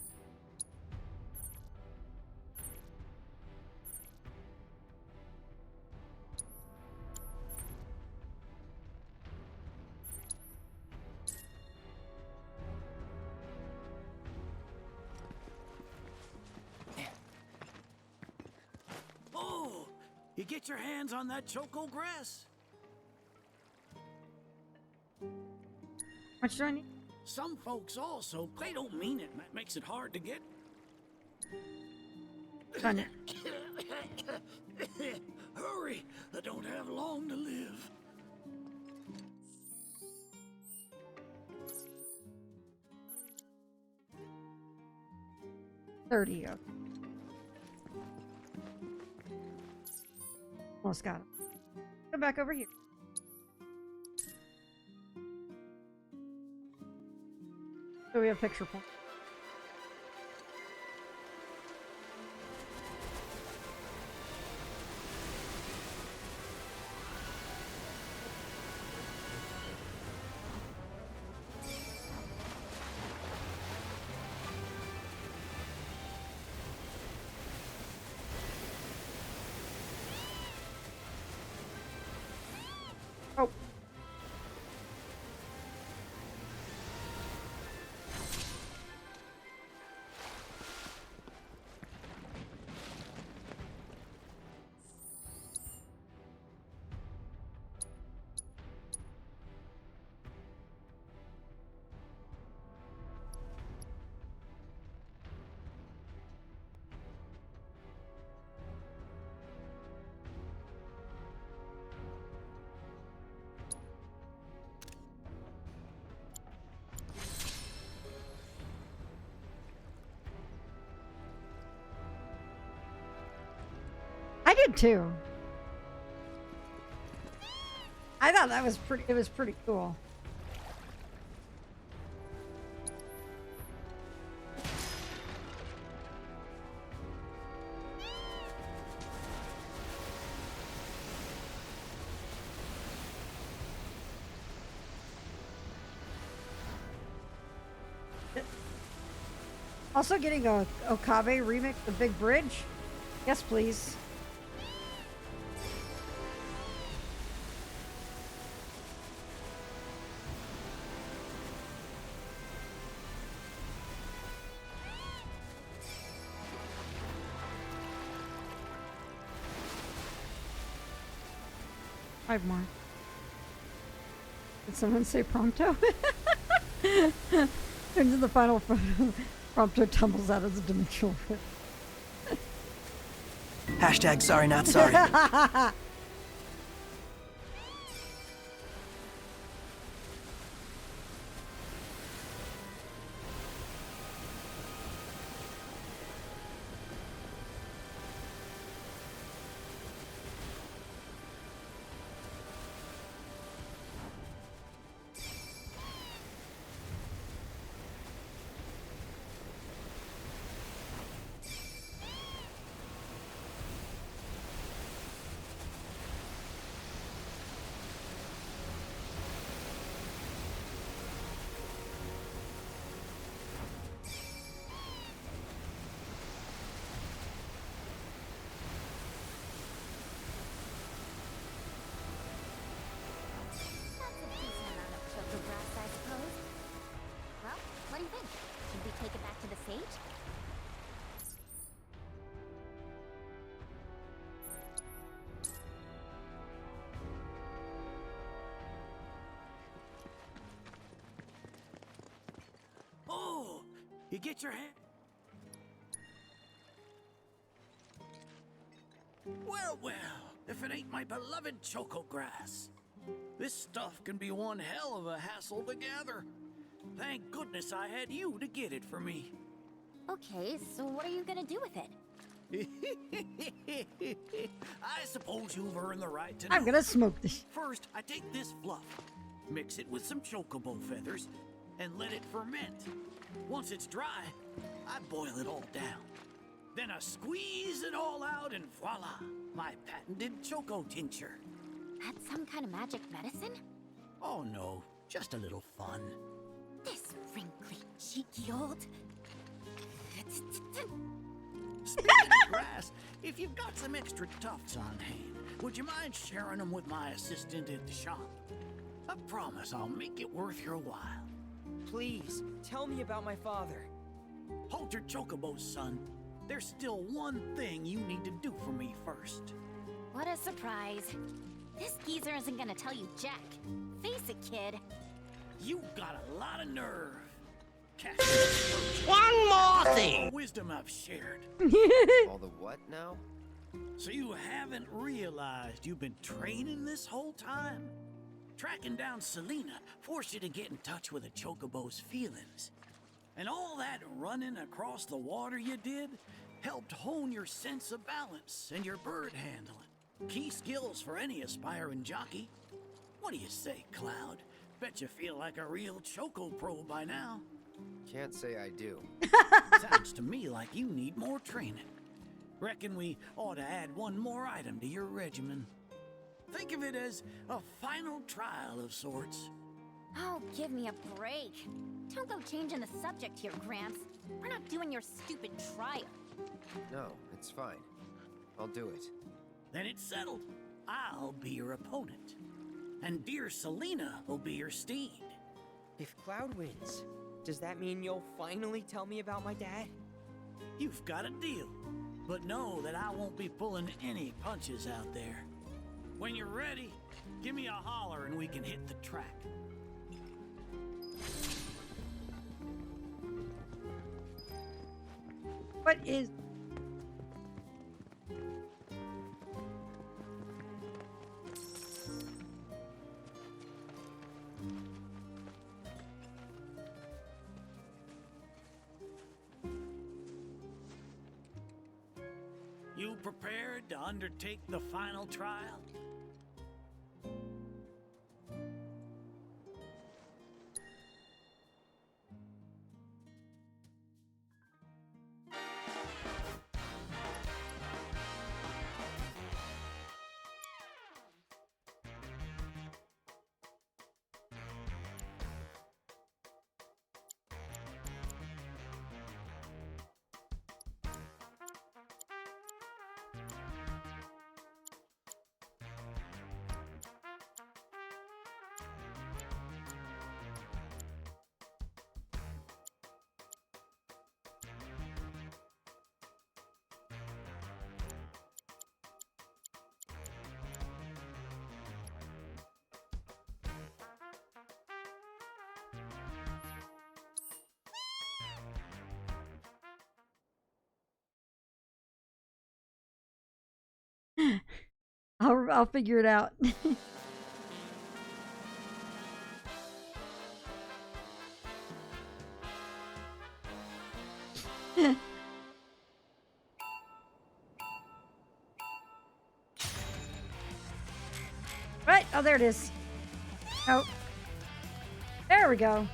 Oh, you get your hands on that choco grass? What do I need? Some folks also, they don't mean it. That makes it hard to get. Done it. Hurry, I don't have long to live. $30. Almost got it. Come back over here. So we have picture point. Oh. I did too. I thought that was pretty. It was pretty cool. Also getting a Okabe remix of Big Bridge. Yes, please. Five more. Did someone say Prompto? Into the final photo. Prompto tumbles out of the dimensional rift. Hashtag sorry not sorry. What do you think? Should we take it back to the stage? Oh, you get your hand. Well, well, if it ain't my beloved choco grass. This stuff can be one hell of a hassle to gather. Thank goodness I had you to get it for me. Okay, so what are you gonna do with it? I suppose you've earned the right to know. I'm gonna smoke this. First, I take this fluff, mix it with some chocobo feathers, and let it ferment. Once it's dry, I boil it all down. Then I squeeze it all out and voila, my patented choco tincture. That's some kind of magic medicine? Oh no, just a little fun. This wrinkly, cheeky old... Speaking of grass, if you've got some extra tufts on hand, would you mind sharing them with my assistant at the shop? I promise I'll make it worth your while. Please, tell me about my father. Hold your chocobos, son. There's still one thing you need to do for me first. What a surprise. This geezer isn't gonna tell you jack. Face it, kid. You got a lot of nerve. One more thing! Wisdom I've shared. All the what now? So you haven't realized you've been training this whole time? Tracking down Selena forced you to get in touch with a chocobo's feelings. And all that running across the water you did helped hone your sense of balance and your bird handling. Key skills for any aspiring jockey. What do you say, Cloud? Bet you feel like a real choco pro by now. Can't say I do. Sounds to me like you need more training. Reckon we ought to add one more item to your regimen. Think of it as a final trial of sorts. Oh, give me a break. Don't go changing the subject here, Gramps. We're not doing your stupid trial. No, it's fine. I'll do it. Then it's settled. I'll be your opponent. And dear Selena will be your steed. If Cloud wins, does that mean you'll finally tell me about my dad? You've got a deal. But know that I won't be pulling any punches out there. When you're ready, give me a holler and we can hit the track. What is... You prepared to undertake the final trial? I'll figure it out. Right. Oh, there it is. Oh. There we go.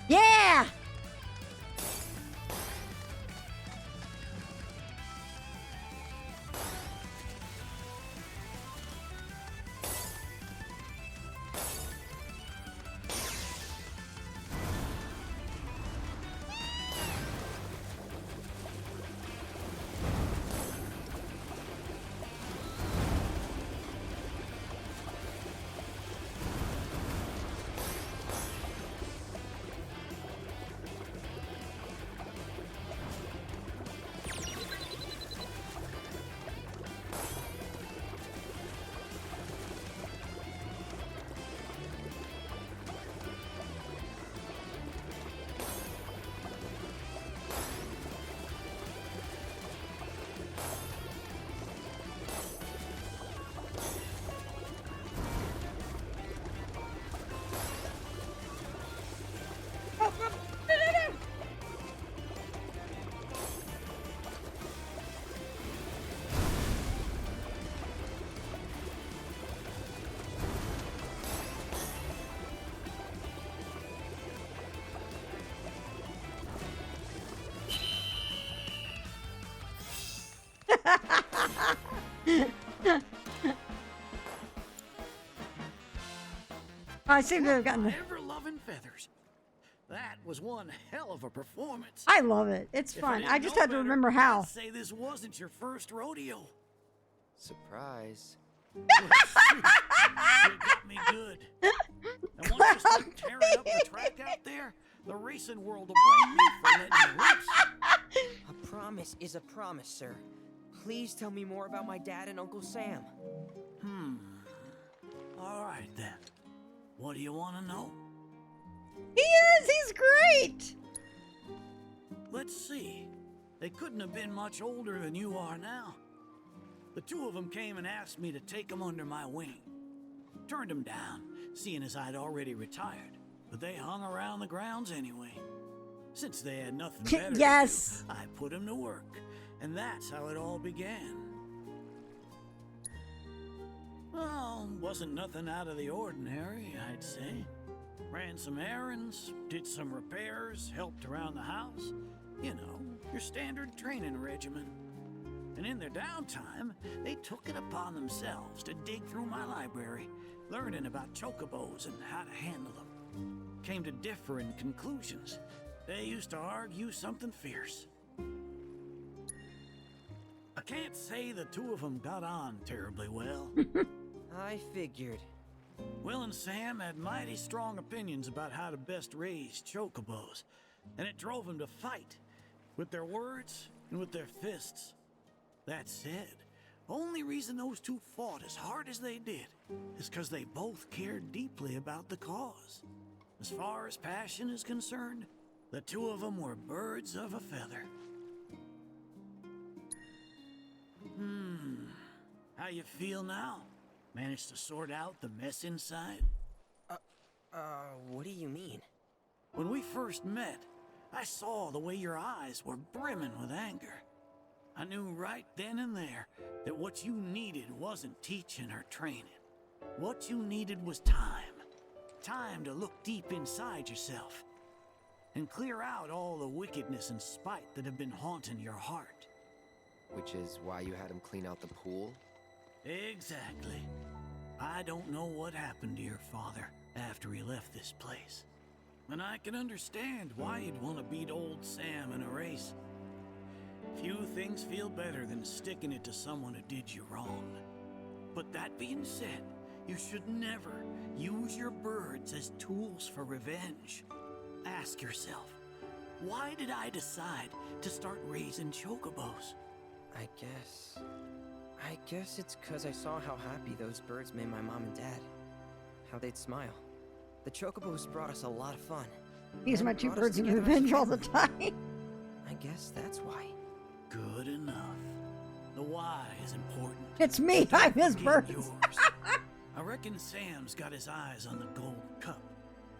Yeah! I seem to have gotten the... Ever-loving feathers. That was one hell of a performance. I love it. It's fun. I just had to remember how. I'd say this wasn't your first rodeo. Surprise. You got me good. And once you start tearing up the track out there, the racing world will blame me for letting you loose. A promise is a promise, sir. Please tell me more about my dad and Uncle Sam. All right, then. What do you want to know? He is! He's great! Let's see. They couldn't have been much older than you are now. The two of them came and asked me to take them under my wing. Turned them down, seeing as I'd already retired. But they hung around the grounds anyway. Since they had nothing better yes. to do, I put them to work. And that's how it all began. Well, wasn't nothing out of the ordinary, I'd say. Ran some errands, did some repairs, helped around the house. You know, your standard training regimen. And in their downtime, they took it upon themselves to dig through my library, learning about chocobos and how to handle them. Came to differing conclusions. They used to argue something fierce. I can't say the two of them got on terribly well. I figured. Will and Sam had mighty strong opinions about how to best raise chocobos, and it drove them to fight, with their words and with their fists. That said, only reason those two fought as hard as they did is because they both cared deeply about the cause. As far as passion is concerned, the two of them were birds of a feather. How you feel now? Managed to sort out the mess inside? What do you mean? When we first met, I saw the way your eyes were brimming with anger. I knew right then and there that what you needed wasn't teaching or training. What you needed was time. Time to look deep inside yourself. and clear out all the wickedness and spite that have been haunting your heart. Which is why you had him clean out the pool? Exactly. I don't know what happened to your father after he left this place. And I can understand why you'd want to beat old Sam in a race. Few things feel better than sticking it to someone who did you wrong. But that being said, you should never use your birds as tools for revenge. Ask yourself, why did I decide to start raising chocobos? I guess it's 'cause I saw how happy those birds made my mom and dad. How they'd smile. The chocobos brought us a lot of fun. These are my and two brought us birds in together as a revenge all the family. time. I guess that's why. Good enough. The why is important. It's me, Don't I'm his forget birds. yours. I reckon Sam's got his eyes on the gold cup.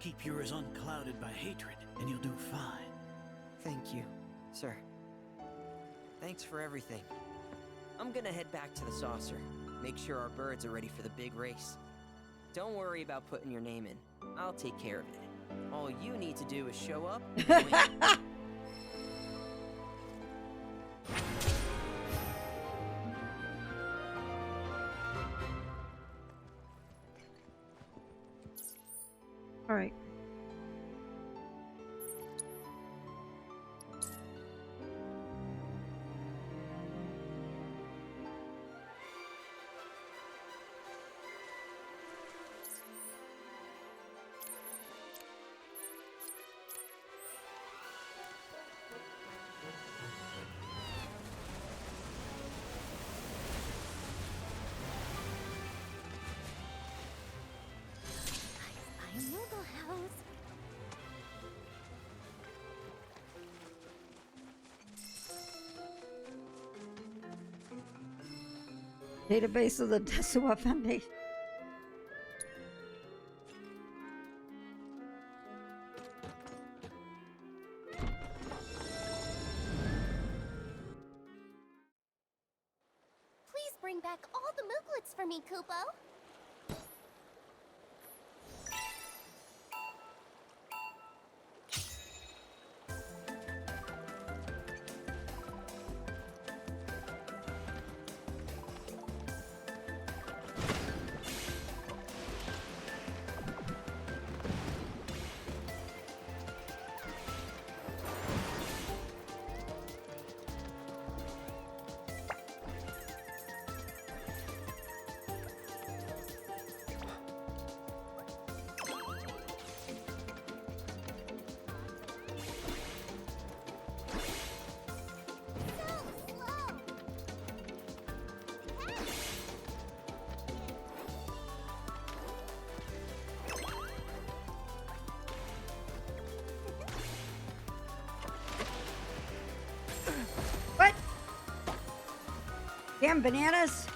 Keep yours unclouded by hatred, and you'll do fine. Thank you, sir. Thanks for everything. I'm gonna head back to the saucer. Make sure our birds are ready for the big race. Don't worry about putting your name in. I'll take care of it. All you need to do is show up and win. All right. I am Noble House. Database of the Desuwa Foundation. Please bring back all the mooglets for me, Kupo. What? Damn bananas.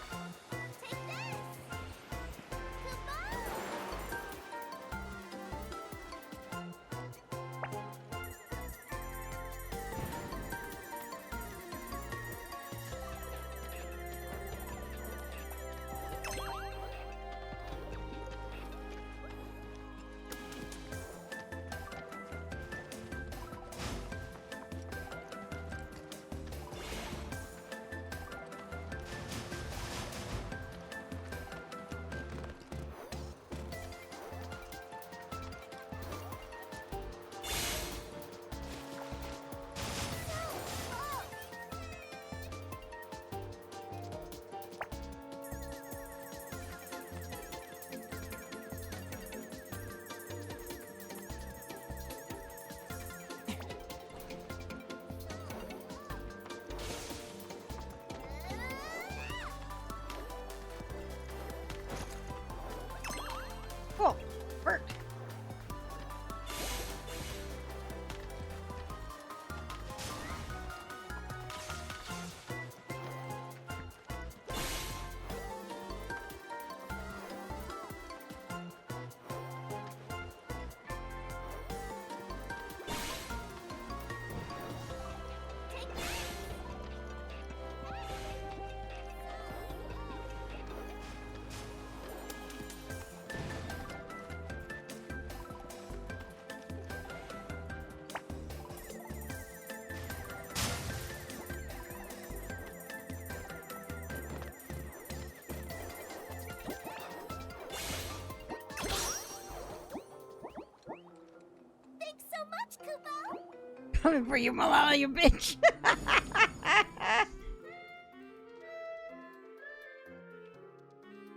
Coming for you, Malala, you bitch.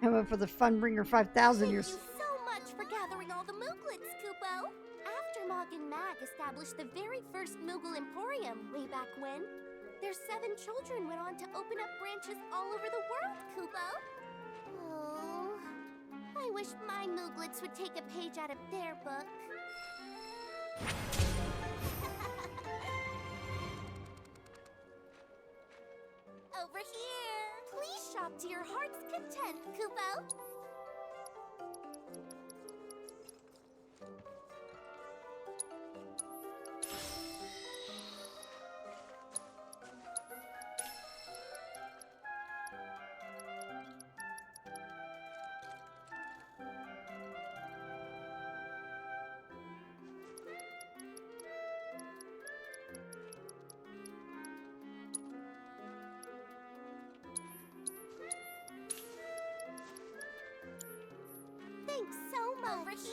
I went for the Funbringer 5000. Thank You're you so much for gathering all the Mooglets, Kupo. After Mog and Mag established the very first Moogle Emporium way back when, their 7 children went on to open up branches all over the world, Kupo. Oh, I wish my Mooglets would take a page out of their book. Over here! Please shop to your heart's content, Kupo! Thanks so much. Over here.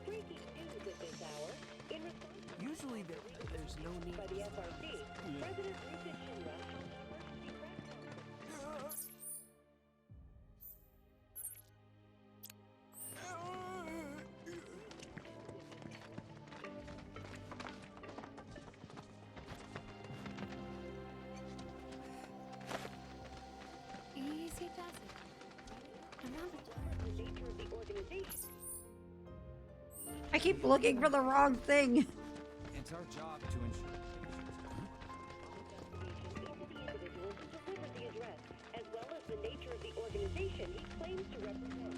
Breaking news at this hour. In response Usually there's no need. by the SRC, President Ruta Shinra held an emergency press conference. Easy does it. The nature of the organization. I keep looking for the wrong thing. It's our job to ensure. Into the individual who delivered the address, as well as the nature of the organization he claims to represent.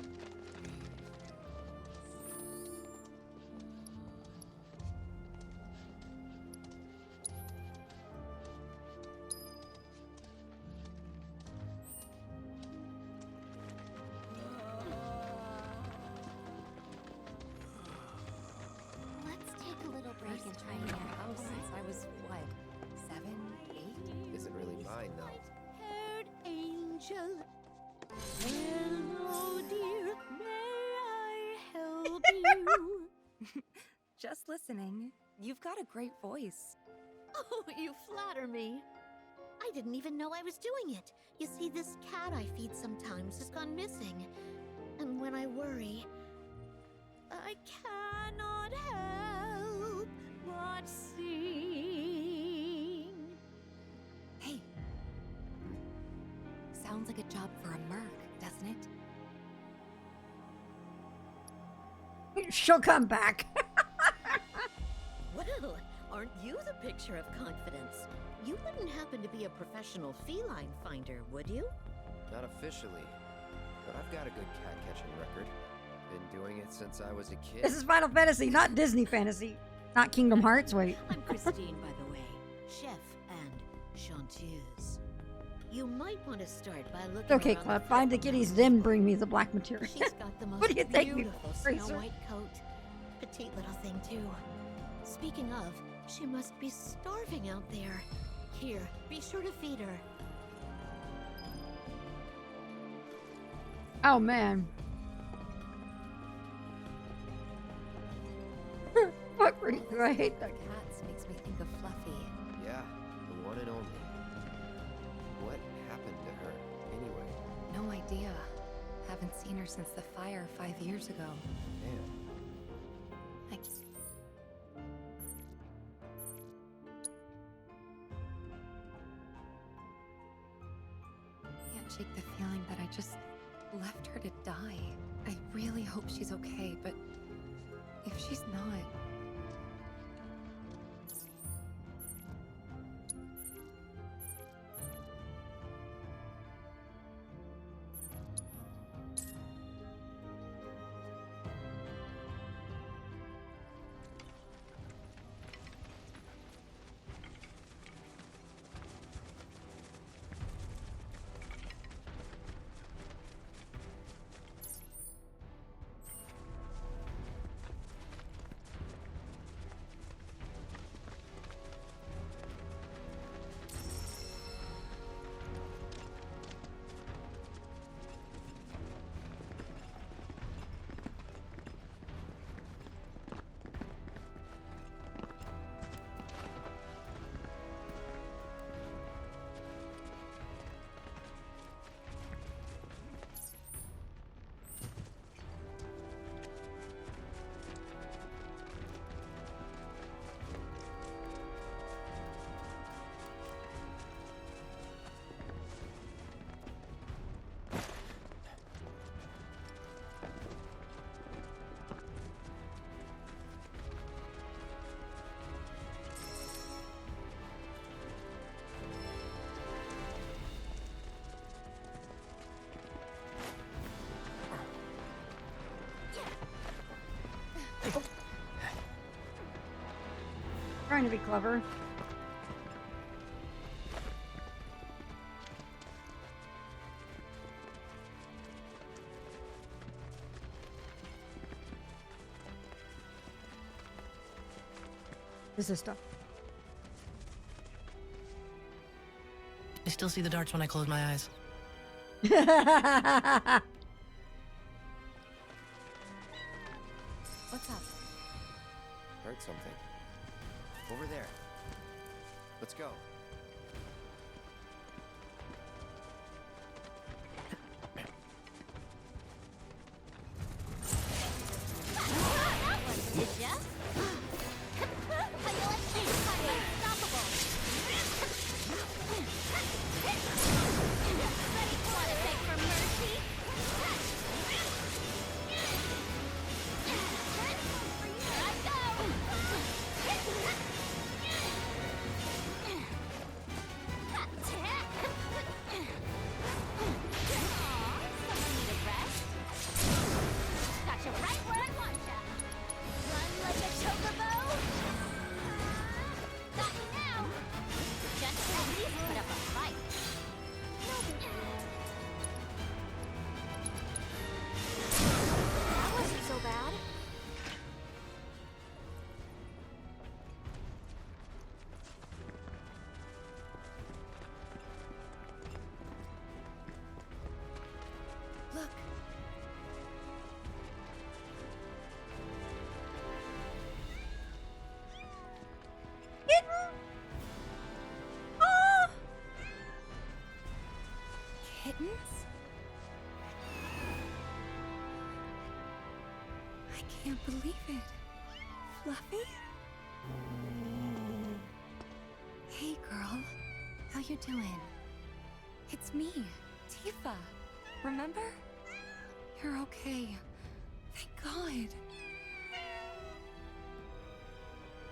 Let's take a little break and try Been in again. our house since I was, what, 7, 8? Isn't really mine, though. Haired angel. Hello, dear. May I help you? Just listening. You've got a great voice. Oh, you flatter me. I didn't even know I was doing it. You see, this cat I feed sometimes has gone missing. And when I worry, I cannot help but sing. Hey. Sounds like a job for a merc, doesn't it? She'll come back. Well, aren't you the picture of confidence? You wouldn't happen to be a professional feline finder, would you? Not officially, but I've got a good cat-catching record. Been doing it since I was a kid. This is Final Fantasy, not Disney Fantasy. Not Kingdom Hearts, wait. I'm Christine, by the way. Chef and chanteuse. You might want to start by looking Okay, around Cloud, the find the kitties, then bring me the black material. She's got the most What do you think, beautiful Fraser? snow white coat. Petite little thing, too. Speaking of, she must be starving out there. Here, be sure to feed her. Oh, man. Fuck you, I hate that. Cats makes me think of Fluffy. Yeah, the one and only. What happened to her, anyway? No idea. Haven't seen her since the fire 5 years ago. Damn. I... Can't shake the feeling that I just left her to die. I really hope she's okay, but if she's not... to be clever. This is stuff. I still see the darts when I close my eyes. What's up? Heard something. Over there. Let's go. Did ya? Unstoppable. Ready for to beg for mercy? Here I go. Someone need a rest? Got you right where I want ya. Run like a chocobo. Got you now. Just at least put up a fight. That wasn't so bad. Look. Oh! Kittens? I can't believe it. Fluffy? Hey, girl. How you doing? It's me, Tifa. Remember? You're okay. Thank God.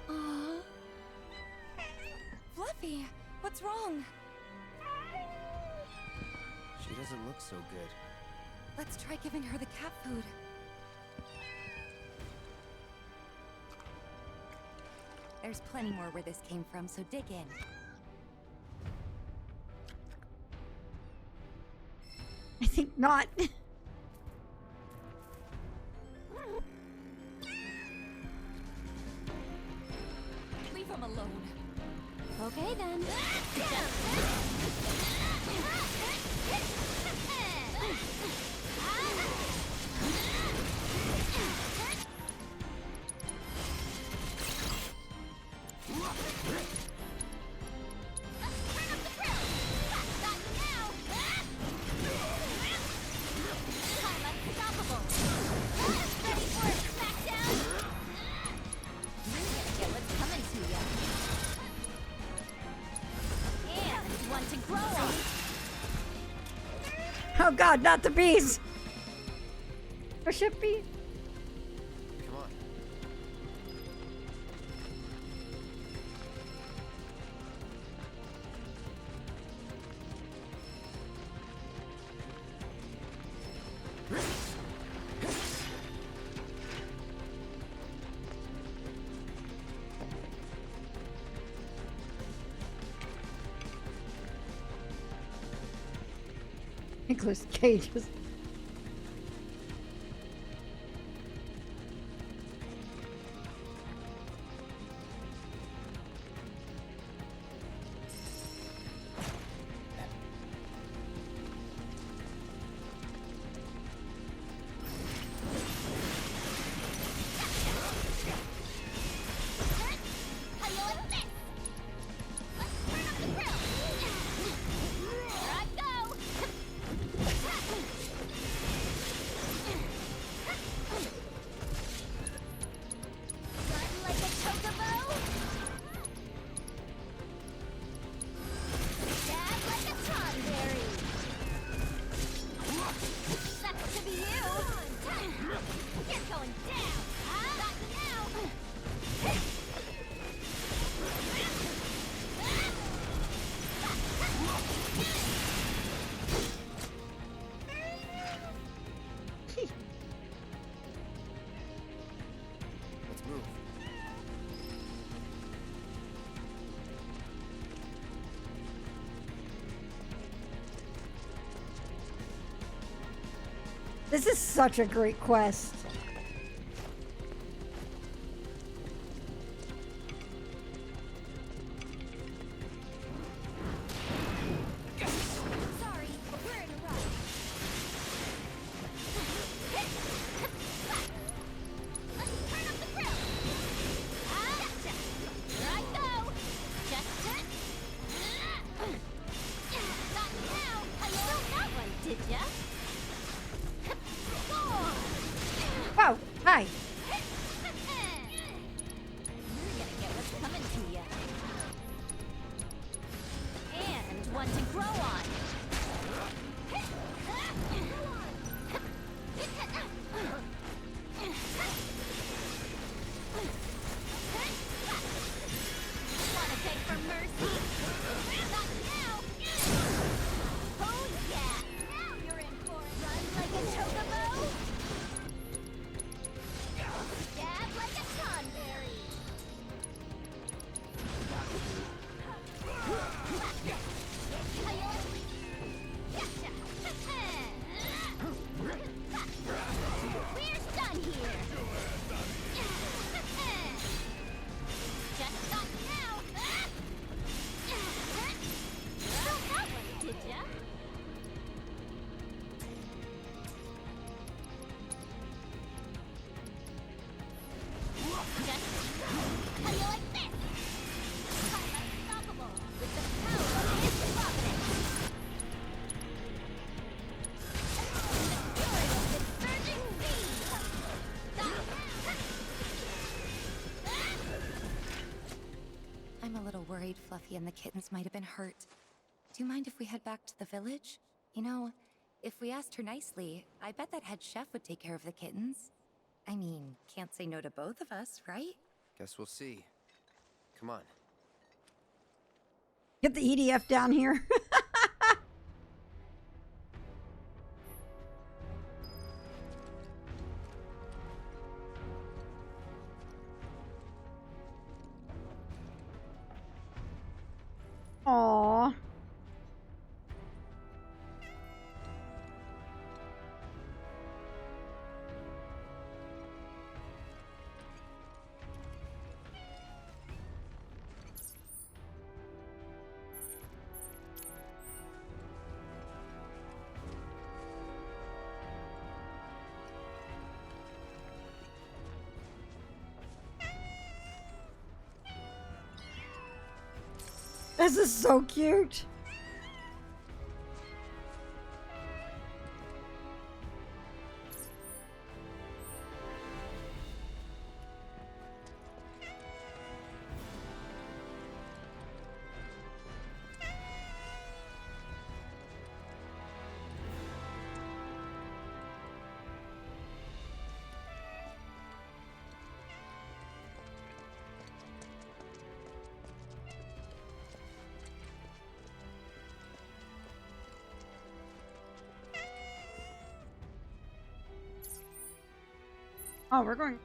Aww. Fluffy, what's wrong? She doesn't look so good. Let's try giving her the cat food. There's plenty more where this came from, so dig in. I think not. Leave him alone. Okay then. Oh God, not the bees! Or should be? Come on. Nicholas Cage was... This is such a great quest. Sorry, we're in a rush. Let's turn up the grill. Gotcha. Here I go. Just Stop now. I stole that one, did ya? Wow, hi. You're gonna get what's coming to ya. And one to grow on. Wanna beg for mercy? Not now! Oh yeah! Now you're in for it! Run like a chocobo! Stab like a conberry! Gotcha! We're done here! Just stop now! Stole that one, did ya? Just how do you like this? I'm unstoppable with the power of his providence. The fury of the surging sea. I'm a little worried Fluffy and the kittens might have been hurt. Do you mind if we head back to the village? You know, if we asked her nicely, I bet that head chef would take care of the kittens. I mean, can't say no to both of us, right? Guess we'll see. Come on. Get the EDF down here. Aww. This is so cute. Oh, we're going.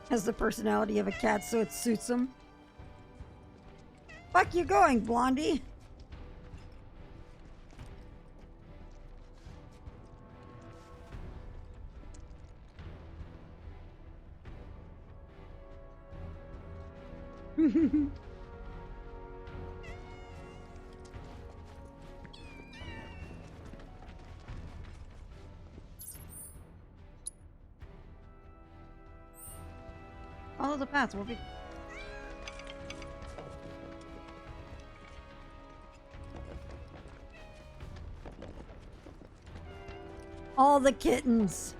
Has the personality of a cat, so it suits him. Fuck you going, Blondie? Follow the path. We'll be. All the kittens.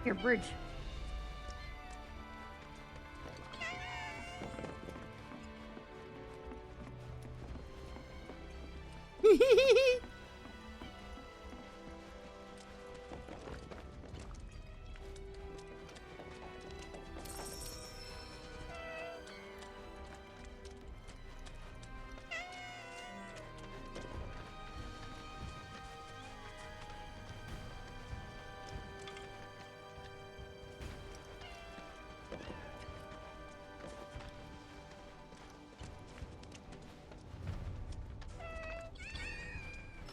Here, bridge.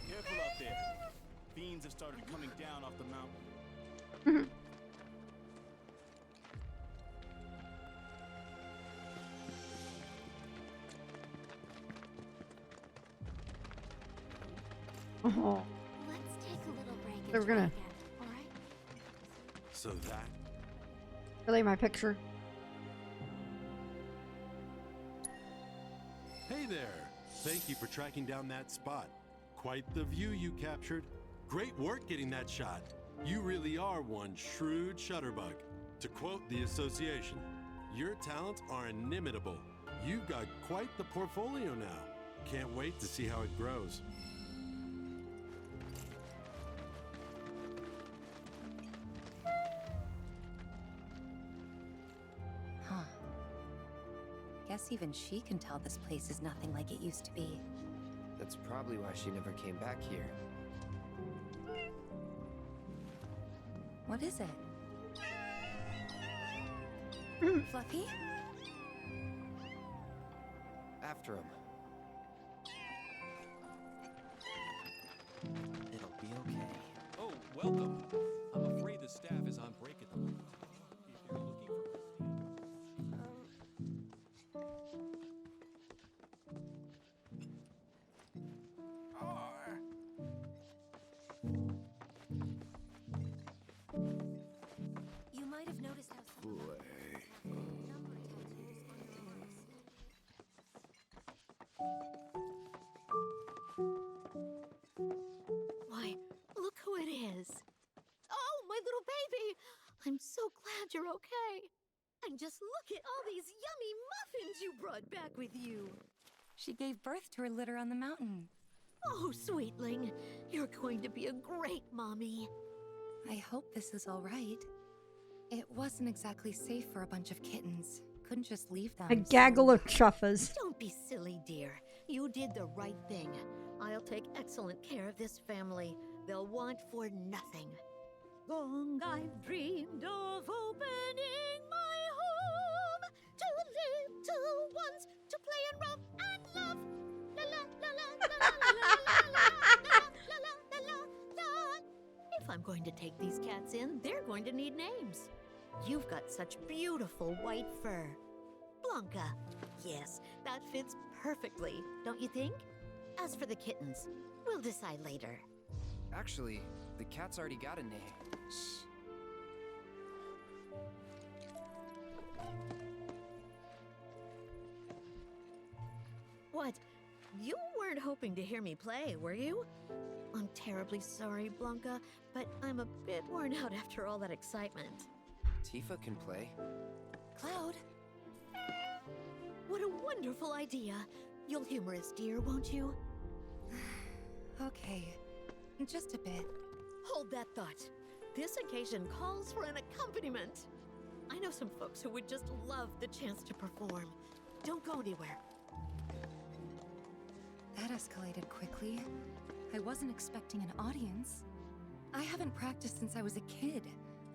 Careful out there. Fiends have started coming down off the mountain. Oh. Let's take a little break and They were try gonna- again, alright? So that Relay my picture. Hey there! Thank you for tracking down that spot. Quite the view you captured. Great work getting that shot. You really are one shrewd shutterbug. To quote the association, your talents are inimitable. You've got quite the portfolio now. Can't wait to see how it grows. Huh. Guess even she can tell this place is nothing like it used to be. That's probably why she never came back here. What is it? Fluffy? After him. It'll be okay. Oh, welcome. I'm afraid the staff is on break at the moment. If you're looking for You might have noticed how some of the number tattoos on the doors. Why, look who it is. Oh, my little baby! I'm so glad you're okay. And just look at all these yummy muffins you brought back with you. She gave birth to her litter on the mountain. Oh, sweetling, you're going to be a great mommy. I hope this is all right. It wasn't exactly safe for a bunch of kittens. Couldn't just leave them. A gaggle of chuffas. Don't be silly, dear. You did the right thing. I'll take excellent care of this family. They'll want for nothing. Long I've dreamed of opening my home to little ones to play and romp and love. La la la la la la la la la la la la. If I'm going to take these cats in, they're going to need names. You've got such beautiful white fur. Blanca. Yes, that fits perfectly, don't you think? As for the kittens, we'll decide later. Actually, the cat's already got a name. What? You weren't hoping to hear me play, were you? I'm terribly sorry, Blanca, but I'm a bit worn out after all that excitement. Tifa can play. Cloud? What a wonderful idea. You'll humor us, dear, won't you? Okay, just a bit. Hold that thought. This occasion calls for an accompaniment. I know some folks who would just love the chance to perform. Don't go anywhere. That escalated quickly. I wasn't expecting an audience. I haven't practiced since I was a kid.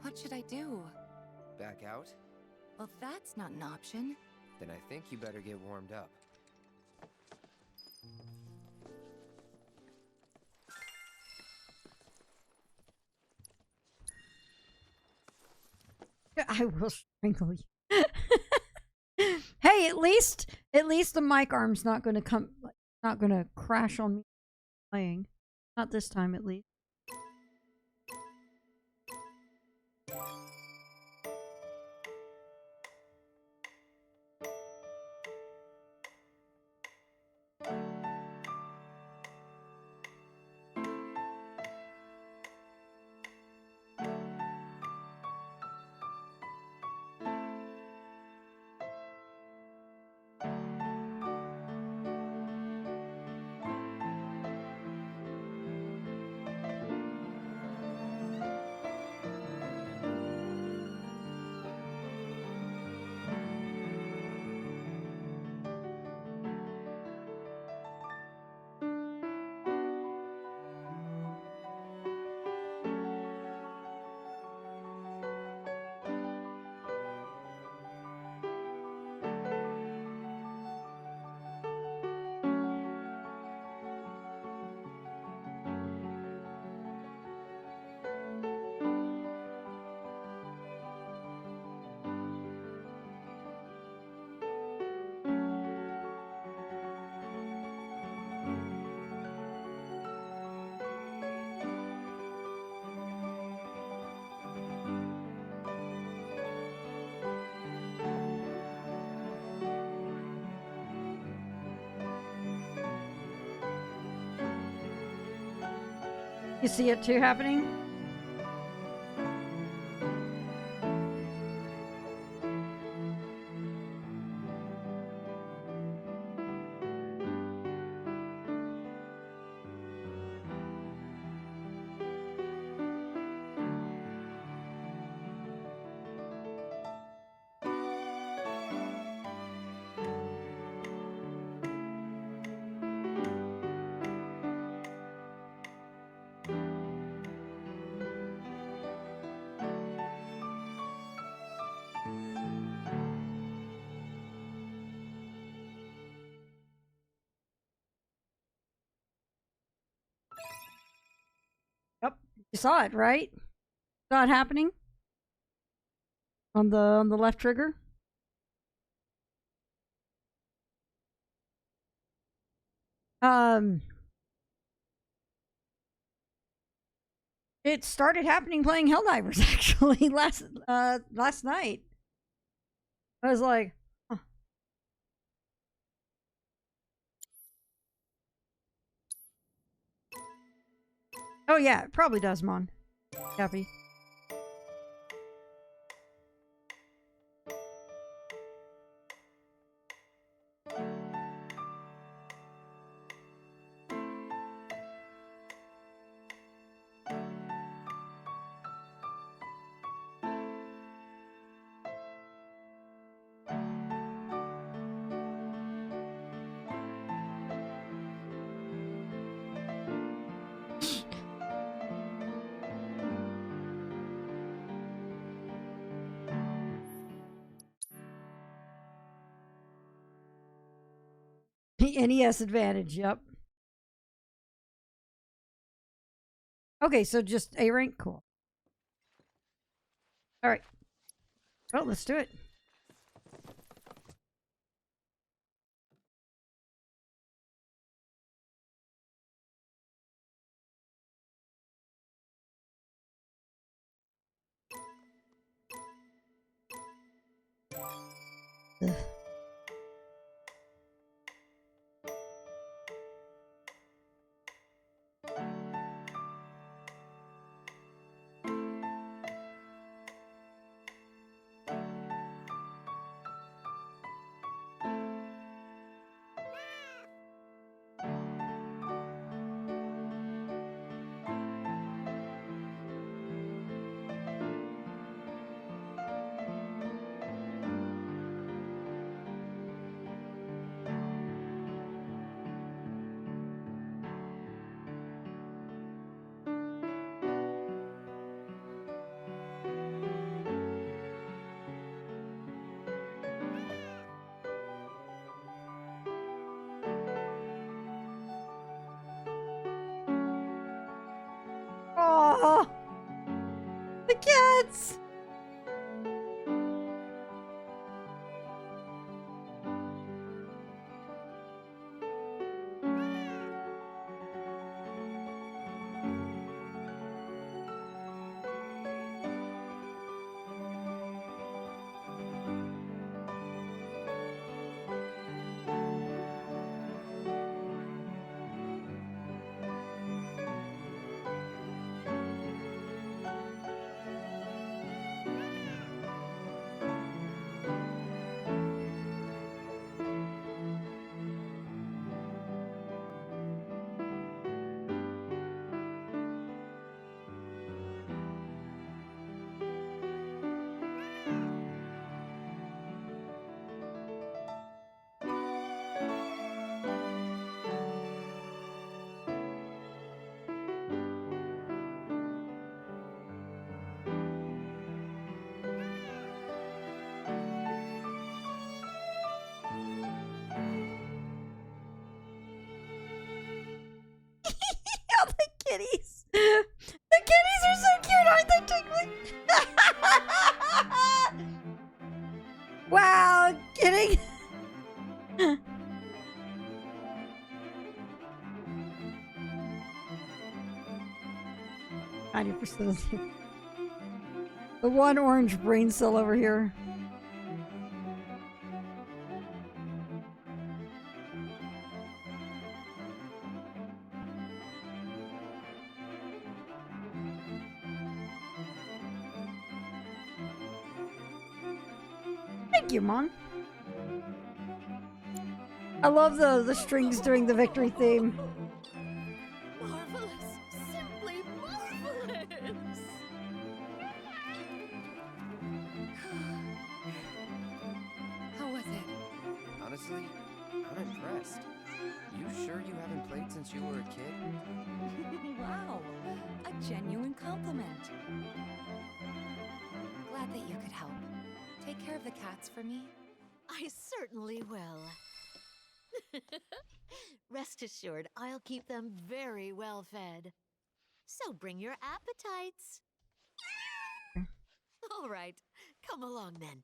What should I do? Back out? Well, that's not an option. Then I think you better get warmed up. I will strangle you. Hey, at least the mic arm's not going to crash on me playing. Not this time, at least. You see it too happening? Yep. You saw it, right? Saw it happening? On the left trigger? It started happening playing Helldivers actually last night. I was like, huh. Oh yeah, it probably does, Mon. Copy. NES advantage, yep. Okay, so just A rank, cool. All right. Well, let's do it. Ugh. Oh, the cats! Oh, the kitties! The kitties are so cute, aren't they, Tinkling? Wow, kidding? 90% of the one orange brain cell over here. Thank you, Mon. I love the strings during the victory theme. Marvelous! Simply marvelous! How was it? Honestly, I'm impressed. You sure you haven't played since you were a kid? Wow, a genuine compliment. Glad that you could help. Take care of the cats for me. I certainly will. Rest assured, I'll keep them very well fed. So bring your appetites. All right, come along then.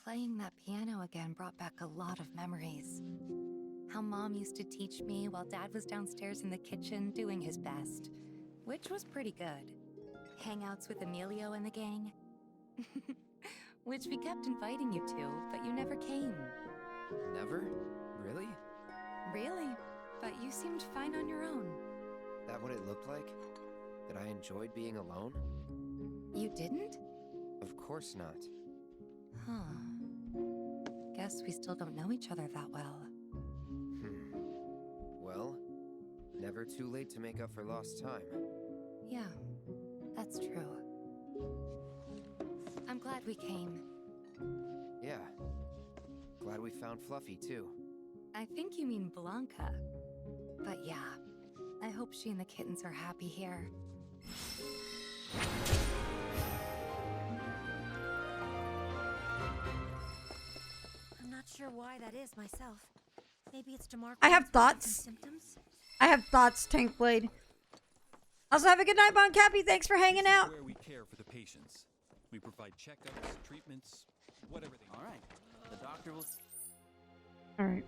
Playing that piano again brought back a lot of memories. How Mom used to teach me while Dad was downstairs in the kitchen doing his best, which was pretty good. Hangouts with Emilio and the gang, which we kept inviting you to, but you never came. Never? Really? Really? But you seemed fine on your own. That what it looked like? That I enjoyed being alone? You didn't? Of course not. Huh. Guess we still don't know each other that well. Well, never too late to make up for lost time. Yeah, that's true. I'm glad we came. Yeah. Glad we found Fluffy, too. I think you mean Blanca. But yeah, I hope she and the kittens are happy here. I'm not sure why that is myself. Maybe it's to mark. I have thoughts. Symptoms. I have thoughts, Tankblade. Also, have a good night, Bon Cappy. Thanks for hanging out. Where we care for the patients. We provide checkups, treatments, whatever they need. All right. The doctor will... All right.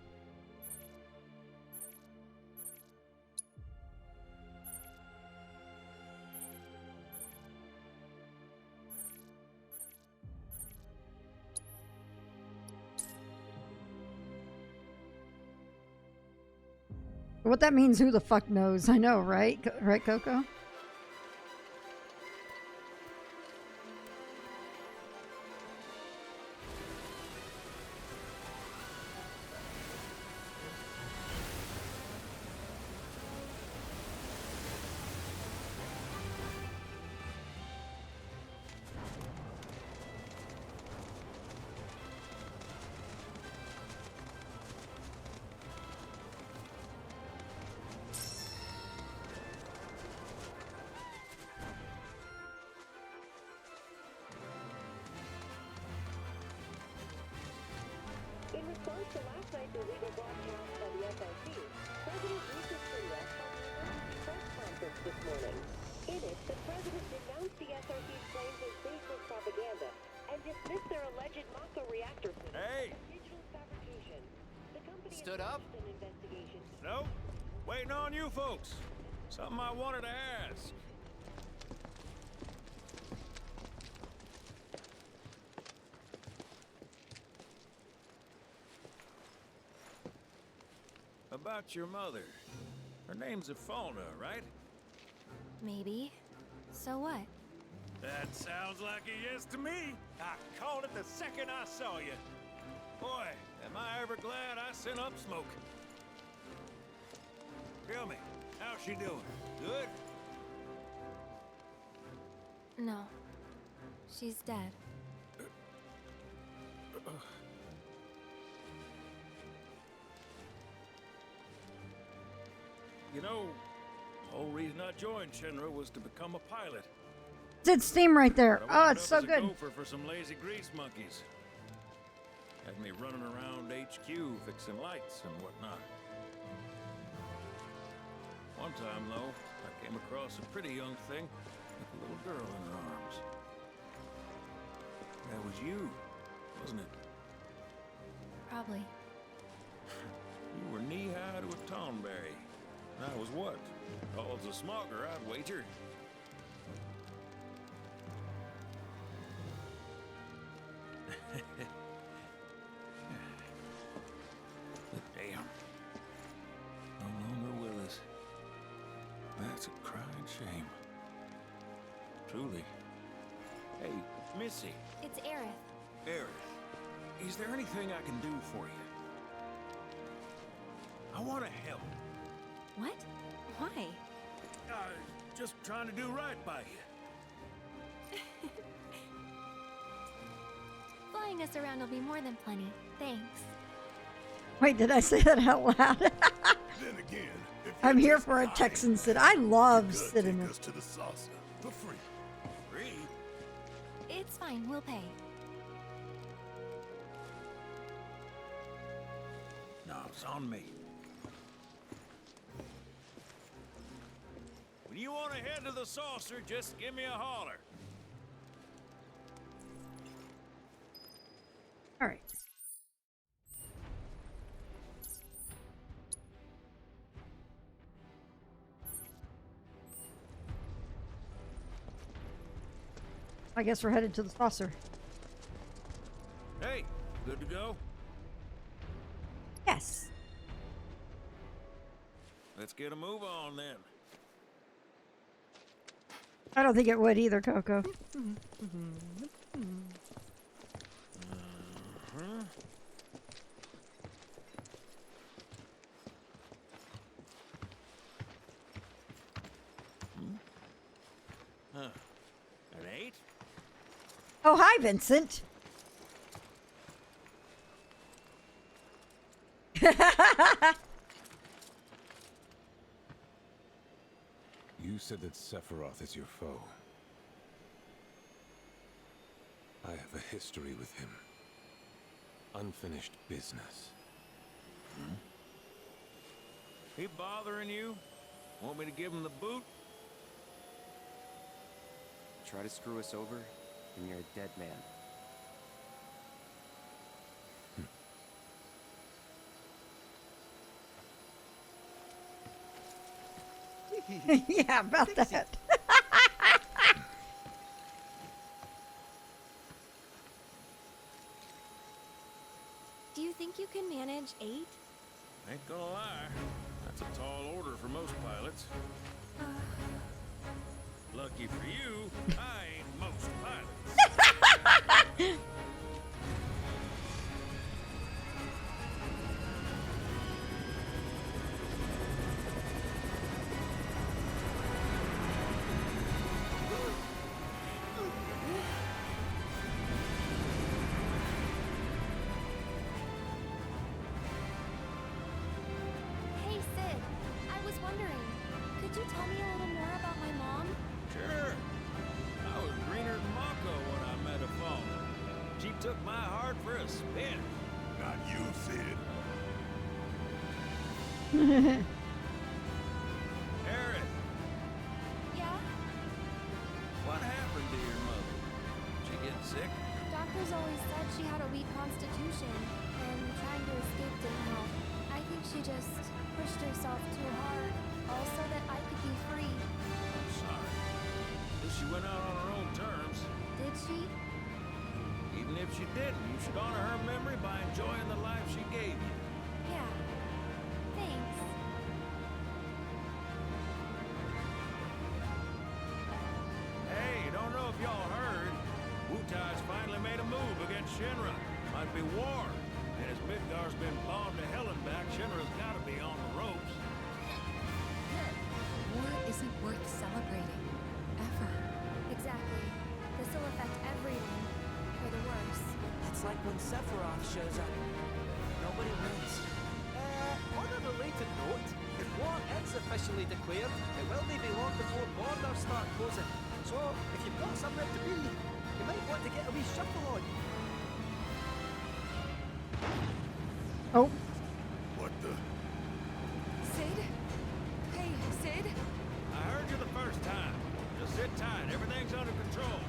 What that means, who the fuck knows? I know, right? Right, Coco? In response to last night's illegal broadcast by the SRC, President Yusuf Sirleaf held an emergency press conference this morning. In it, the president denounced the SRC's claims as baseless propaganda and dismissed their alleged Mako reactor footage as digital fabrication. The company Stood up? an investigation. Nope. Waiting on you folks. Something I wanted to ask. About your mother. Her name's Ifalna, right? Maybe. So what? That sounds like a yes to me. I called it the second I saw you. Boy, am I ever glad I sent up smoke. Tell me, how's she doing? Good? No. She's dead. You know, the whole reason I joined Shinra was to become a pilot. It's Steam right there. I Oh, wound it's up so as a good. gopher for some lazy grease monkeys. Had me running around HQ fixing lights and whatnot. One time, though, I came across a pretty young thing with a little girl in her arms. That was you, wasn't it? Probably. You were knee-high to a tonberry. I was what? Called a smogger, I'd wager. Damn. No longer with us. That's a crying shame. Truly. Hey, Missy. It's Aerith. Aerith, is there anything I can do for you? I want to help. What? Why? Just trying to do right by you. Flying us around will be more than plenty. Thanks. Wait, did I say that out loud? Then again, if I'm you're here just for a dying, Texan sit. I love you could sitting take in. us to the saucer for free. Free? It's fine. We'll pay. No, it's on me. When you want to head to the saucer, just give me a holler. All right. I guess we're headed to the saucer. Hey, good to go? Yes. Let's get a move on then. I don't think it would either, Coco. An 8? Oh, hi, Vincent. You said that Sephiroth is your foe. I have a history with him. Unfinished business. He bothering you? Want me to give him the boot? Try to screw us over, and you're a dead man. Yeah, about that. Do you think you can manage 8? Ain't gonna lie. That's a tall order for most pilots. Lucky for you, I ain't most pilots. Hey, Sid. I was wondering, could you tell me a little more about my mom? Sure. I was greener than Mako when I met her father. She took my heart for a spin. Not you, Sid. Aaron, Yeah? what happened to your mother? She get sick? Doctors always said she had a weak constitution, and trying to escape didn't help. I think she just pushed herself too hard, all so that I could be free. I'm sorry. At least she went out on her own terms. Did she? Even if she didn't, you should honor her memory by enjoying the life she gave you. Yeah. Thanks. Hey, don't know if y'all heard. Wutai's finally made a move against Shinra. Might be war. And as Midgar's been bombed to hell and back, Shinra's gotta be on the ropes. War isn't worth celebrating. Ever. Exactly. This'll affect everyone. For the worse. It's like when Sephiroth shows up. Nobody wins. On a related note, if war is officially declared, it will be long before borders start closing. So, if you've got somewhere to be, you might want to get a wee shuffle on. Oh. What the? Sid? Hey, Sid? I heard you the first time. Just sit tight. Everything's under control.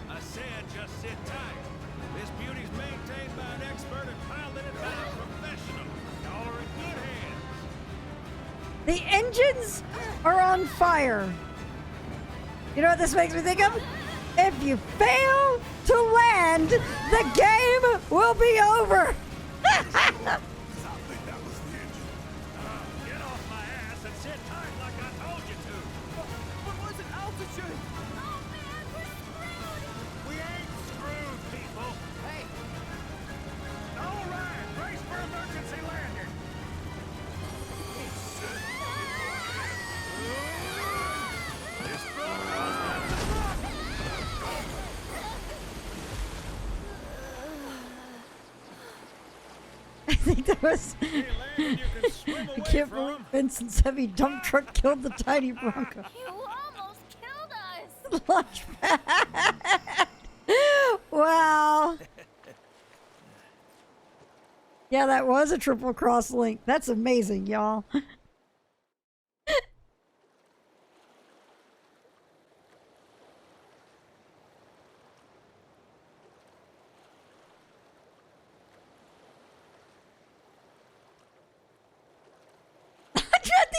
I said just sit tight. This beauty's maintained by an expert and piloted by a professional. Y'all are in good hands. The engines are on fire. You know what this makes me think of? If you fail to land, the game will be over. Get off my ass think that was. I can't believe Vincent's heavy dump truck killed the tiny Bronco. You almost killed us! Launchpad! Wow. Yeah, that was a triple cross link. That's amazing, y'all.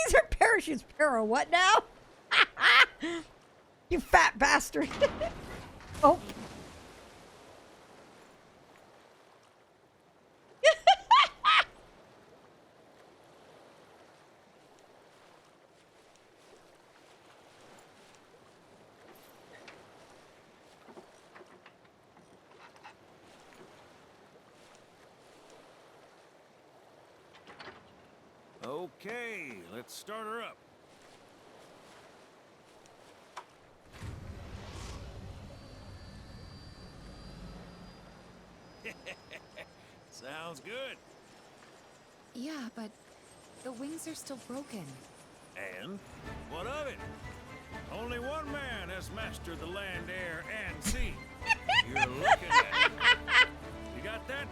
These are parachutes. Para, what now? You fat bastard. Oh. Okay, let's start her up. Sounds good. Yeah, but the wings are still broken. And what of it? Only one man has mastered the land, air, and sea. You're looking at it. You got that?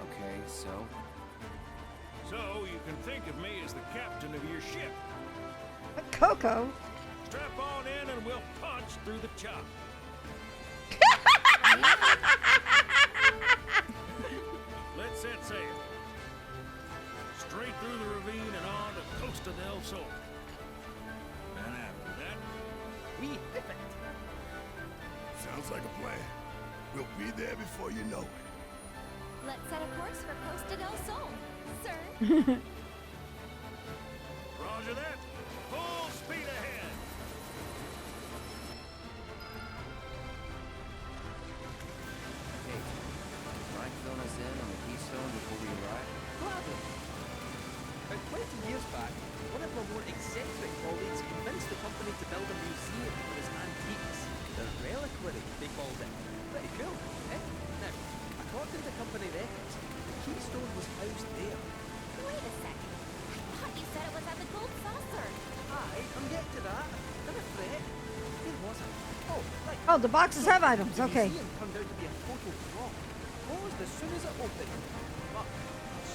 Okay, so? So you can think of me as the captain of your ship. Coco. Strap on in and we'll punch through the chop. Let's set sail. Straight through the ravine and on to Costa del Sol. And after that, we hit it. Sounds like a plan. We'll be there before you know it. Let's set a course for Costa del Sol, sir. Roger that. Full speed ahead. Hey, mind filling us in on the keystone before we arrive? Gladly. About 20 years back, one of our more eccentric colleagues convinced the company to build a museum for his antiques. The reliquary, they called it. Pretty cool, eh? Now, according to company records, the keystone was housed there. Wait a second. I thought you said it was at the Gold Saucer. Aye, I'm getting to that. Don't fret. Where was it? Oh, right. Oh, the boxes have items. Okay. The museum turned out to be a total flop. Closed as soon as it opened. But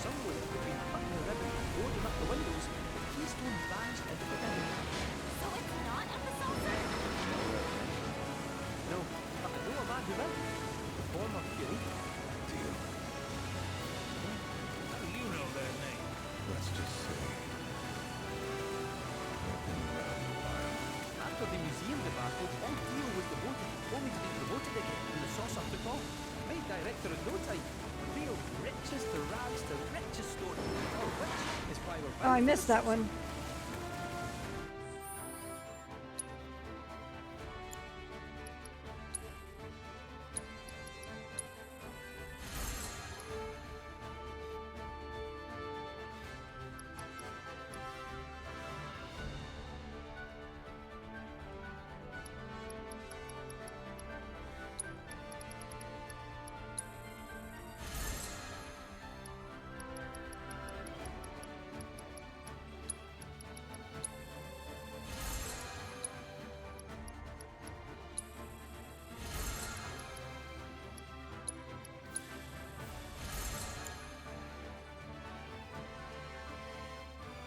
somewhere between cutting the ribbon and boarding up the windows, the keystone vanished into the wind. So it's not at the saucer? No, but I know a man who will. The former curator. Deal. How do you know that name? Let's just say I've been around a while. After the museum debacle, all Theo was demoted, only to be promoted again when the saucer took off. Made director in no time. Real riches to rags to riches story. All of which is why we're Oh, I missed that one.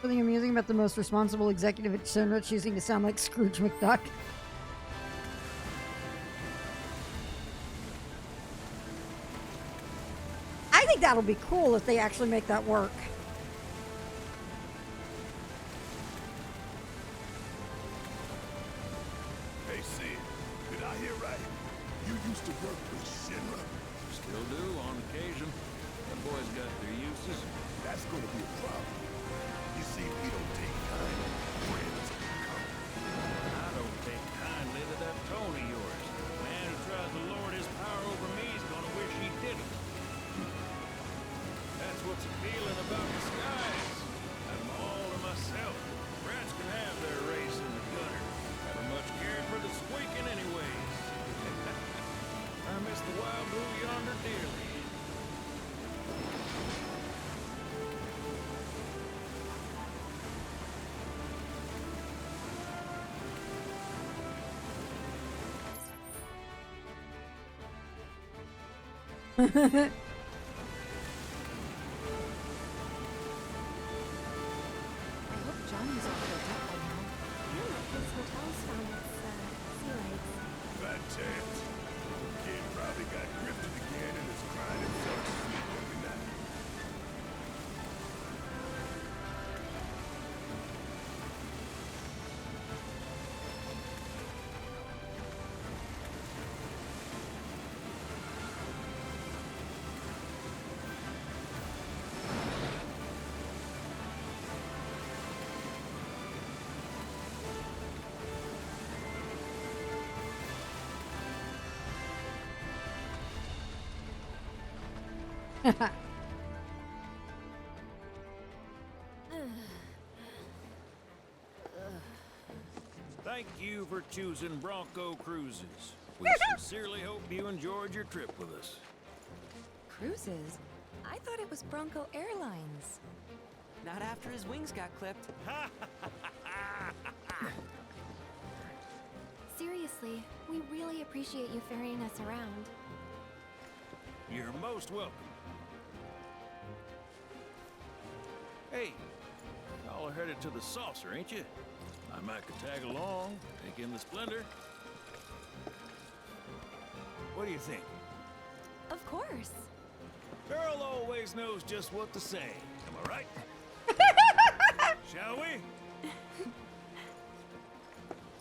Something amusing about the most responsible executive at Shinra choosing to sound like Scrooge McDuck. I think that'll be cool if they actually make that work. Hey, Sid, did I hear right? You used to work with Shinra? Still do, on occasion. Them boys got their uses. That's gonna be a problem. You see, we don't take kindly to friends who come. I don't take kindly to that tone of yours. The man who tries to lord his power over me is gonna wish he didn't. That's what's appealing about disguise. Have them all to myself. Rats can have their race in the gutter. Never much cared for the squeaking anyways. I miss the wild blue yonder dearly. I hope Johnny's all built up by now. And that his hotel's found its, sea legs. Bad chance. Kid probably got drifted again and is crying himself to sleep every night. Thank you for choosing Bronco Cruises. We sincerely hope you enjoyed your trip with us. Cruises? I thought it was Bronco Airlines. Not after his wings got clipped. Seriously, we really appreciate you ferrying us around. You're most welcome. Hey, y'all are headed to the saucer, ain't you? I might could tag along, take in the splendor. What do you think? Of course. Girl always knows just what to say. Am I right? Shall we?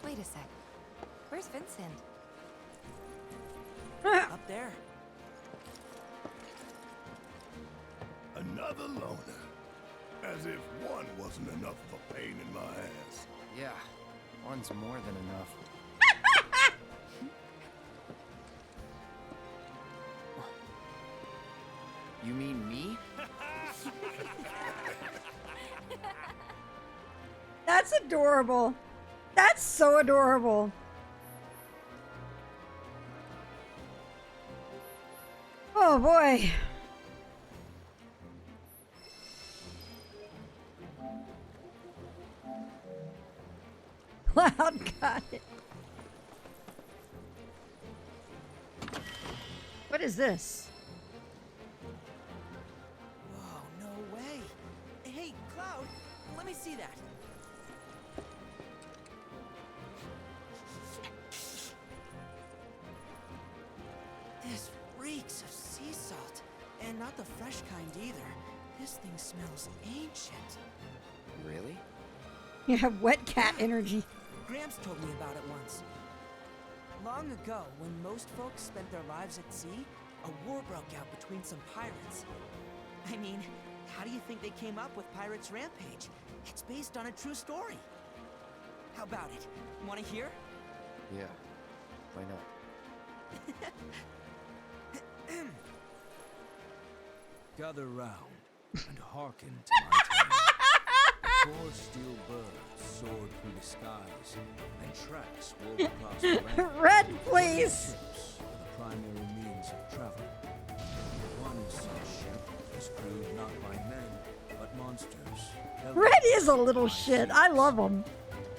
Wait a sec. Where's Vincent? Up there. Another loner. As if one wasn't enough of a pain in my ass. Yeah, one's more than enough. You mean me? That's adorable. That's so adorable. Oh boy. Cloud got it. What is this? Whoa, no way. Hey, Cloud, let me see that. This reeks of sea salt. And not the fresh kind either. This thing smells ancient. Really? You have wet cat energy. Gramps told me about it once. Long ago, when most folks spent their lives at sea, a war broke out between some pirates. I mean, how do you think they came up with Pirates Rampage? It's based on a true story. How about it? Want to hear? Yeah. Why not? Gather round and hearken to my tale. Four steel birds soared through the skies, and tracks wove across the land. Red, please! Ships are the primary means of travel. One such ship was crewed not by men, but monsters. Red is a little shit. I love him.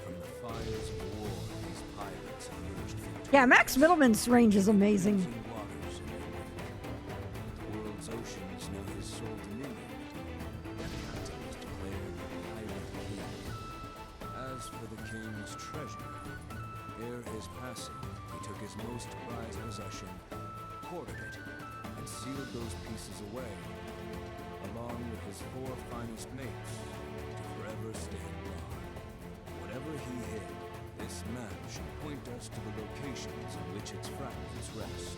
From the fires of war, these pirates emerged victorious. Yeah, Max Middleman's range is amazing. Waters in their wake. The world's oceans know his sole dominion. And the captain was declared pirate king. As for the king's treasure, ere his passing, he took his most prized possession, hoarded it, and sealed those pieces away, along with his four finest mates, to forever stand guard. Whatever he hid, this map should point us to the locations in which its fragments rest.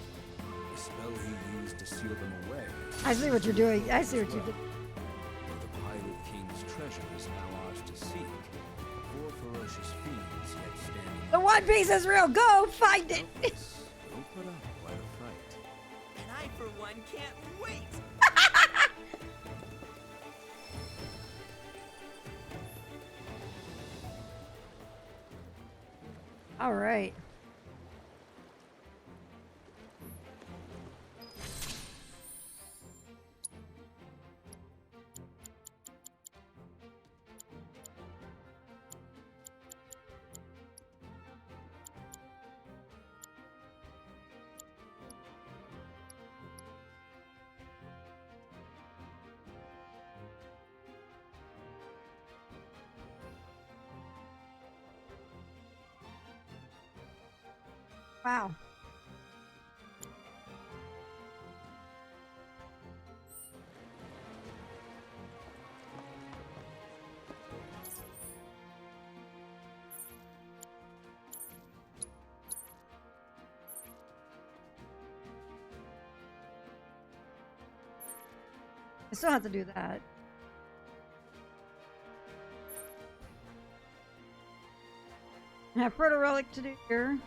The spell he used to seal them away. I see what you're doing. I see what you did. The Pirate King's treasure is now ours to seek. Four ferocious fiends yet standing. The One Piece is real. Go find it. Don't put up quite a fight. And I, for one, can't wait! All right. Wow. I still have to do that. I have proto relic to do here.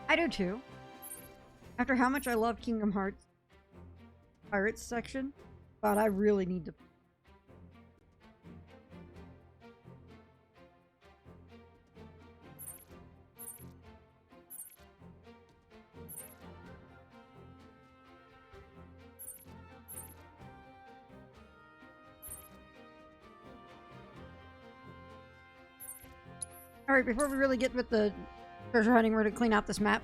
I do too. After how much I love Kingdom Hearts Pirates section, but I really need to. Alright, before we really get with the treasure hunting, we're going to clean out this map.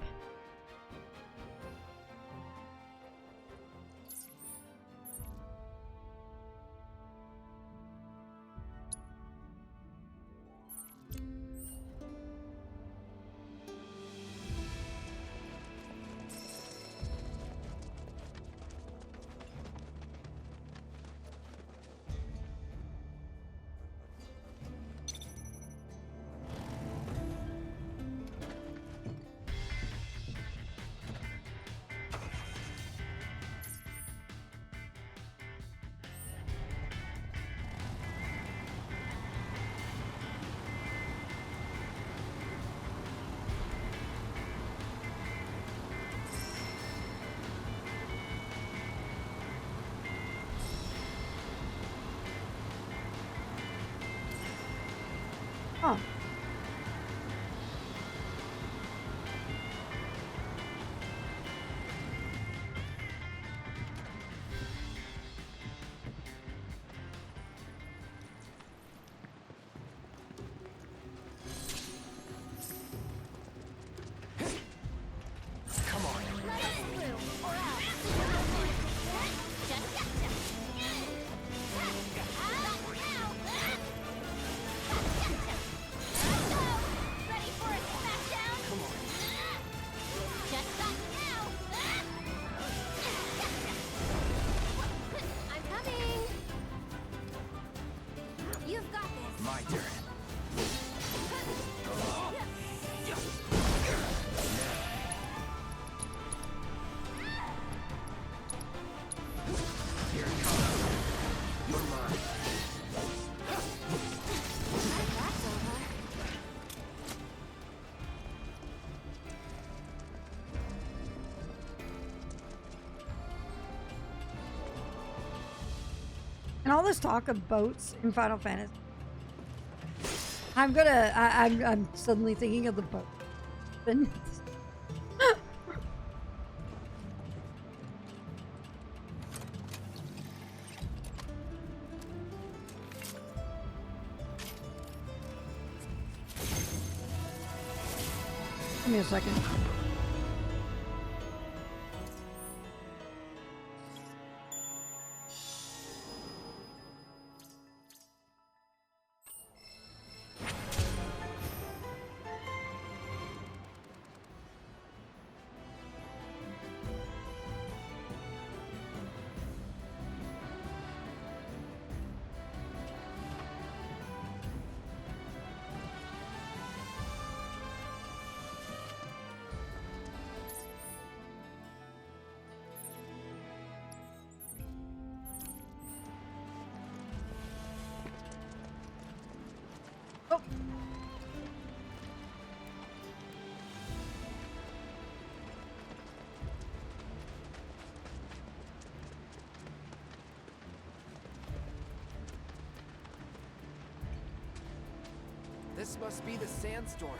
Huh. Come on. I'm coming. You've got this. My turn. Here it comes. You're mine. That's over. And all this talk of boats in Final Fantasy, I'm suddenly thinking of the boat. Give me a second. Oh. This must be the sandstorm.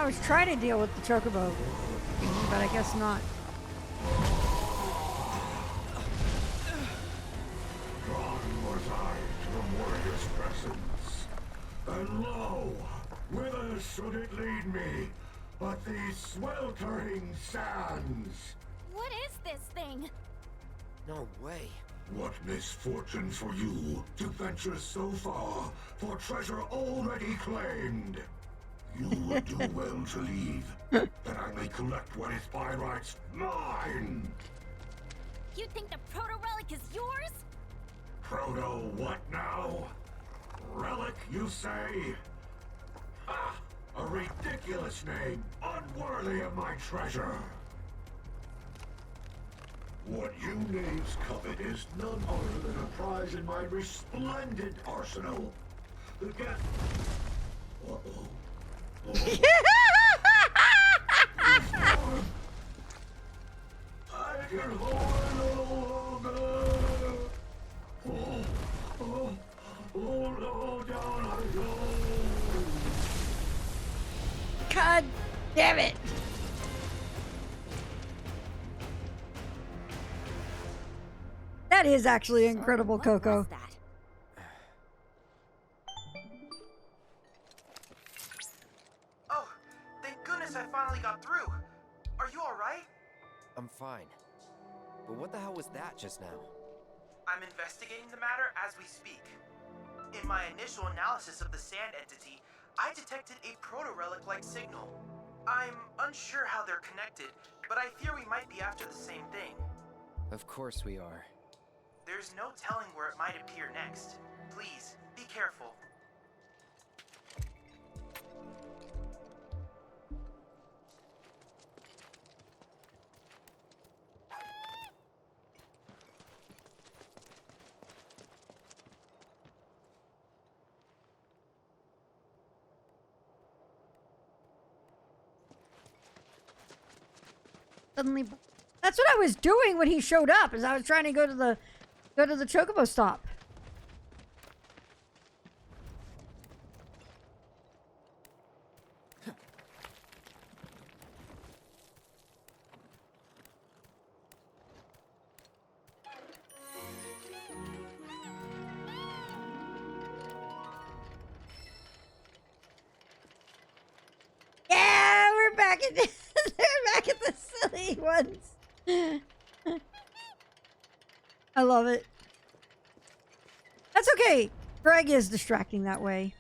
I was trying to deal with the chocobo, but I guess not. Drawn was I to the warrior's presence, and lo, whither should it lead me but these sweltering sands? What is this thing? No way. What misfortune for you to venture so far for treasure already claimed. You would do well to leave, that I may collect what is by rights mine. You think the proto-relic is yours? Proto what now? Relic, you say? Ha! A ridiculous name, unworthy of my treasure. What you knaves covet is none other than a prize in my resplendent arsenal. The get... Uh-oh. I can hold no longer. Oh, no, down I go. God damn it! That is actually incredible, Coco. Oh, thank goodness I finally got through. Are you alright? I'm fine. But what the hell was that just now? I'm investigating the matter as we speak. In my initial analysis of the sand entity, I detected a proto-relic-like signal. I'm unsure how they're connected, but I fear we might be after the same thing. Of course we are. There's no telling where it might appear next. Please, be careful. Suddenly, that's what I was doing when he showed up. Is I was trying to go to the chocobo stop. Yeah, we're back at the, we're back at the silly ones. I love it. That's okay. Greg is distracting that way.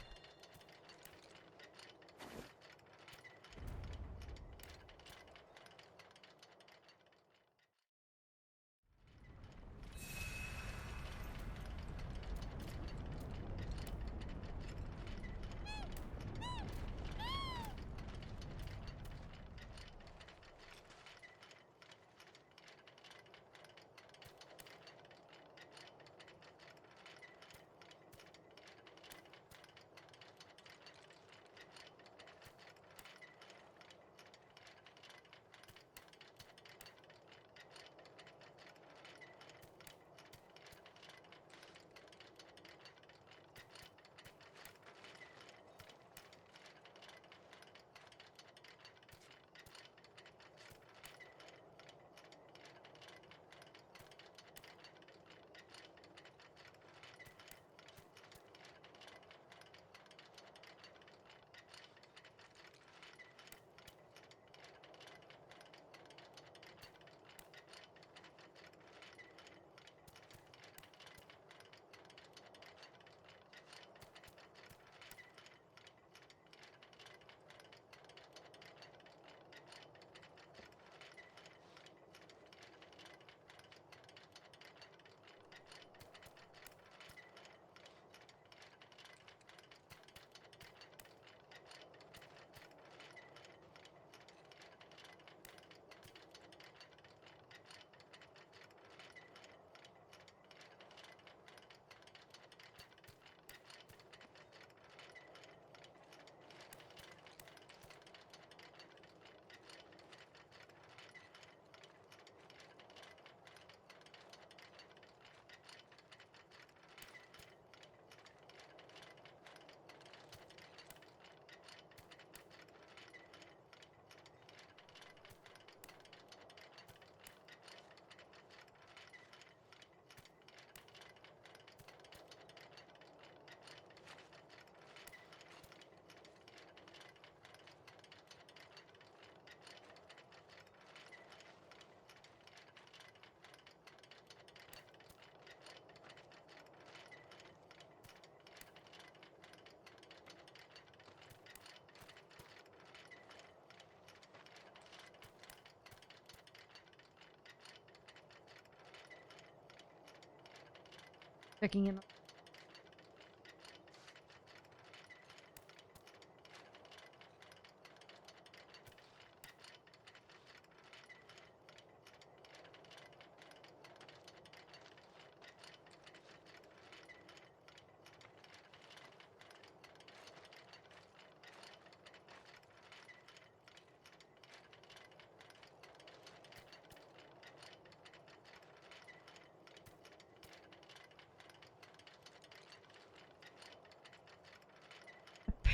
checking in.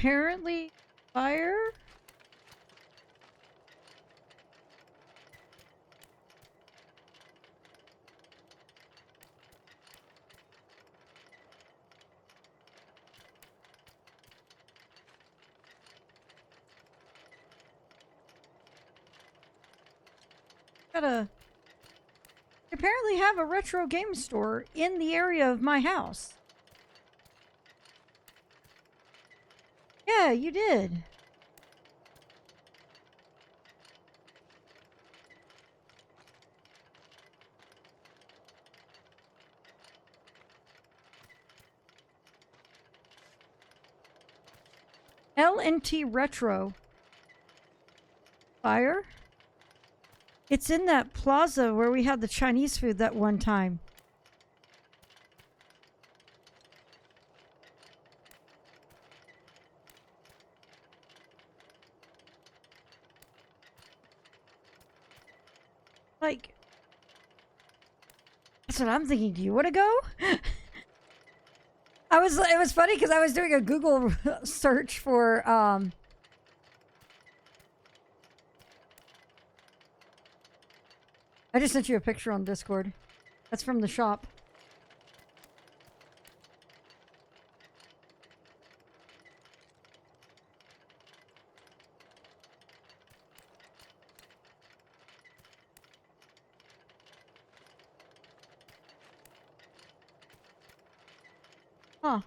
Apparently, fire? Apparently have a retro game store in the area of my house. Yeah, you did. LNT Retro. Fire? It's in that plaza where we had the Chinese food that one time. Like, that's what I'm thinking. Do you want to go? It was funny because I was doing a Google search for, I just sent you a picture on Discord. That's from the shop. Huh.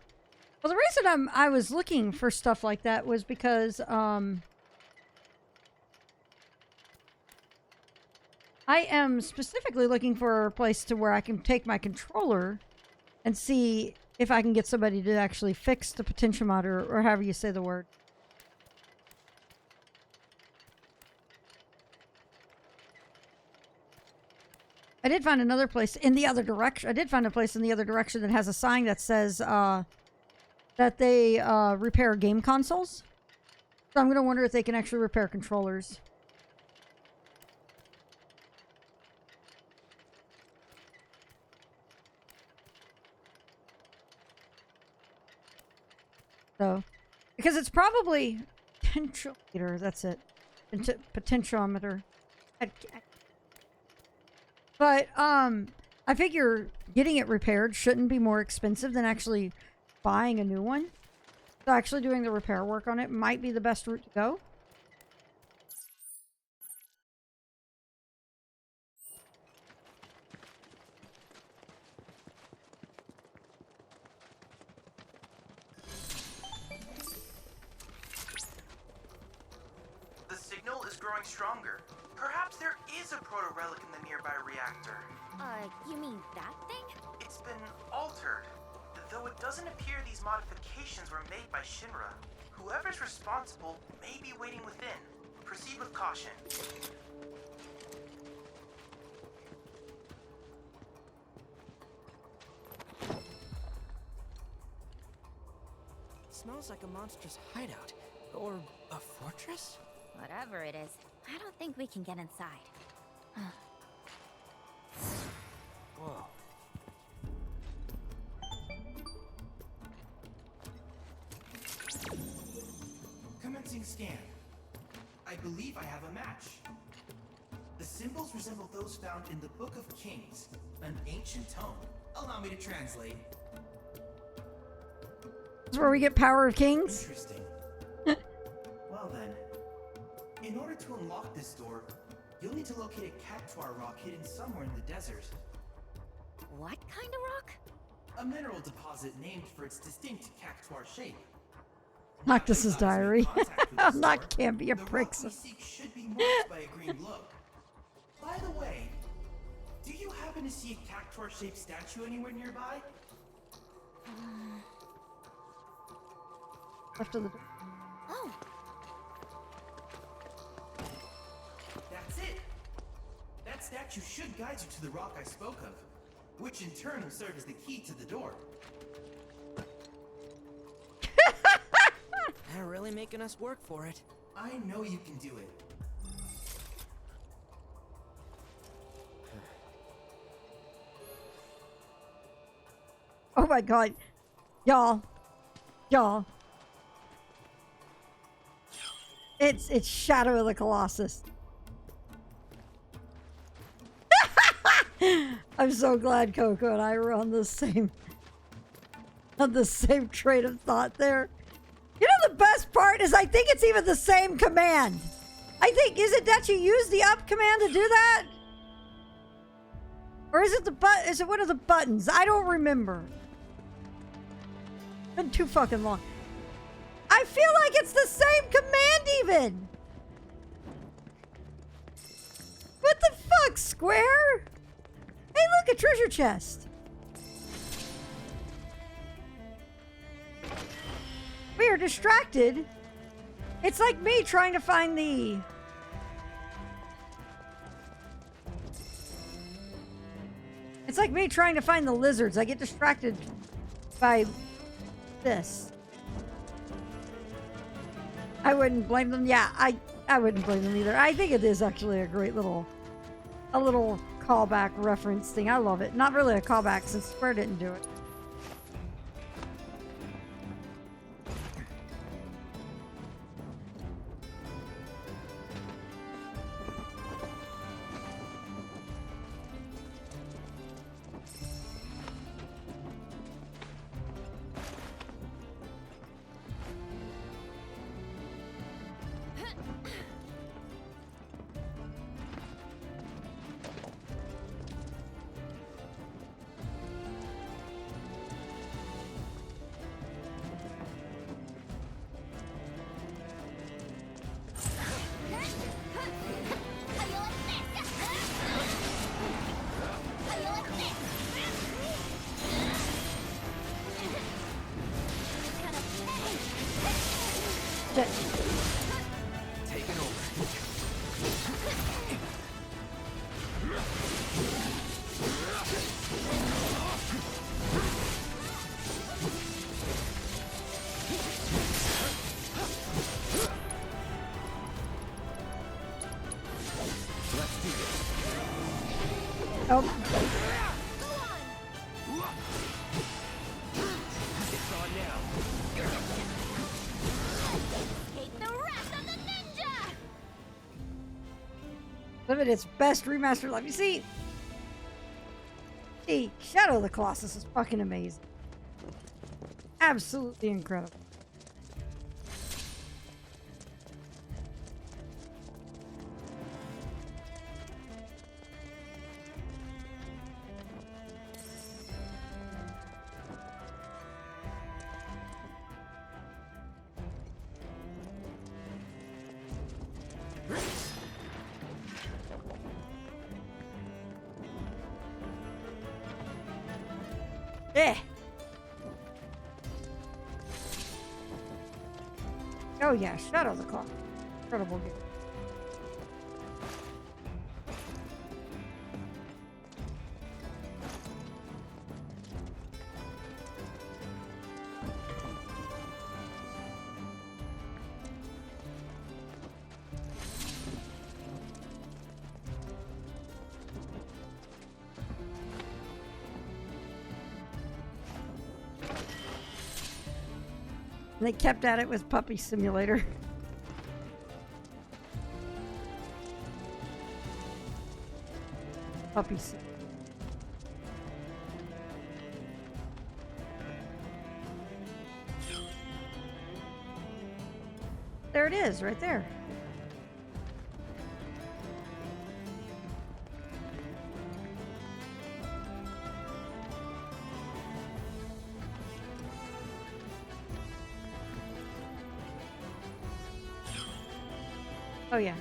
Well, the reason I was looking for stuff like that was because, I am specifically looking for a place to where I can take my controller and see if I can get somebody to actually fix the potentiometer, or however you say the word. I did find another place in the other direction. I did find a place in the other direction that has a sign that says that they repair game consoles. So I'm going to wonder if they can actually repair controllers. So, because it's probably potentiometer. That's it. Potentiometer. But I figure getting it repaired shouldn't be more expensive than actually buying a new one. So actually doing the repair work on it might be the best route to go. The signal is growing stronger. Perhaps there is a proto-relic in the nearby reactor. You mean that thing? It's been altered. Though it doesn't appear these modifications were made by Shinra. Whoever's responsible may be waiting within. Proceed with caution. Smells like a monstrous hideout. Or a fortress? Whatever it is, I don't think we can get inside. Whoa. Commencing scan. I believe I have a match. The symbols resemble those found in the Book of Kings, an ancient tome. Allow me to translate. That's where we get Power of Kings. Interesting. Well then, in order to unlock this door, you'll need to locate a cactuar rock hidden somewhere in the desert. What kind of rock? A mineral deposit named for its distinct cactuar shape. Noctis's diary. Noct can't be a prick. The rock we seek should be marked by a green glow. By the way, do you happen to see a cactuar-shaped statue anywhere nearby? Left of the door. Oh, That's it! That statue should guide you to the rock I spoke of, which in turn will serve as the key to the door. They're really making us work for it. I know you can do it. Oh my god. Y'all. It's Shadow of the Colossus. I'm so glad Coco and I were on the same train of thought there. You know, the best part is I think it's even the same command. I think, is it that you use the up command to do that? Or is it is it one of the buttons? I don't remember. Been too fucking long. I feel like it's the same command even. What the fuck, Square? Hey, look, a treasure chest. We are distracted. It's like me trying to find the... It's like me trying to find the lizards. I get distracted by this. I wouldn't blame them. Yeah, I wouldn't blame them either. I think it is actually a great little... a little callback reference thing. I love it. Not really a callback since Square didn't do it. Taking over. Let's do this. Oh. It's on now. take the rest of the ninja! Live at its best remastered life. You see, Shadow of the Colossus is fucking amazing. Absolutely incredible. Yeah. Oh yeah, Shadow of the Colossus. Incredible game. And they kept at it with Puppy Simulator. Puppy Simulator. There it is, right there. Oh yeah.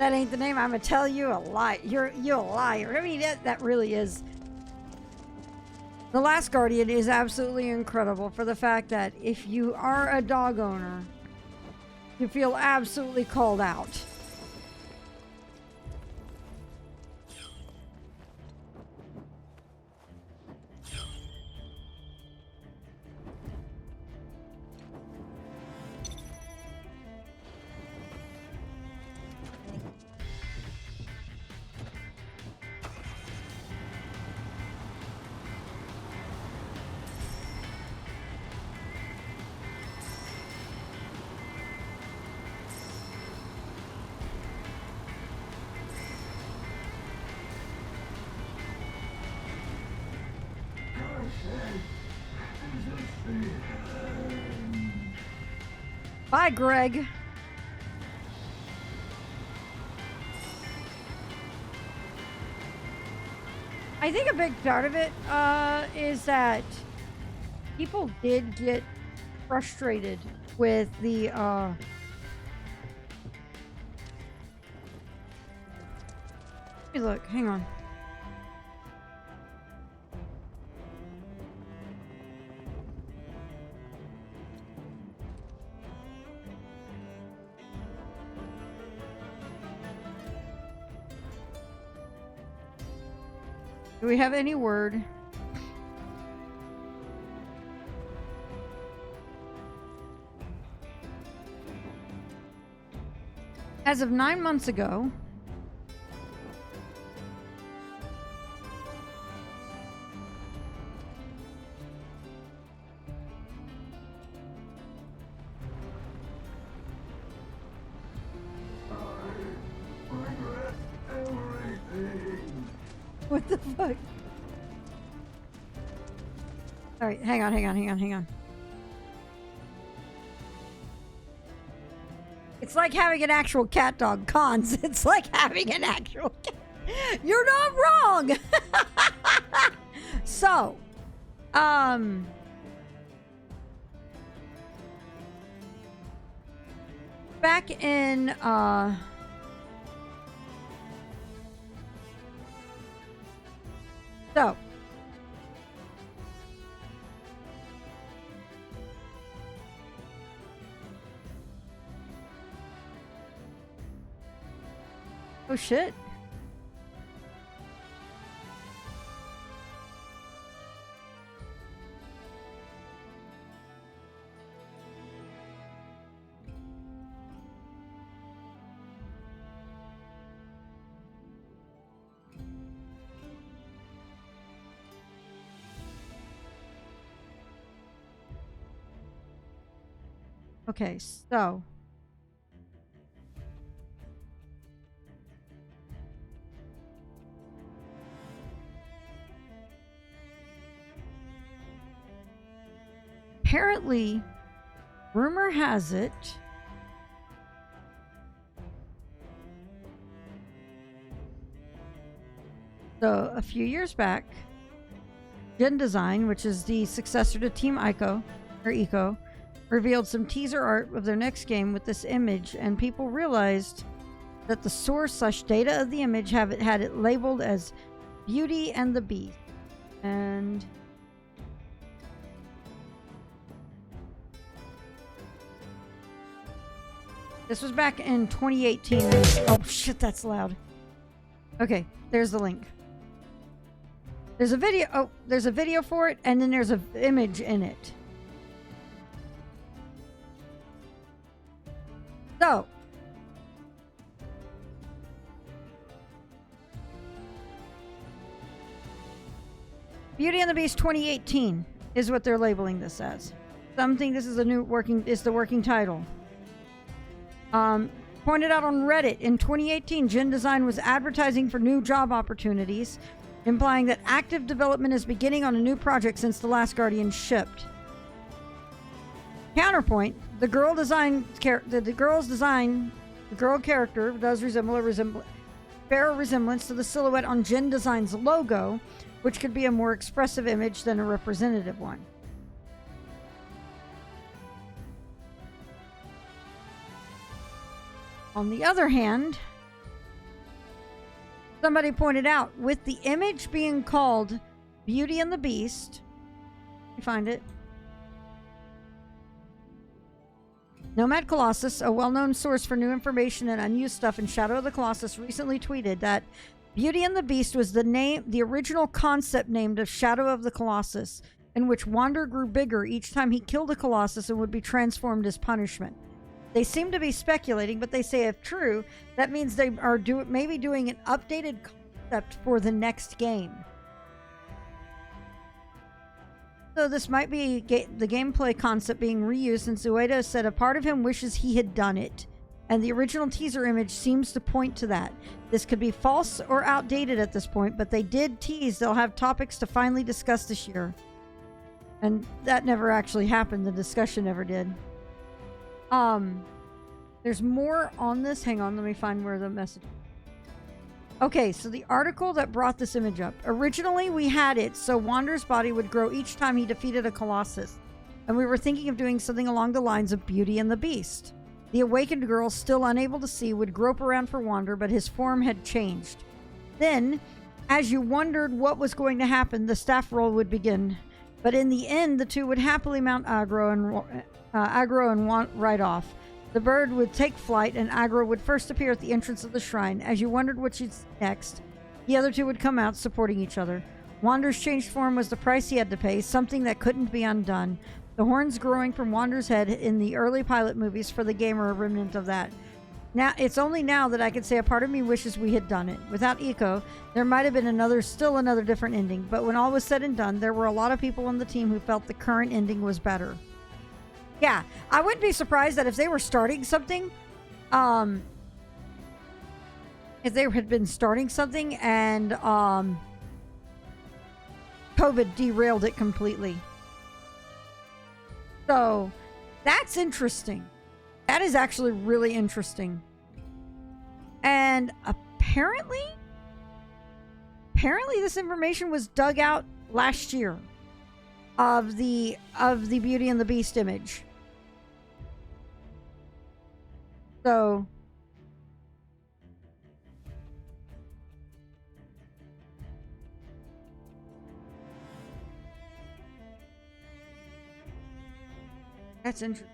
that ain't the name, I'm gonna tell you a lie. You're a liar. I mean, that really is. The Last Guardian is absolutely incredible for the fact that if you are a dog owner, you feel absolutely called out. Bye, Greg. I think a big part of it is that people did get frustrated with the Hey, look, hang on. Do we have any word? As of 9 months ago, what the fuck? All right, hang on. It's like having an actual cat dog. Cons. It's like having an actual cat. You're not wrong. So, back in, so, oh shit. Okay, so apparently, rumor has it so a few years back, Gen Design, which is the successor to Team Ico, or Eco, revealed some teaser art of their next game with this image, and people realized that the source/data of the image had it labeled as Beauty and the Beast. And this was back in 2018. Oh shit, that's loud. Okay, there's the link. There's a video. Oh, there's a video for it, and then there's an image in it. So, Beauty and the Beast 2018 is what they're labeling this as. Some think this is the working title. Pointed out on Reddit, in 2018, Gen Design was advertising for new job opportunities, implying that active development is beginning on a new project since The Last Guardian shipped. Counterpoint, the girl character does resemble a fair resemblance to the silhouette on Gen Design's logo, which could be a more expressive image than a representative one. On the other hand, somebody pointed out, with the image being called Beauty and the Beast, you find it. Nomad Colossus, a well-known source for new information and unused stuff in Shadow of the Colossus, recently tweeted that Beauty and the Beast was the original concept name of Shadow of the Colossus, in which Wander grew bigger each time he killed a Colossus and would be transformed as punishment. They seem to be speculating, but they say if true, that means they are maybe doing an updated concept for the next game. So this might be the gameplay concept being reused, since Ueda said a part of him wishes he had done it. And the original teaser image seems to point to that. This could be false or outdated at this point, but they did tease they'll have topics to finally discuss this year. And that never actually happened. The discussion never did. There's more on this. Hang on, let me find where the message. Okay, so the article that brought this image up. Originally, we had it so Wander's body would grow each time he defeated a Colossus. And we were thinking of doing something along the lines of Beauty and the Beast. The awakened girl, still unable to see, would grope around for Wander, but his form had changed. Then, as you wondered what was going to happen, the staff roll would begin. But in the end, the two would happily mount Agro and ride off. The bird would take flight, and Agro would first appear at the entrance of the shrine. As you wondered what she'd next, the other two would come out, supporting each other. Wander's changed form was the price he had to pay, something that couldn't be undone. The horns growing from Wander's head in the early pilot movies for the game are a remnant of that. Now, it's only now that I can say a part of me wishes we had done it. Without Eco, there might have been still another different ending, but when all was said and done, there were a lot of people on the team who felt the current ending was better. Yeah, I wouldn't be surprised that if they were starting something, if they had been starting something and COVID derailed it completely. So that's interesting. That is actually really interesting. And apparently this information was dug out last year of the Beauty and the Beast image. So that's interesting.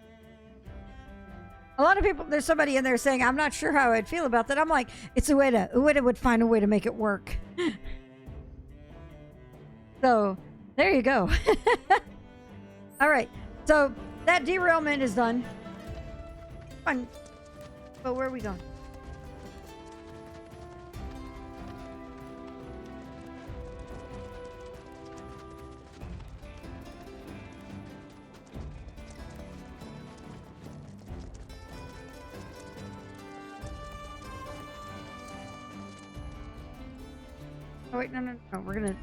A lot of people, there's somebody in there saying, I'm not sure how I'd feel about that. I'm like, it's Ueda. Ueda would find a way to make it work. So, there you go. All right. So, that derailment is done. Fun. But where are we going? Oh, wait, no. We're going to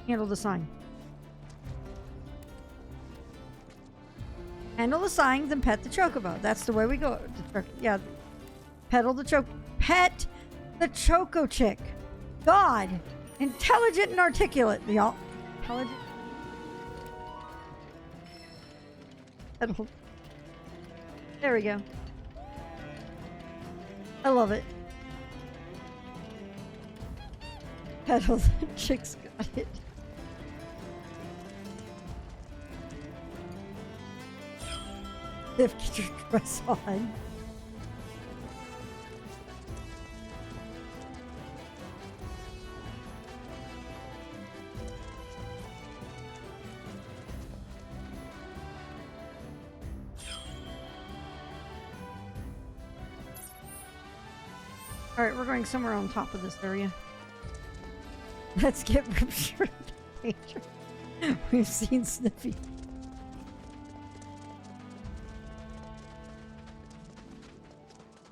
handle the sign. Handle the sign, then pet the chocobo. That's the way we go. Yeah. Pet the choco chick. God. Intelligent and articulate, y'all. Intelligent. Petal. There we go. I love it. Pedal the chick's got it. If get your dress on. All right, we're going somewhere on top of this area. Let's get Rupture Danger. We've seen Sniffy.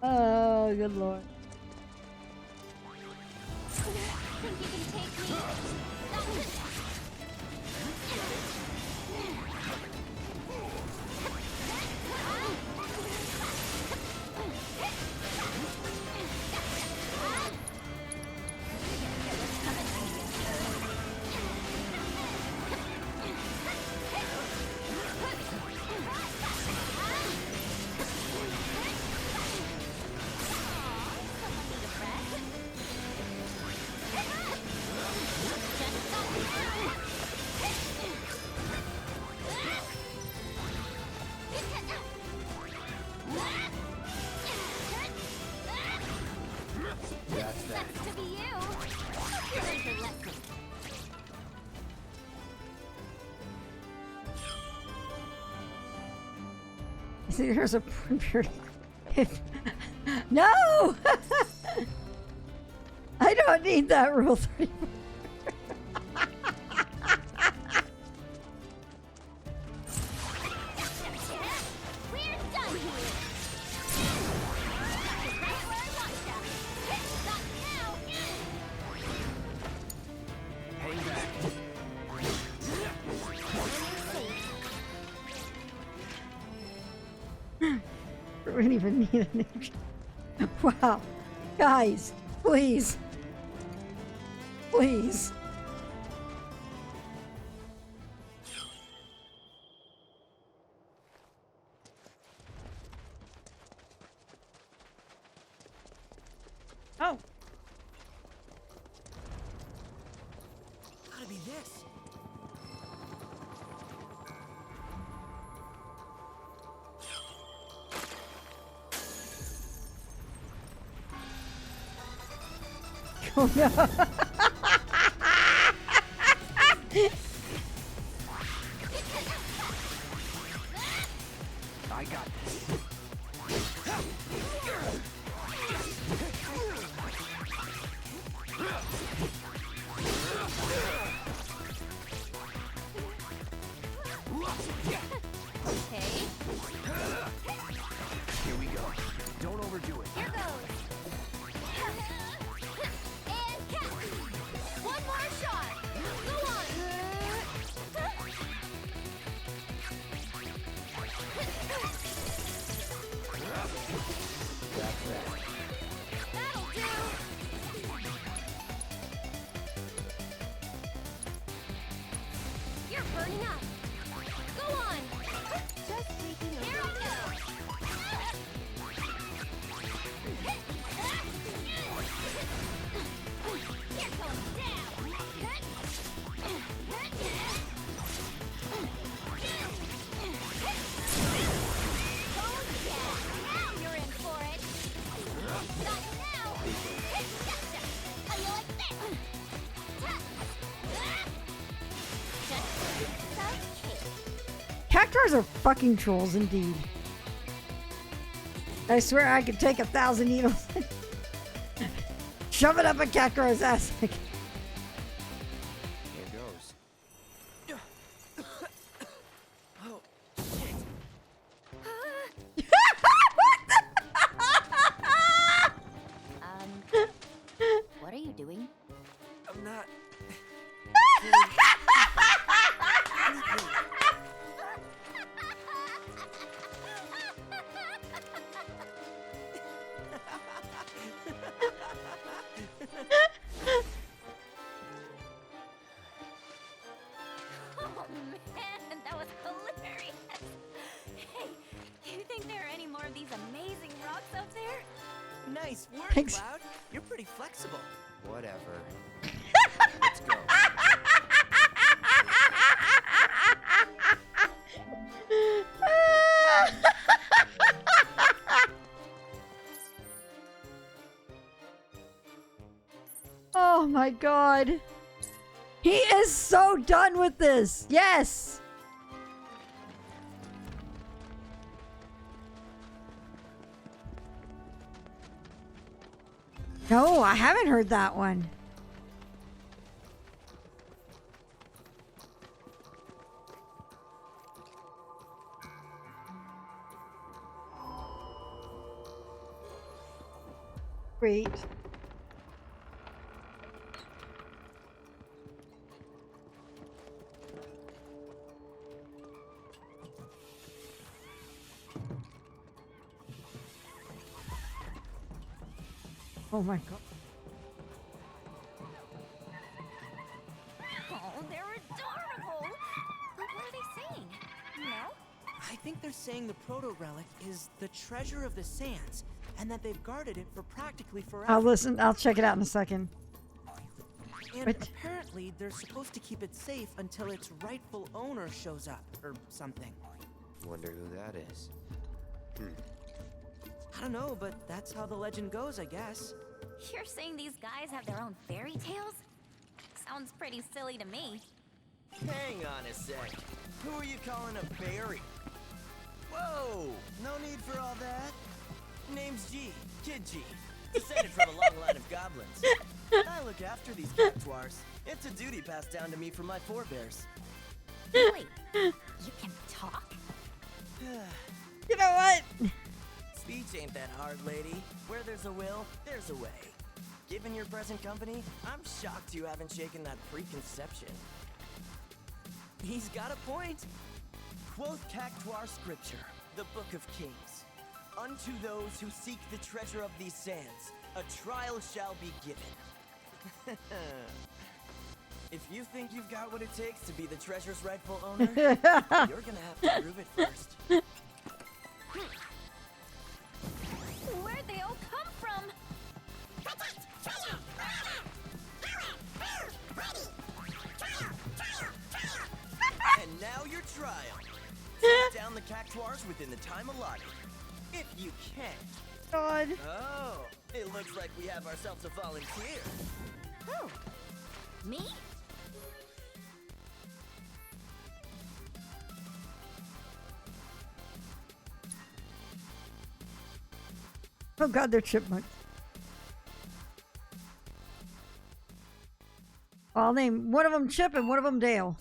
Oh, good lord. See, there's a period. No! I don't need that rule 34. We don't even need an action. Wow. Guys, please. Please. Oh. Gotta be this. Oh no. I got this. Okay. Here we go. Don't overdo it. Here goes. And catch. One more shot. Go on. That's that. That'll do. You're burning up. Go on. Just taking a Here we go. You're going down. Oh yeah. Now you're in for it. Not now. Gotcha. How you like that? Cactuars are fucking trolls indeed. I swear I could take 1,000 needles and shove it up a cactuar's ass. Here goes. Oh, What are you doing? I'm not. Oh man, that was hilarious. Hey, do you think there are any more of these amazing rocks out there? Nice work, Thanks. Cloud. You're pretty flexible. Whatever. Let's go. Oh my god. He is so done with this. Yes. No, I haven't heard that one. Great. Oh my god. Oh, they're adorable. But what are they saying? No? I think they're saying the proto-relic is the treasure of the sands, and that they've guarded it for practically forever. I'll listen. I'll check it out in a second. And What? apparently, they're supposed to keep it safe until its rightful owner shows up, or something. Wonder who that is. I don't know, but that's how the legend goes, I guess. You're saying these guys have their own fairy tales? Sounds pretty silly to me. Hang on a sec. Who are you calling a fairy? Whoa! No need for all that. Name's G. Kid G. Descended from a long line of goblins. I look after these cactuars. It's a duty passed down to me from my forebears. Wait, you can talk? You know what? Speech ain't that hard, lady. Where there's a will, there's a way. Given your present company, I'm shocked you haven't shaken that preconception. He's got a point. Quoth Cactuar scripture, the Book of Kings. Unto those who seek the treasure of these sands, a trial shall be given. If you think you've got what it takes to be the treasure's rightful owner, you're gonna have to prove it first. Where'd they all come from? And now your trial. Take down the cactuars within the time allotted. If you can. God. Oh, it looks like we have ourselves a volunteer. Who? Me? Oh god, they're chipmunks. I'll name one of them Chip and one of them Dale.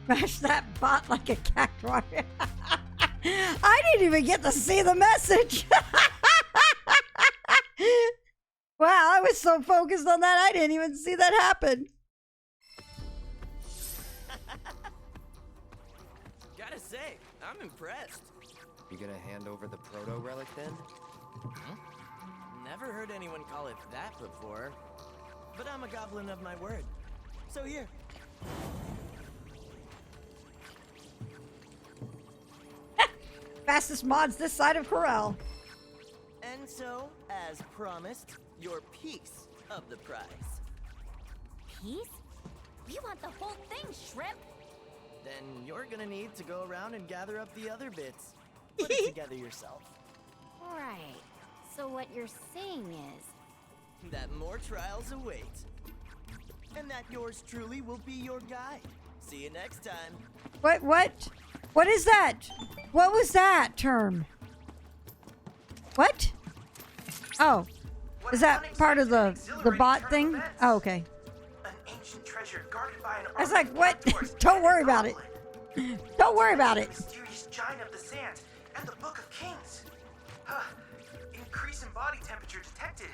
Smash that bot like a cactuar. I didn't even get to see the message. Wow, I was so focused on that, I didn't even see that happen. Gotta say, I'm impressed. You gonna hand over the proto relic then? Never heard anyone call it that before. But I'm a goblin of my word. So here. Fastest mods this side of Corel. And so, as as promised, your piece of the prize. Piece? We want the whole thing, Shrimp! Then you're gonna need to go around and gather up the other bits. Put it together yourself. Right. So what you're saying is... that more trials await. And that yours truly will be your guide. See you next time. What? What is that? What was that term? What? Oh. Is that part of the bot thing? Oh, okay. An ancient treasure guarded by an I was like, what? Don't worry about it. Don't worry about it. mysterious giant of the sands and the Book of Kings. Increase in body temperature detected.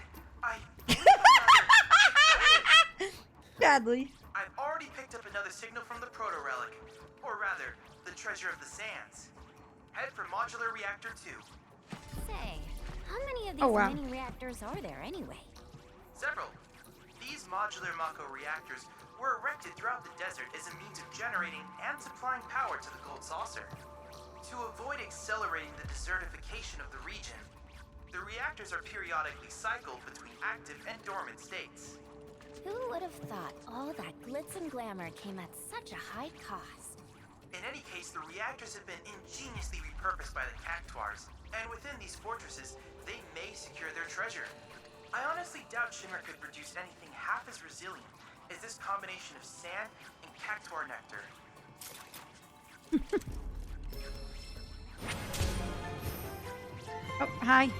Sadly. I've already picked up another signal from the proto-relic. Or rather, the treasure of the sands. Head for modular reactor 2. Say, how many of these mini reactors are there anyway? Several. These modular Mako reactors were erected throughout the desert as a means of generating and supplying power to the gold saucer. To avoid accelerating the desertification of the region, the reactors are periodically cycled between active and dormant states. Who would have thought all that glitz and glamour came at such a high cost? In any case, the reactors have been ingeniously repurposed by the Cactuars, and within these fortresses, they may secure their treasure. I honestly doubt Shinra could produce anything half as resilient as this combination of sand and Cactuar nectar. Oh, hi.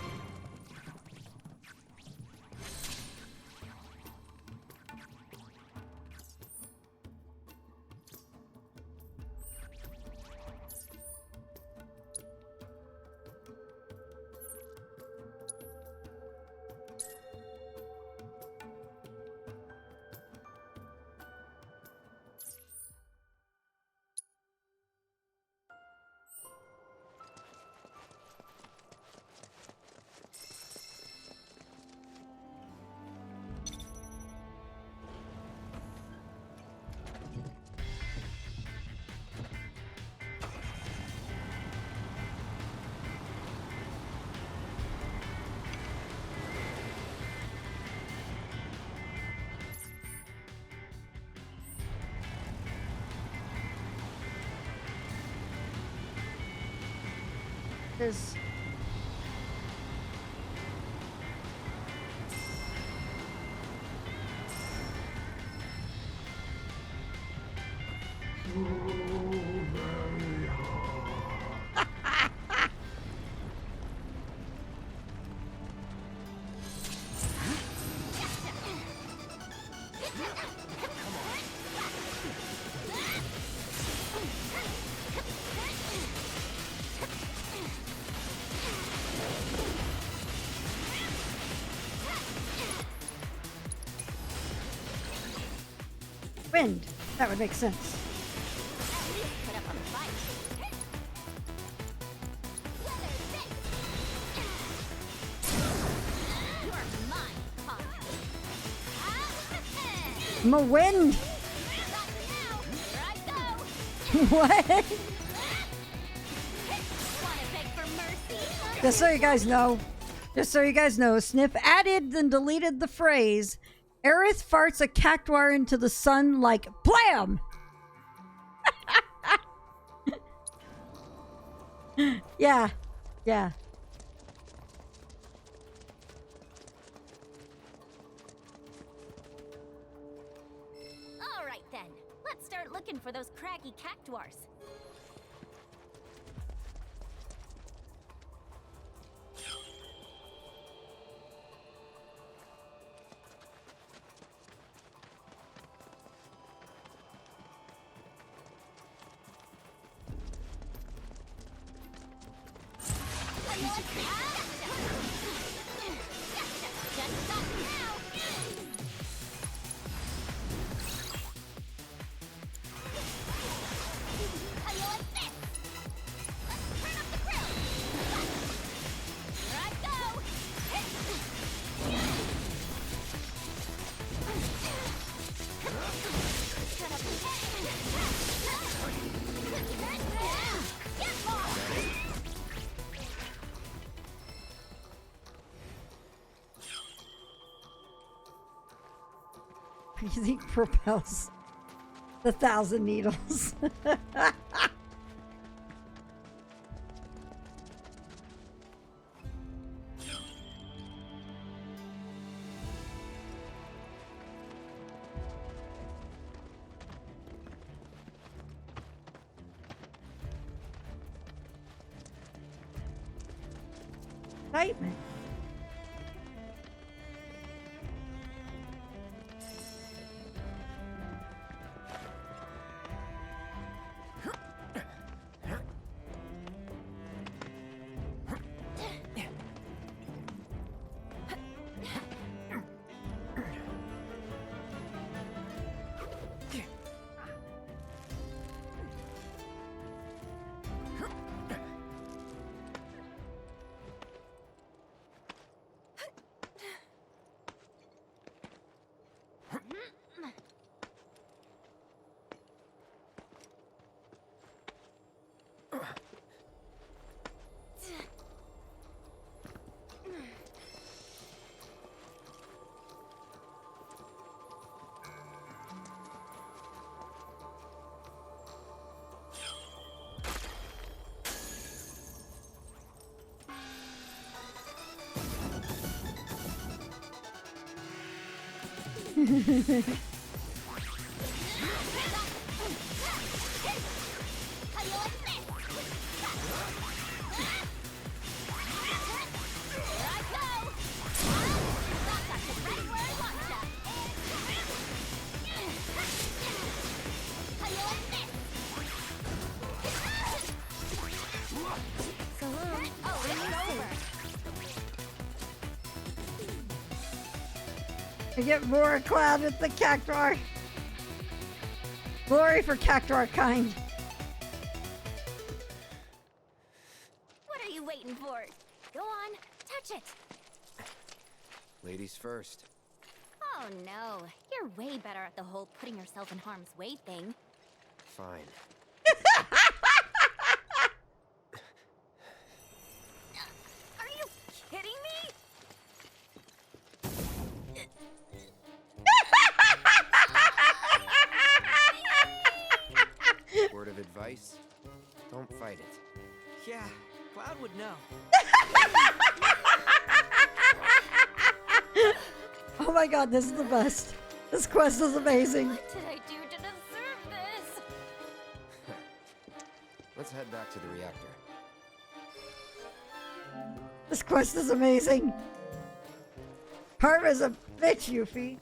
This. Wind. That would make sense. My wind. What? Just so you guys know, Sniff added then deleted the phrase, Aerith farts a cactuar into the sun like blam! Yeah. All right then, let's start looking for those craggy cactuars. he propels the 1,000 needles. Excitement. I get more cloud with the Cactuar. Glory for Cactuar kind. What are you waiting for? Go on, touch it. Ladies first. Oh no, you're way better at the whole putting yourself in harm's way thing. Fine. Are you kidding me? Word of advice? Don't fight it. Yeah, Cloud would know. Oh my god, this is the best. This quest is amazing. What did I do to deserve this? Let's head back to the reactor. This quest is amazing. Karma's a bitch, Yuffie.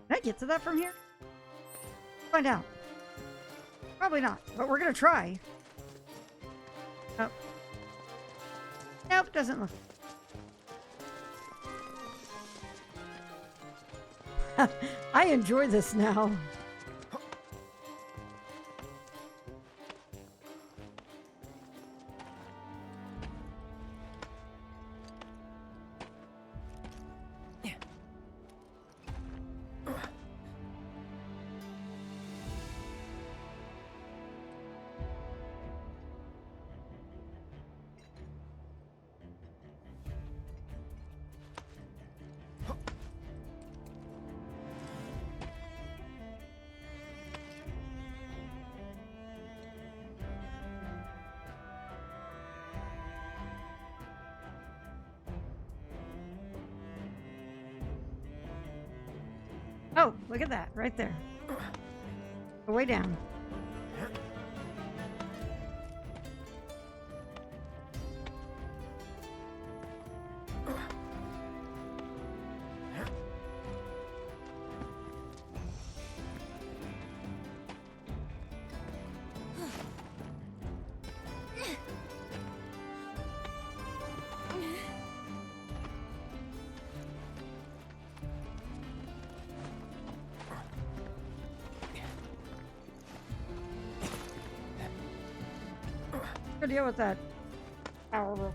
Can I get to that from here? Find out. Probably not, but we're gonna try. Oh. Nope, doesn't look. I enjoy this now. Oh, look at that, right there. Go way down. Good deal with that. Power.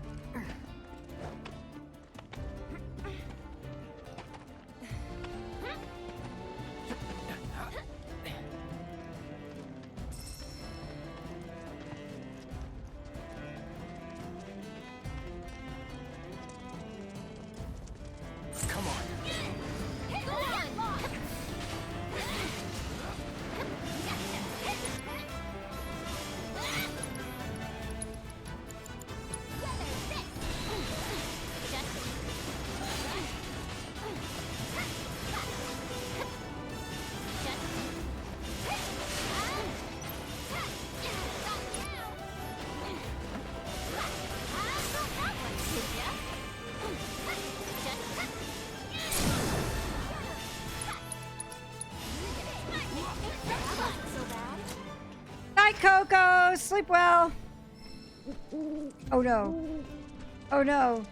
sleep well. Oh no. Oh no.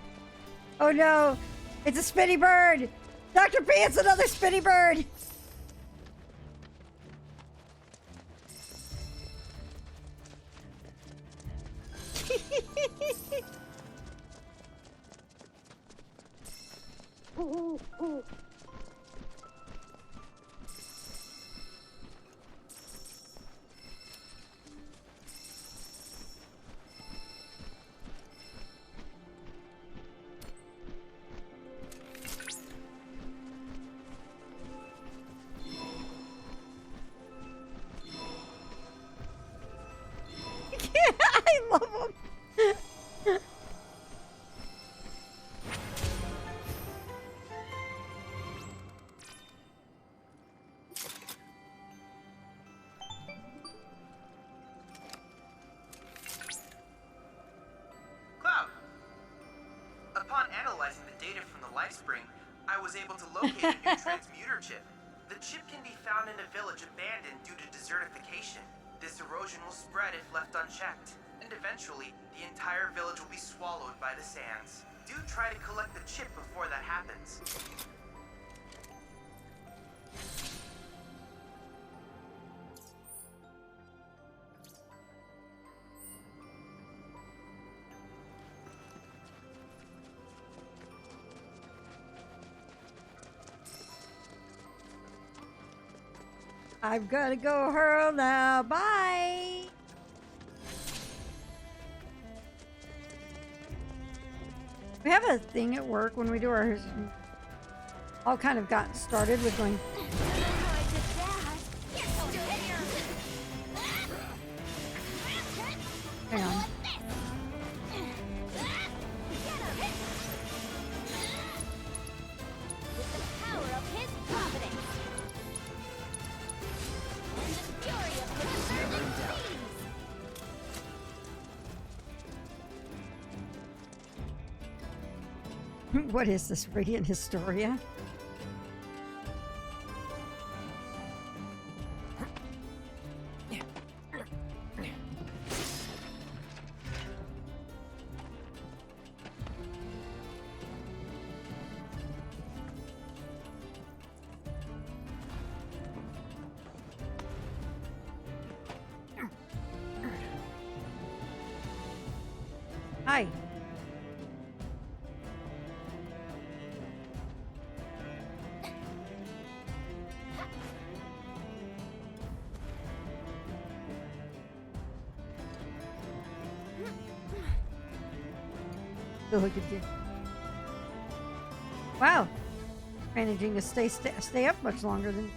Oh no. It's a spinny bird. Dr. P, it's another spinny bird. I love him. Cloud! Upon analyzing the data from the Lifespring, I was able to locate a new transmuter chip. The chip can be found in a village abandoned due to desertification. This erosion will spread if left unchecked, and eventually, the entire village will be swallowed by the sands. Do try to collect the chip before that happens. I've got to go hurl now. Bye. We have a thing at work when we do our... All kind of got started with going... Hang on. What is this, Radiant Historia? Hi. Look at you. Wow. Managing to stay up much longer than...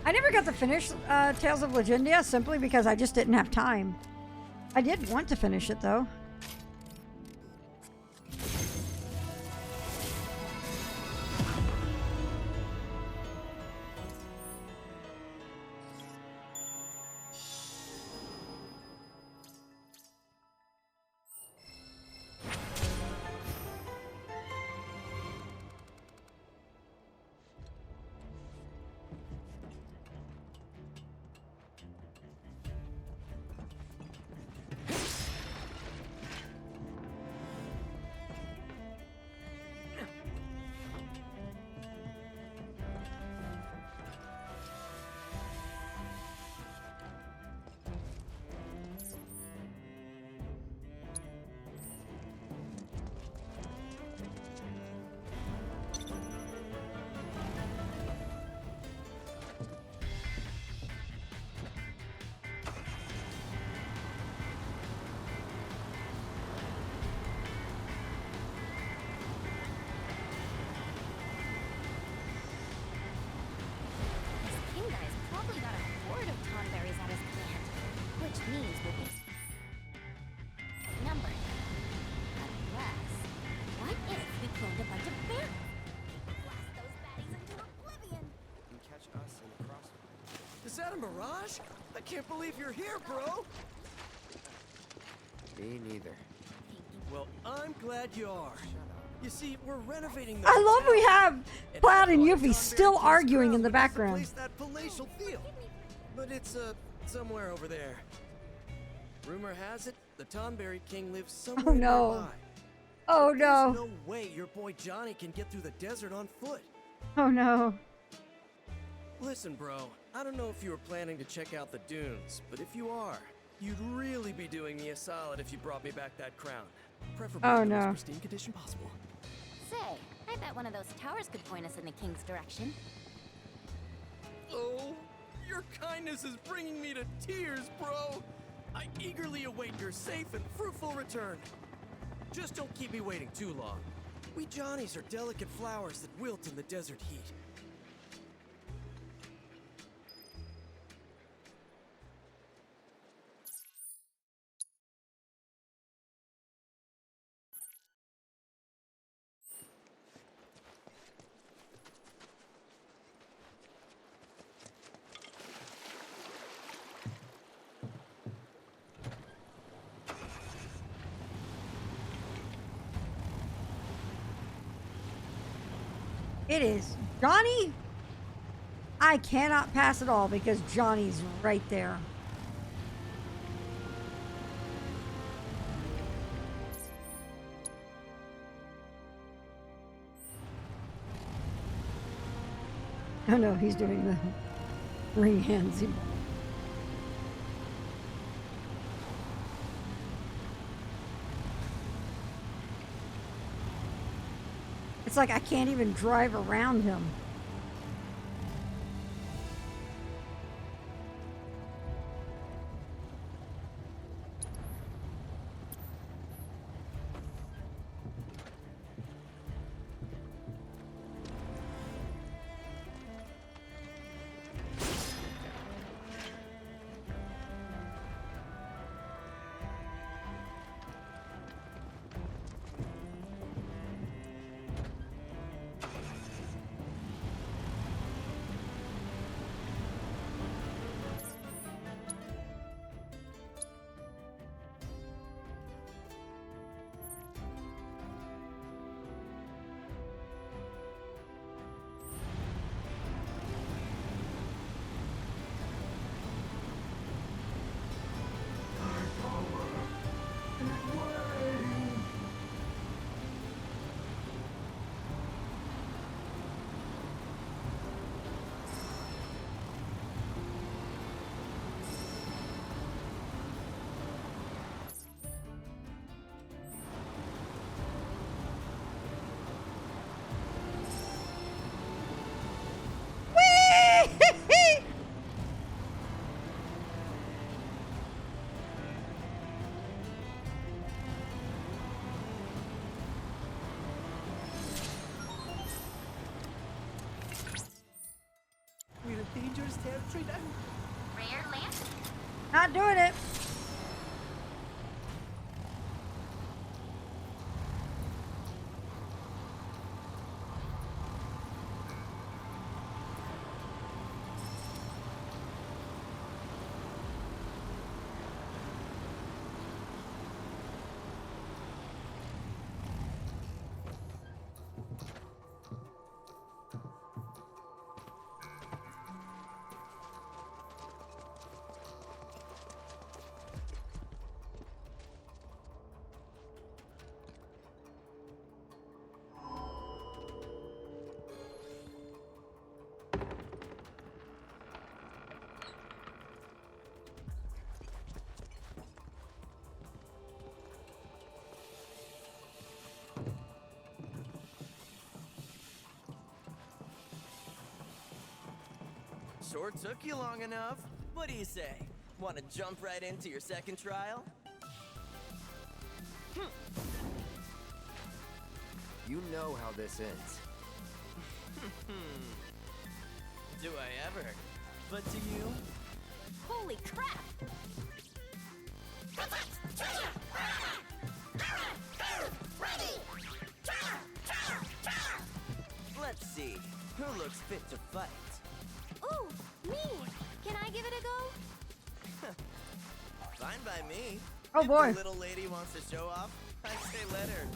I never got to finish Tales of Legendia simply because I just didn't have time. I did want to finish it though. Catch us in the crossroads. that a mirage? I can't believe you're here, bro! Me neither. Well, I'm glad you are. You see, we're renovating the I love hotel. we have Plaid and I Yuffie thought still Tonberry King's arguing in crown the would give background. place that palatial feel. But it's, somewhere over there. Rumor has it, the Tonberry King lives somewhere no. nearby. Oh But no. There's no way your boy Johnny can get through the desert on foot. Oh no. Listen, bro, I don't know if you were planning to check out the dunes, but if you are, you'd really be doing me a solid if you brought me back that crown. Preferably Oh, in the no. most pristine condition possible. Say, I bet one of those towers could point us in the king's direction. Oh, your kindness is bringing me to tears, bro. I eagerly await your safe and fruitful return. Just don't keep me waiting too long. We Johnnies are delicate flowers that wilt in the desert heat. It is Johnny. I cannot pass it all because Johnny's right there. Oh no, he's doing the ring hands. It's like I can't even drive around him. We're in dangerous territory now. Rare lamp? Not doing it. Sure took you long enough. What do you say? Want to jump right into your second trial? You know how this ends. Do I ever? But do you? Holy crap! Let's see. Who looks fit to fight? Ooh, me! Can I give by me. Oh If boy. the little lady wants to show off, I say let her.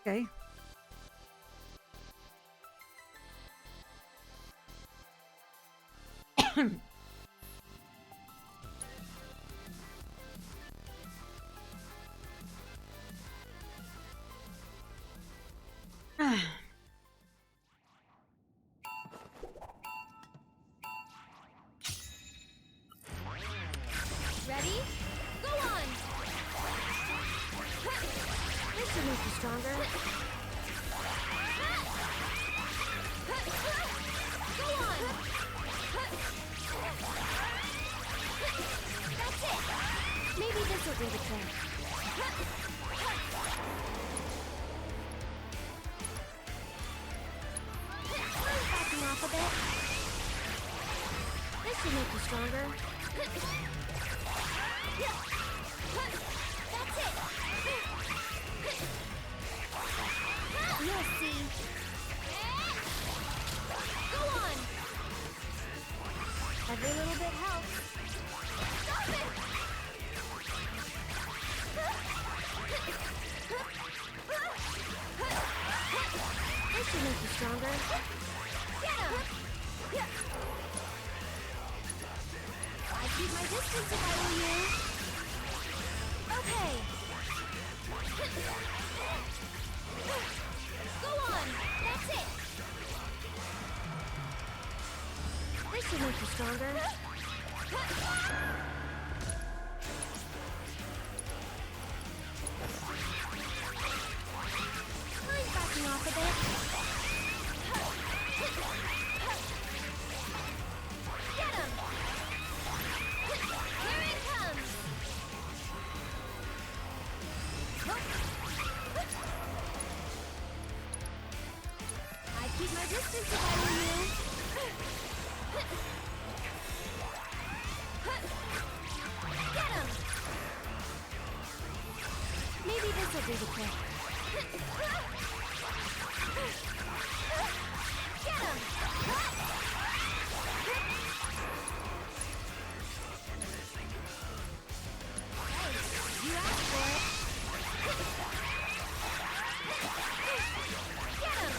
Okay. Ready? Go on! This should make you stronger. Go on! That's it! Maybe this will do the trick. Backing off a bit. This should make you stronger. That's it! You'll see. Go on! Every little bit helps. Stop it! This should make you stronger. Get him! I'd keep my distance if I were you. Okay. Go on! That's it! This should make you stronger. I'm backing off a bit. Get him! Here it comes! I'd keep my distance if I were you. Get him! Maybe this will do the trick. Get him! You asked for it. Get him!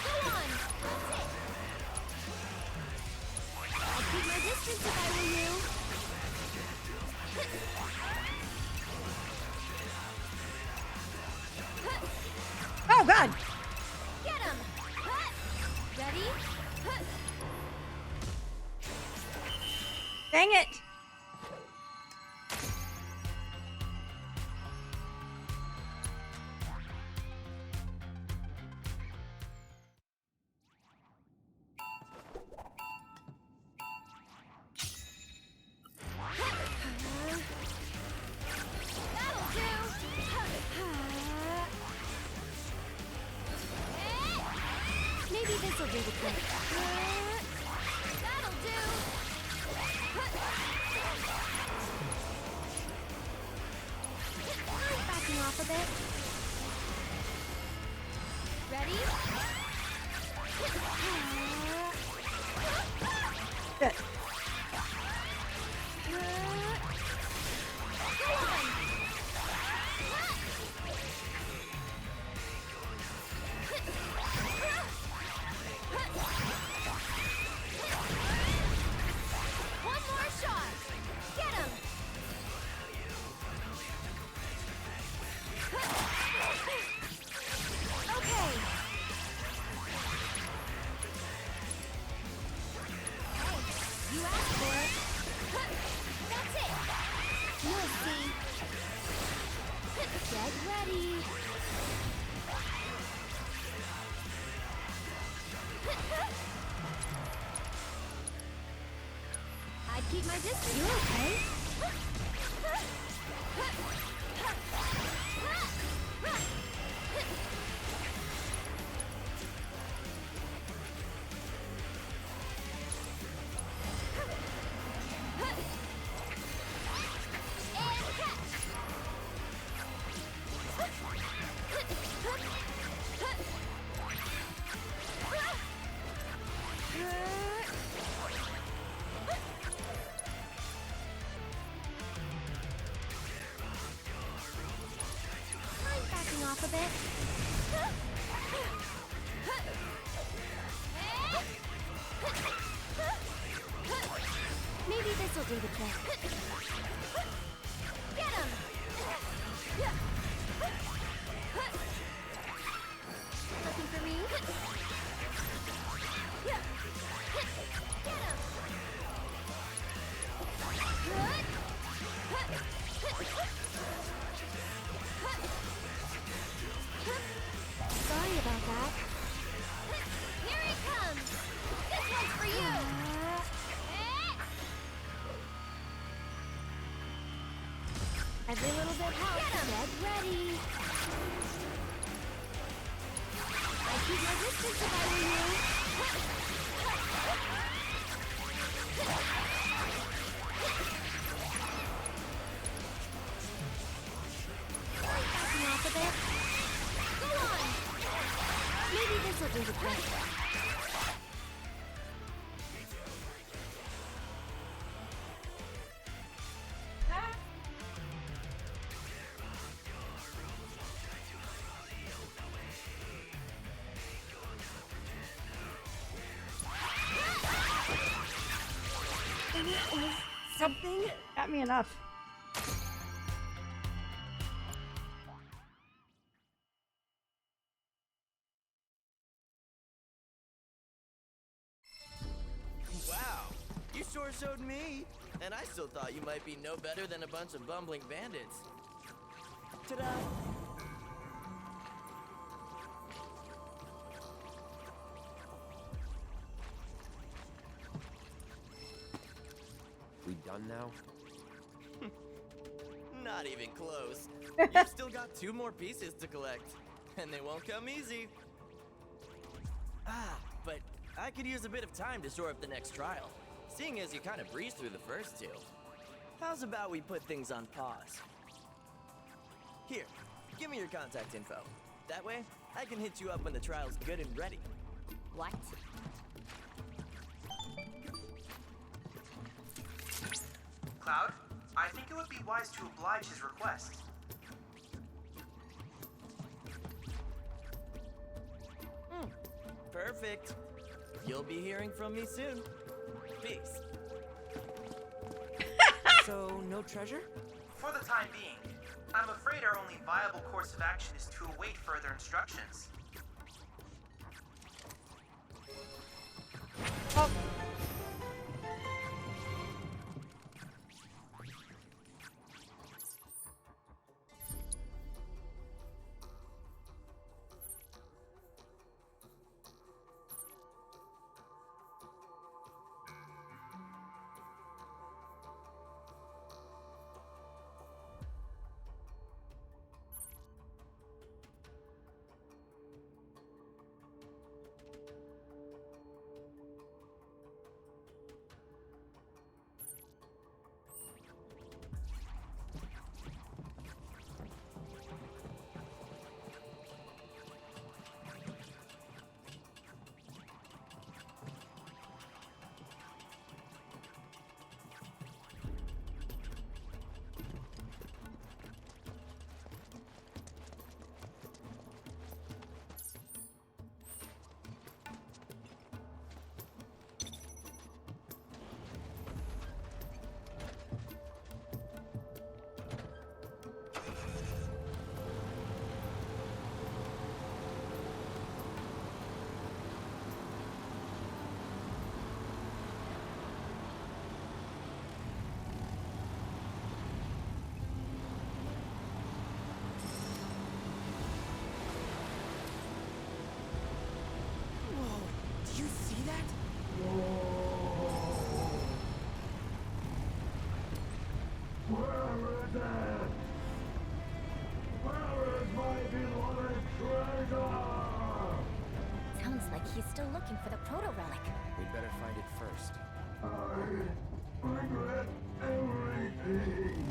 Go on! That's it! I'd keep my distance if I were you. Oh god! Get him! Ready? Dang it! That'll do! Maybe this will do the trick. That'll do! I'm backing off a bit. Ready? Shit. Go on! One more shot! Get him! Okay! You asked for it. That's it! You'll see. Get ready! I'd keep my distance. You okay? a bit? Maybe this'll do the trick. Get him! Looking for me? Get him! Sorry about that. Here he comes! This one's for you! Every little bit helps. Get ready! I'd keep my distance if I were you. Backing off a bit. Go on! Maybe this'll do the trick. Something got me enough. Wow, you sure showed me. And I still thought you might be no better than a bunch of bumbling bandits. Ta-da! We done now? Not even close. You've still got 2 more pieces to collect, and they won't come easy. But I could use a bit of time to shore up the next trial, seeing as you kind of breezed through the first 2. How's about we put things on pause? Here, give me your contact info. That way, I can hit you up when the trial's good and ready. What? Cloud, I think it would be wise to oblige his request. Perfect. You'll be hearing from me soon. Peace. So, no treasure? For the time being, I'm afraid our only viable course of action is to await further instructions. Oh. Did you see that? Where is it? Where is my beloved treasure? Sounds like he's still looking for the proto-relic. We'd better find it first. I regret everything.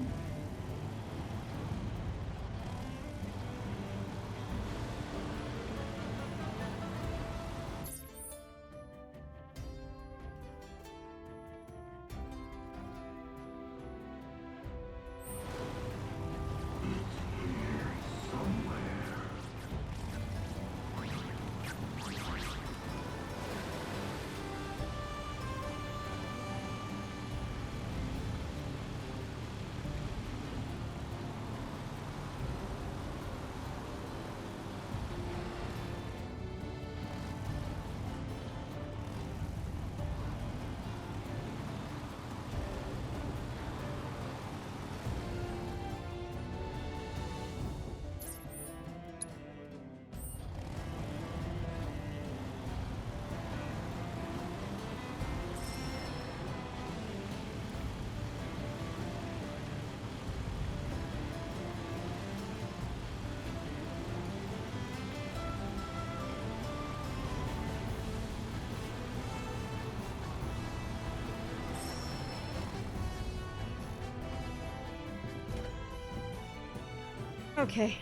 Okay.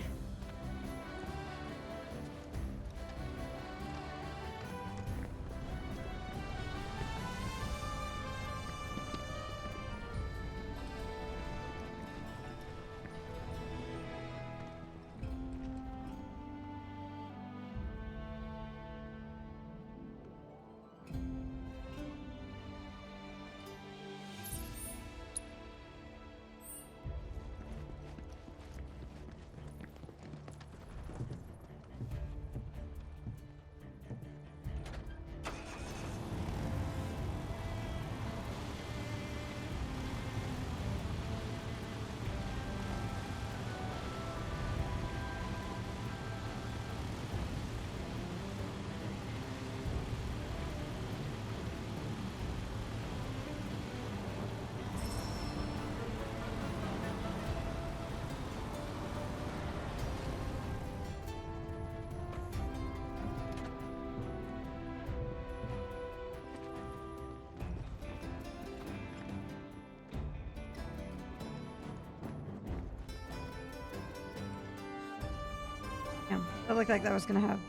Yeah, it looked like that was gonna have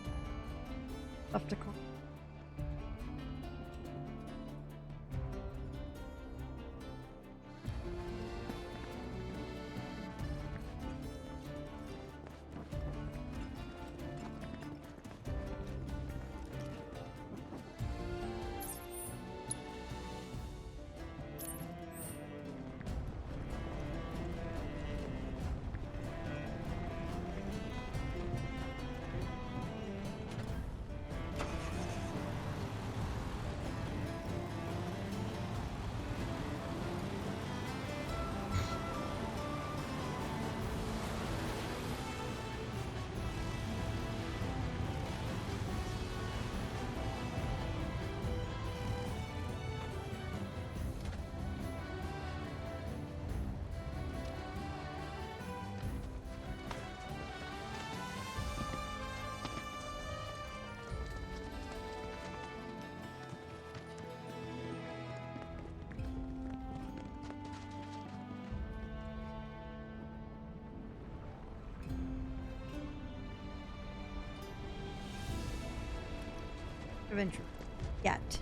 stuff to call. Adventure. Yet.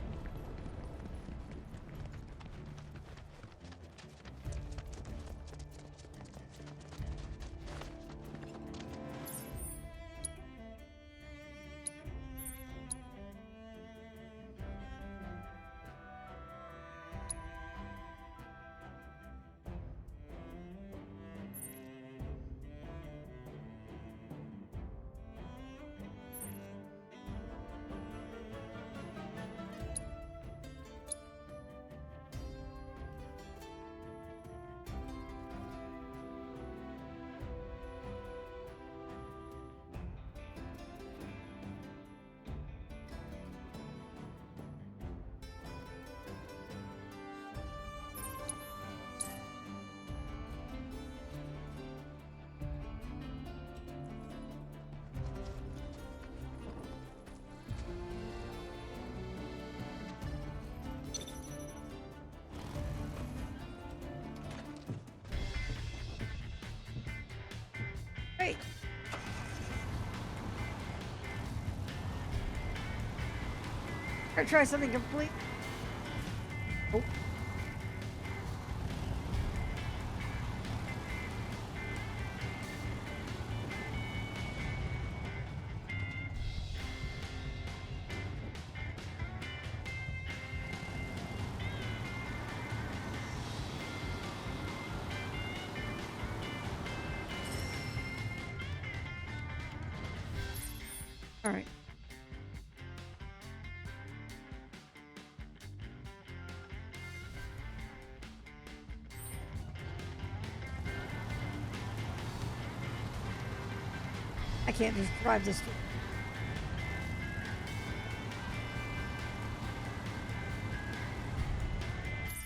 Great. Or try something complete. Oh. All right. I can't just drive this.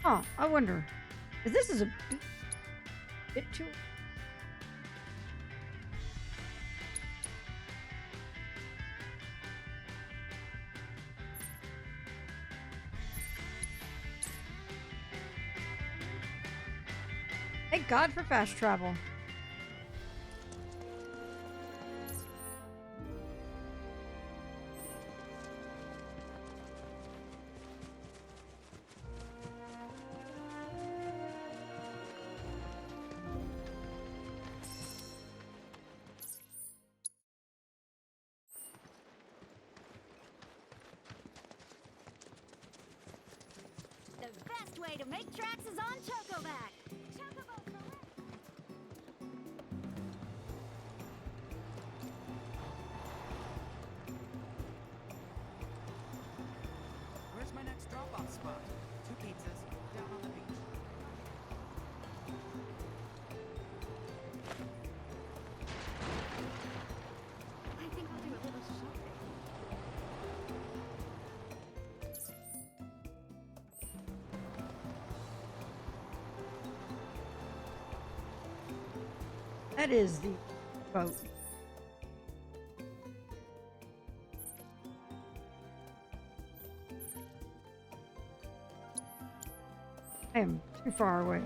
Huh, I wonder if this is a bit too. Thank God for fast travel. best way to make tracks is on Chocoback. Chocobo for Where's my next drop-off spot? 2 pizzas, down on the beach. I think I'll do a little shopping. That is the boat. I am too far away.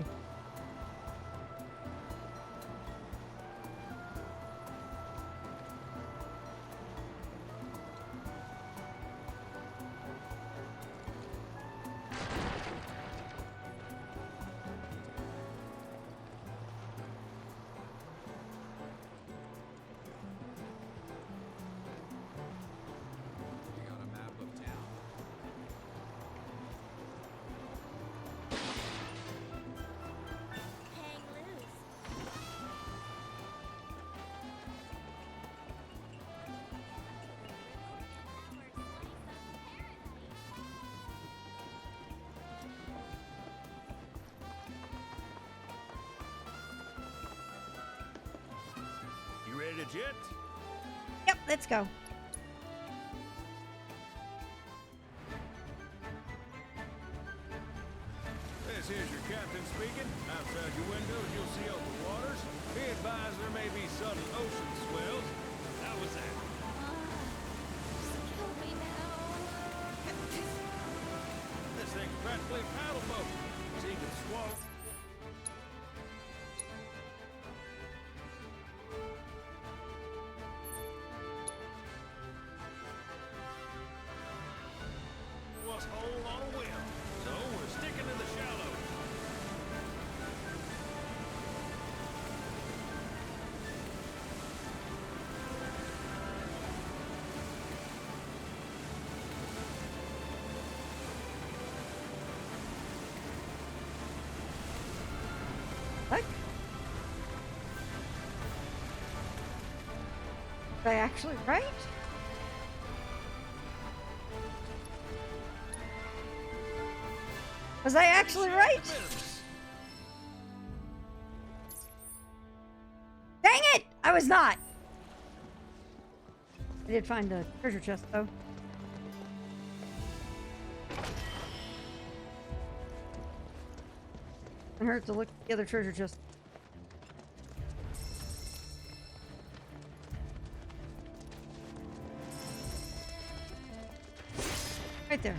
You got a map of town? Hang loose. You ready to jet? Yep, let's go. This is your captain speaking. Outside your windows, you'll see open waters. Be advised there may be sudden ocean swells. How was that? Kill me now. This thing's practically a paddle boat. So you can swallow. Was whole on a whim. So we're sticking to the shallow. What? Was I actually right? Was I actually right? Dang it! I was not. I did find the treasure chest though. It hurt to look at the other treasure chest. Right there.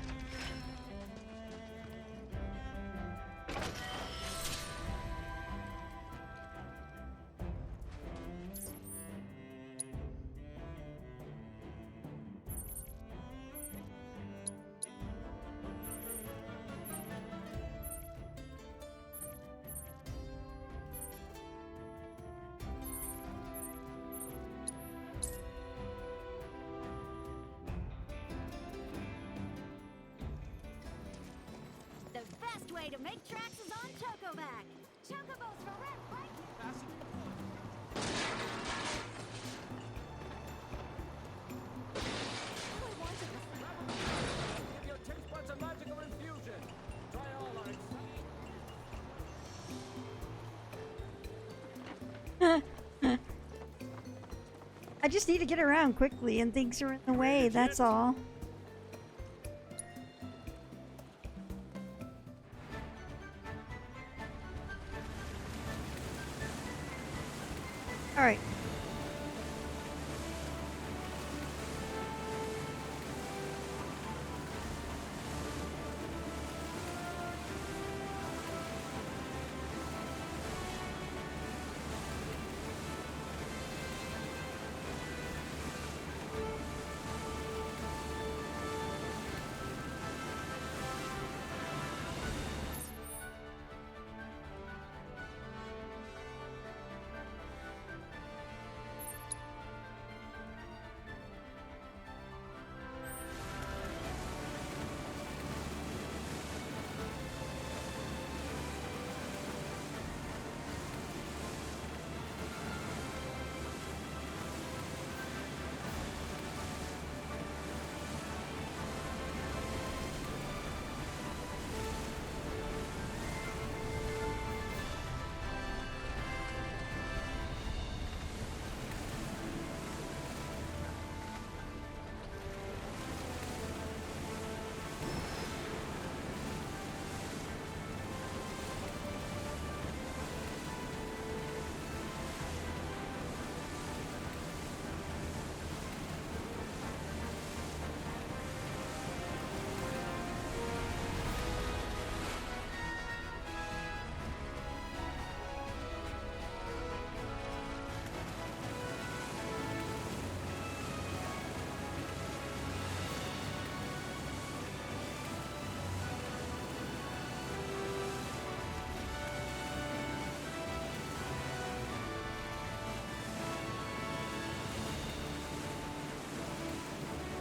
The best way to make tracks is on Chocoback. Chocobos for rent, right? Give your taste buds a magical infusion. Try all on it. I just need to get around quickly and things are in the way, that's all. Alright.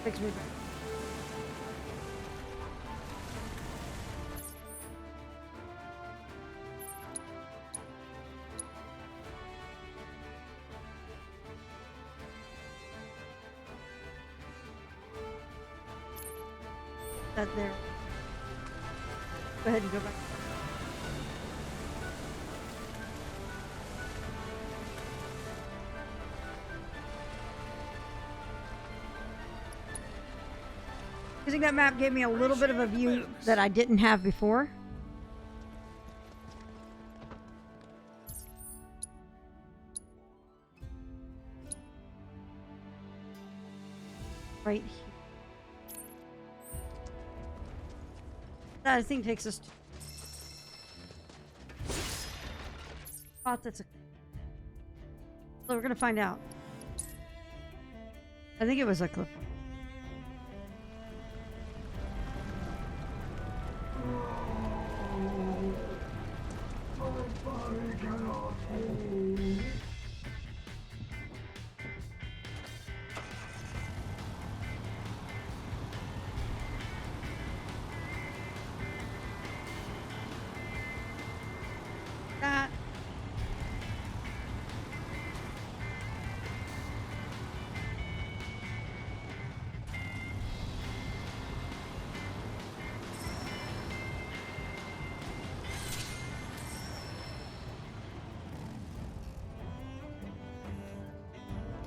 Takes me back. That there. Go ahead and go back. Using that map gave me a little bit of a view that I didn't have before. Right here. That I think takes us to spot that's a. So we're gonna find out. I think it was a cliff. That.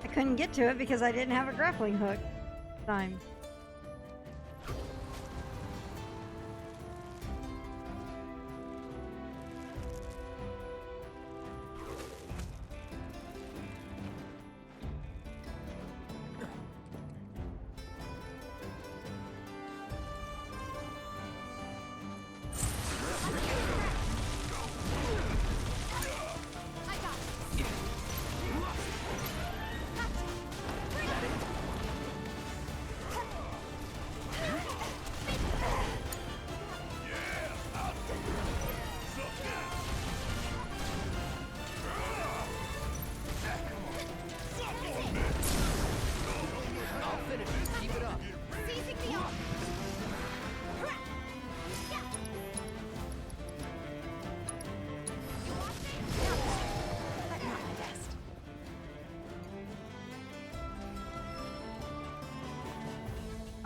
I couldn't get to it because I didn't have a grappling hook time.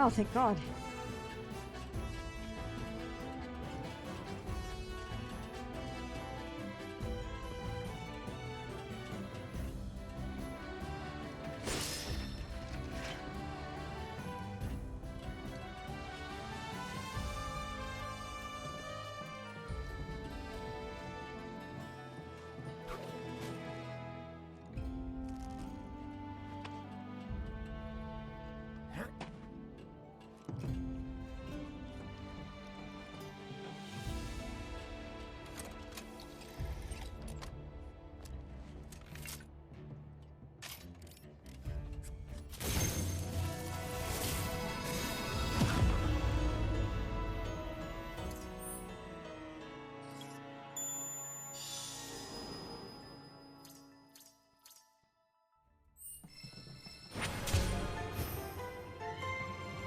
Oh, thank God.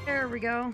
There we go.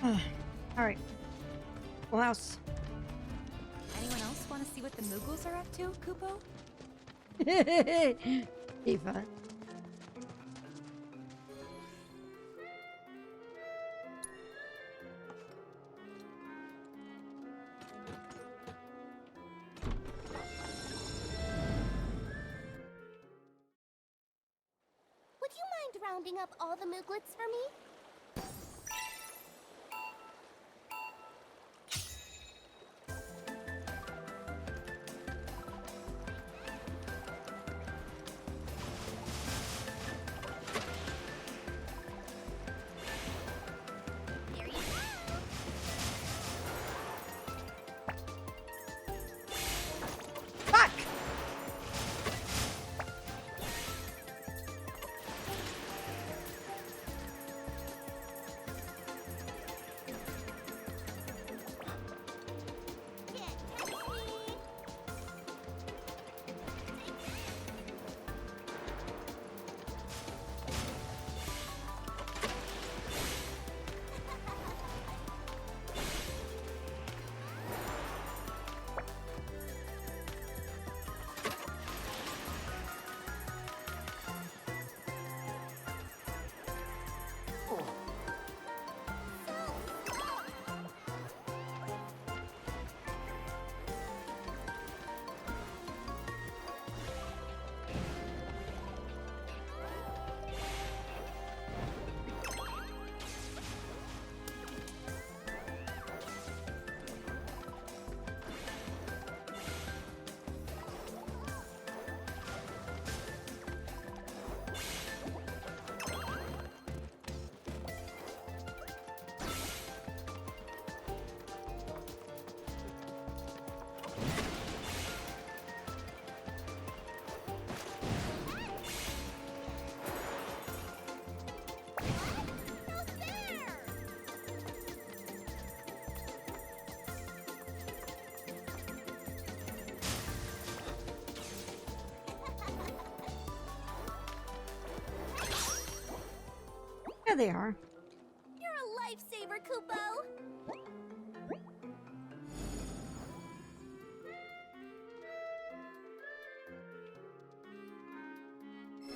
Alright. Full house. Anyone else want to see what the Moogles are up to, Kupo? Tifa. Would you mind rounding up all the Mooglets for me? There you go. Fuck! There they are. You're a lifesaver, Kupo!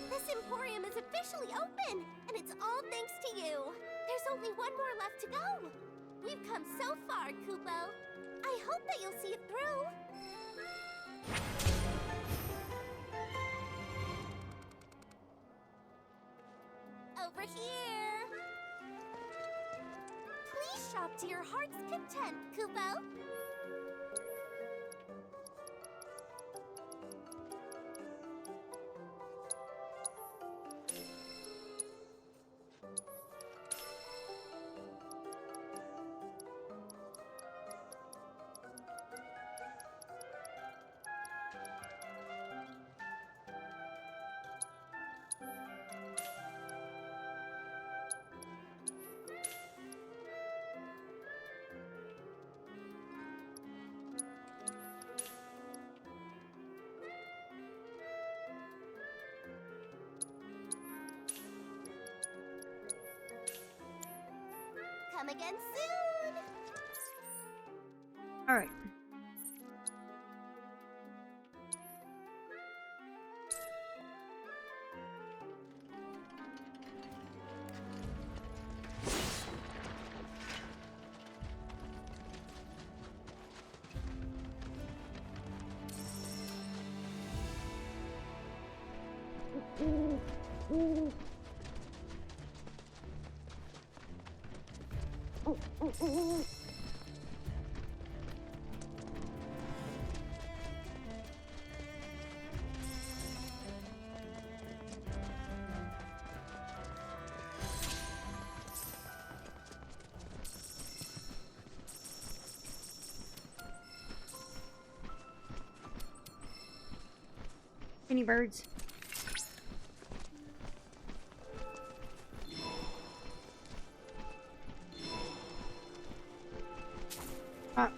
This Emporium is officially open, and it's all thanks to you. There's only one more left to go. We've come so far, Kupo. I hope that you'll see it through. Over here. Please shop to your heart's content, Kupo. Come again soon! Alright. Any birds? Ah.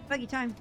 Buggy time.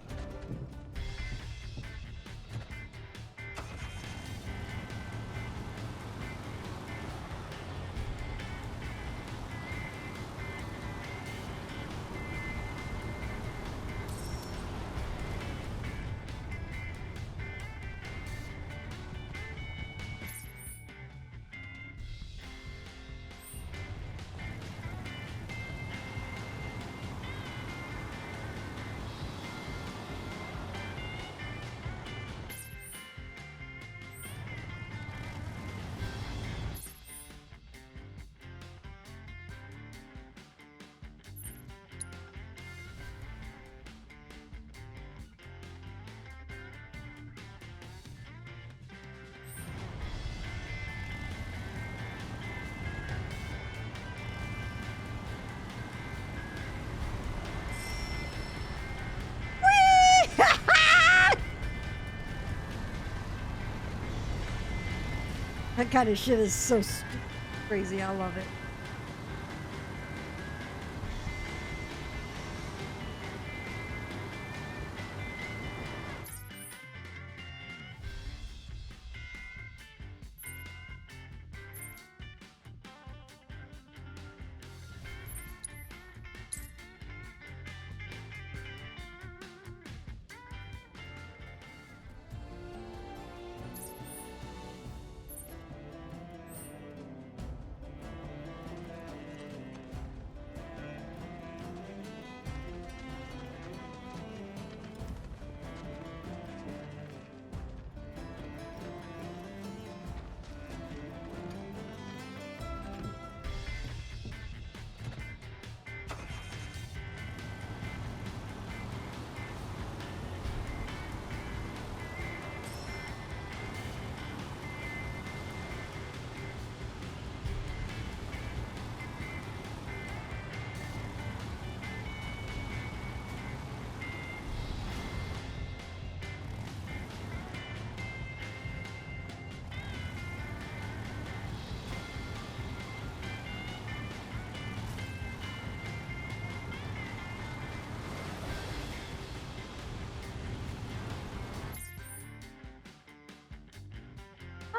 That kind of shit is so crazy. I love it.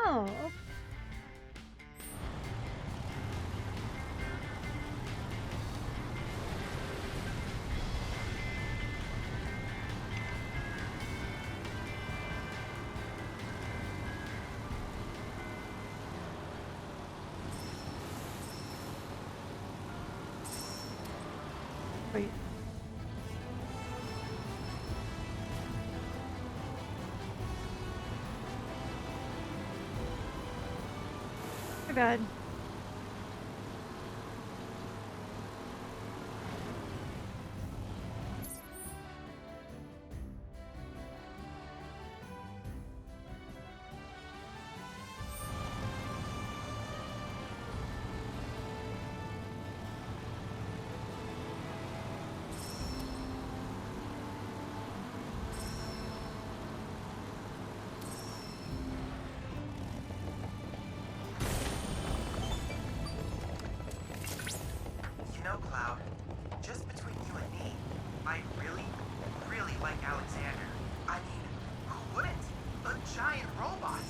Oh. Wait. Too bad. You know, Cloud, just between you and me, I really, really like Alexander. I mean, who wouldn't? A giant robot!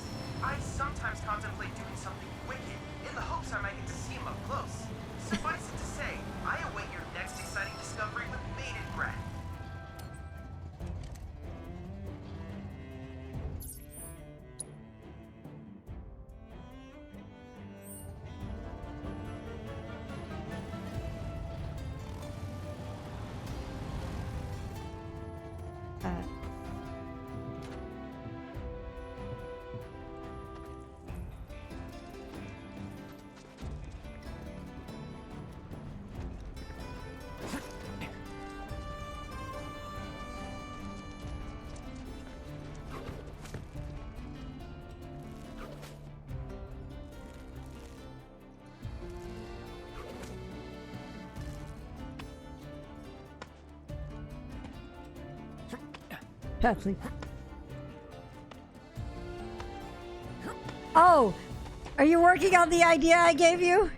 I sometimes contemplate doing something wicked in the hopes I might get to see him up close. Suffice it to say, I await your next exciting discovery with bated breath. Kathleen. Oh, are you working on the idea I gave you?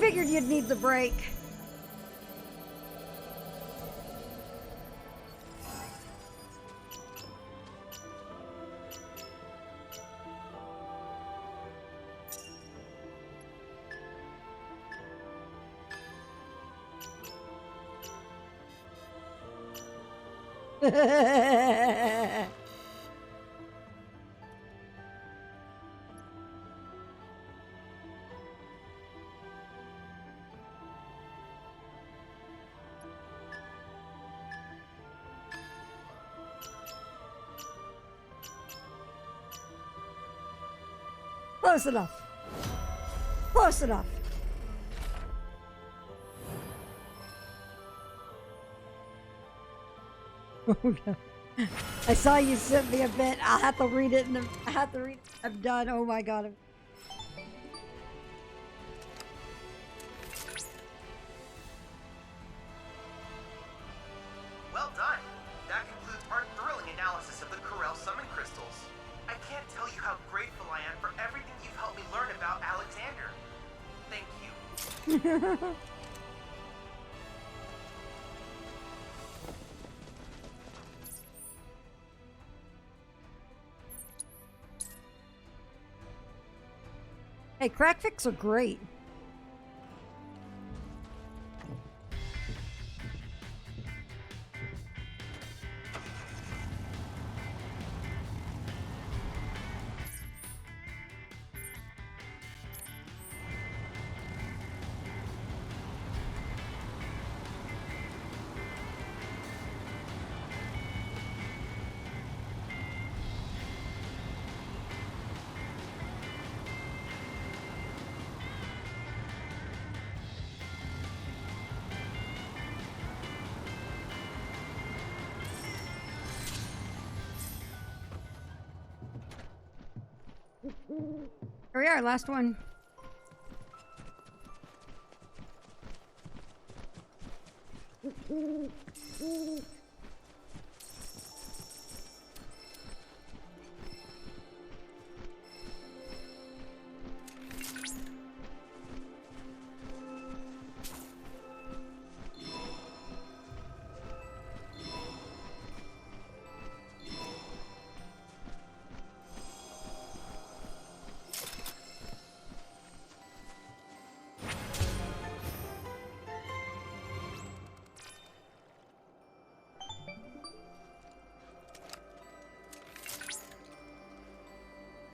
figured you'd need the break. Close enough. Close enough. Oh no. I saw you sent me a bit. I'll have to read it. I have to read it. I'm done. Oh my god. Well done. That concludes our thrilling analysis of the Corel Summon Crystals. I can't tell you how grateful I am for everything you've helped me learn about Alexander. Thank you. Hey, crackfix are great. Here we are, last one.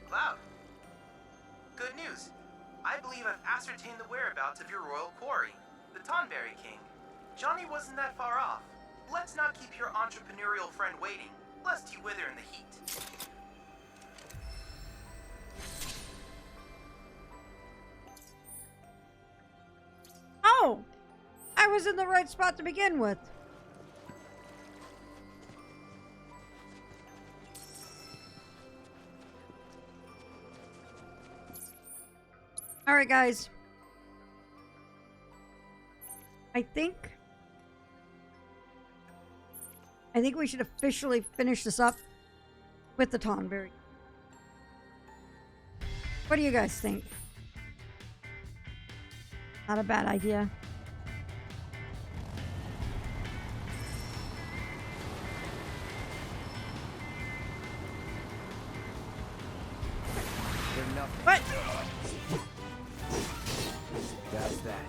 Cloud. Good news. I believe I've ascertained the whereabouts of your royal quarry, the Tonberry King. Johnny wasn't that far off. Let's not keep your entrepreneurial friend waiting, lest he wither in the heat. Oh! I was in the right spot to begin with. Alright, guys. I think we should officially finish this up with the Tonberry. What do you guys think? Not a bad idea. They're nothing. What? That's that.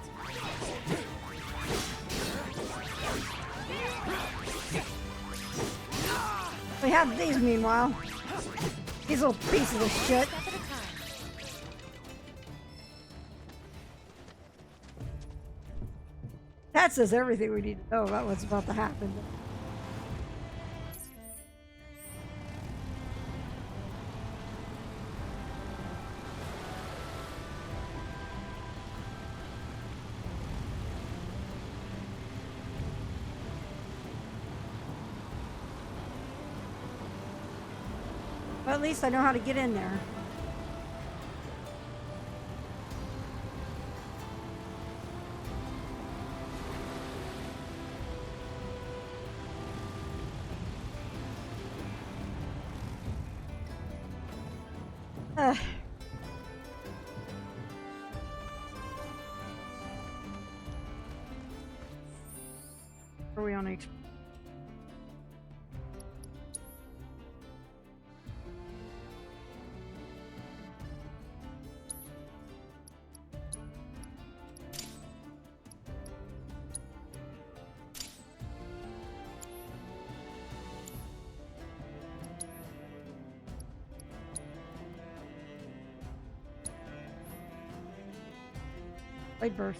We have these meanwhile. These little pieces of shit. That says everything we need to know about what's about to happen. Well, at least I know how to get in there. Are we on HP? Blade burst.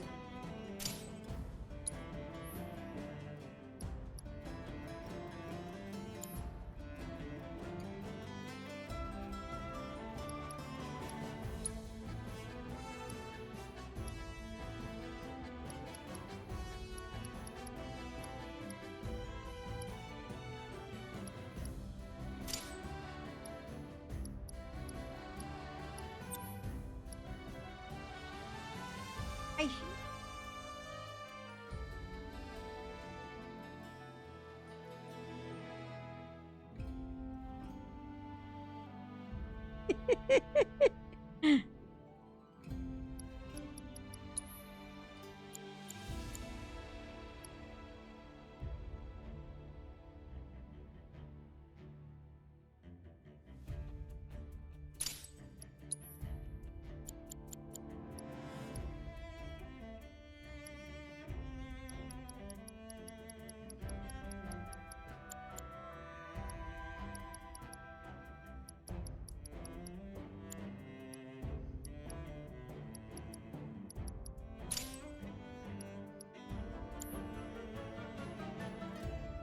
Ay.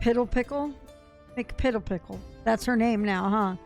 Piddle Pickle? McPiddle Pickle. That's her name now, huh?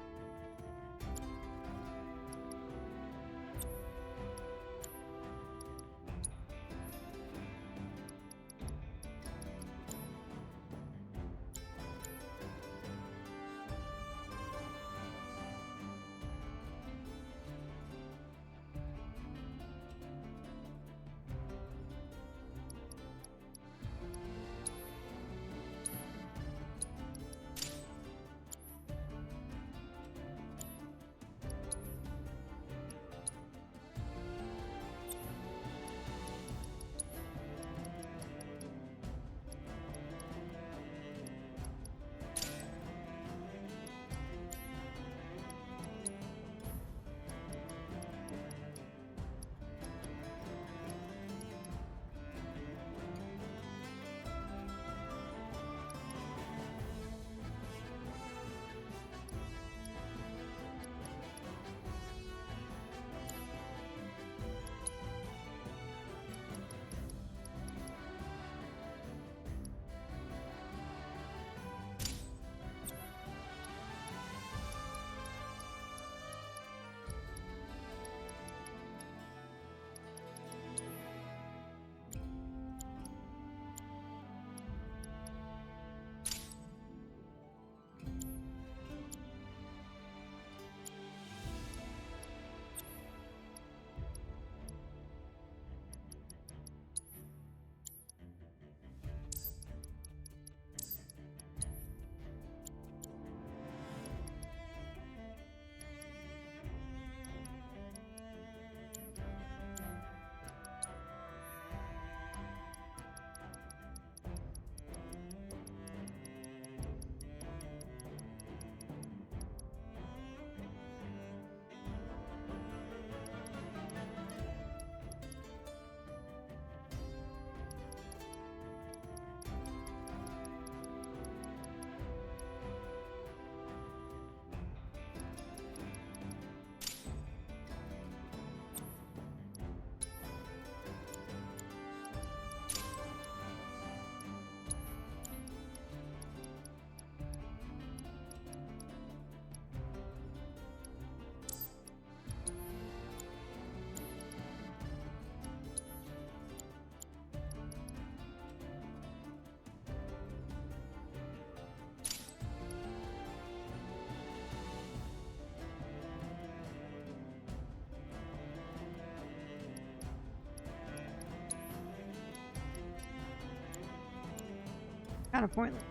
Kind of pointless.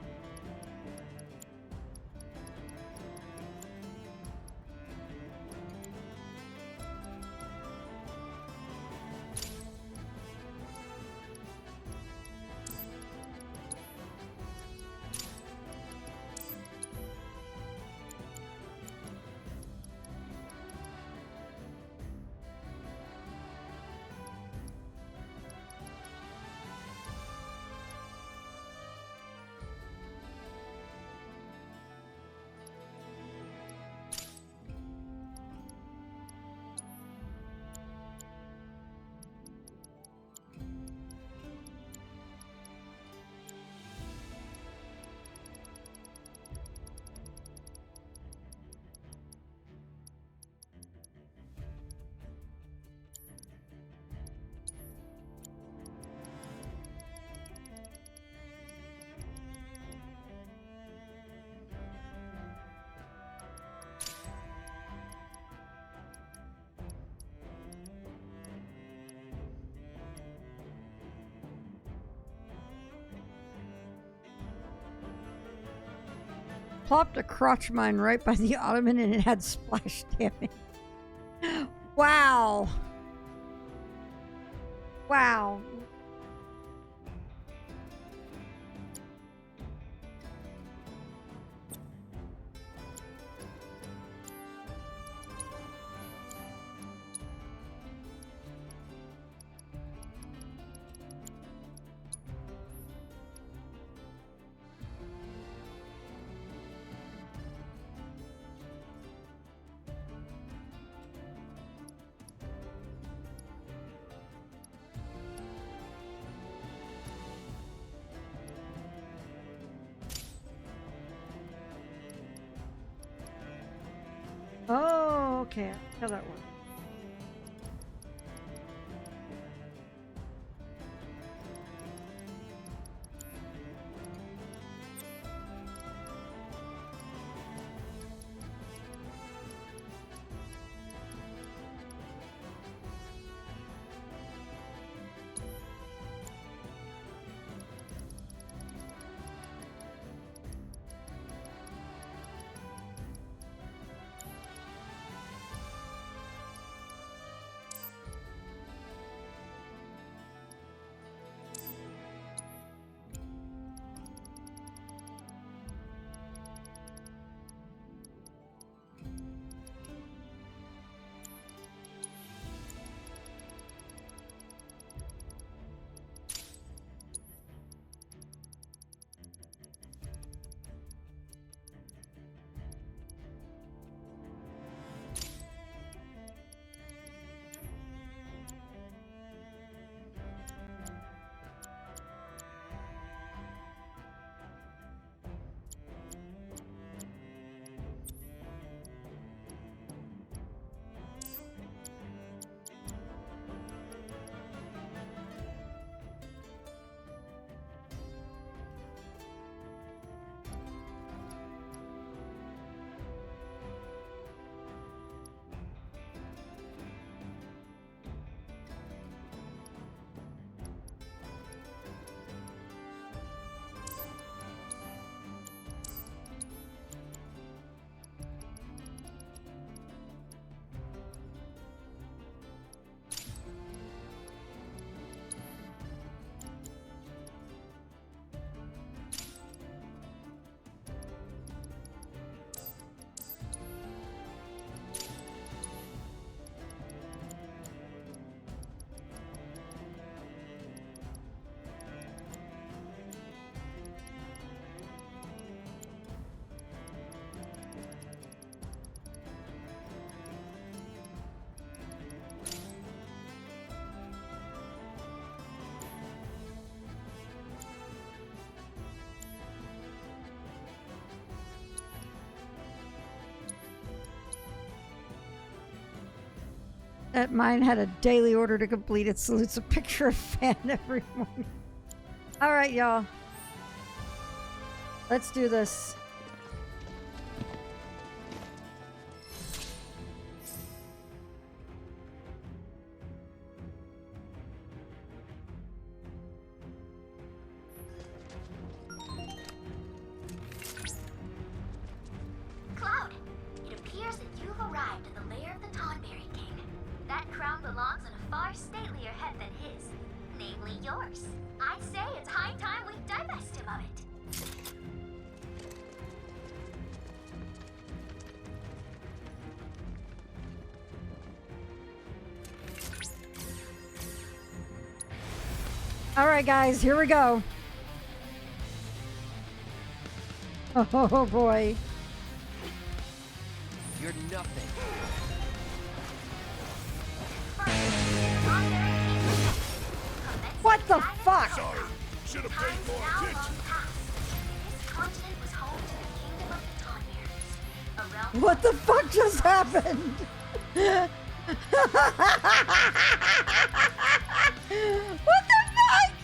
plopped a crotch mine right by the ottoman and it had splash damage. Wow. Wow. Oh, okay. How that works. That mine had a daily order to complete. It salutes a picture of Fan every morning. All right, y'all. Let's do this. Cloud, it appears that you've arrived at the lair of the Tonberry King. That crown belongs on a far statelier head than his, namely yours. I'd say it's high time we divest him of it. All right, guys, here we go. Oh boy. You're nothing. What the fuck? Sorry. Should have paid more attention. This continent was home to the kingdom of the Tonberries, a realm What the fuck just happened? What the fuck?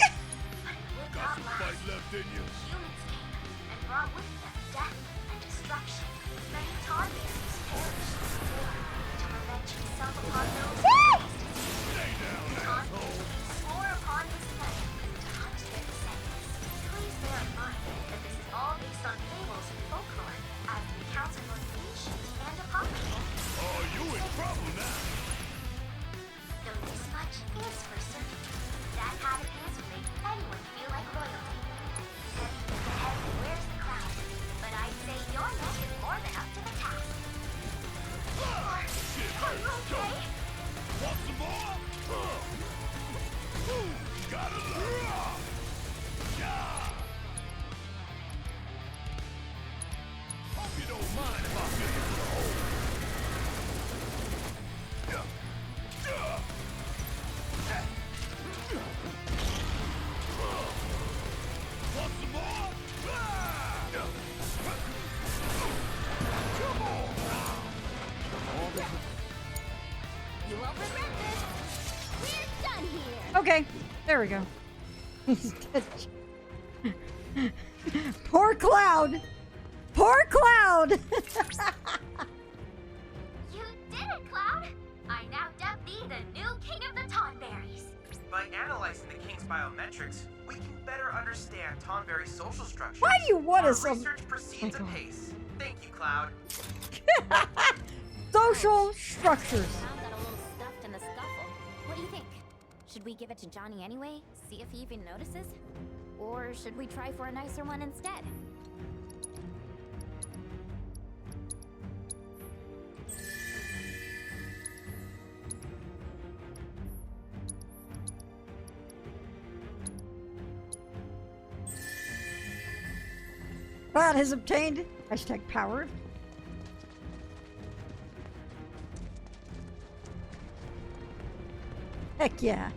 Got some fight left in you. humans came and brought with them death and destruction. Many Tonberries perished in the war to revenge himself upon those who faced his Stay down, asshole. swore upon his land to hunt their descendants. Please bear in mind that this is all based on fables and folklore, There we go. He's dead. Poor Cloud. Poor Cloud. You did it, Cloud! I now dub thee the new king of the Tonberries. By analyzing the king's biometrics, we can better understand Tonberry's social structure. Why do you want Our us? research proceeds apace. Thank you, Cloud. Social structures. Cloud got a little stuffed in the scuffle. What do you think? Should we give it to Johnny anyway? See if he even notices? Or should we try for a nicer one instead? Cloud has obtained #power. Heck yeah.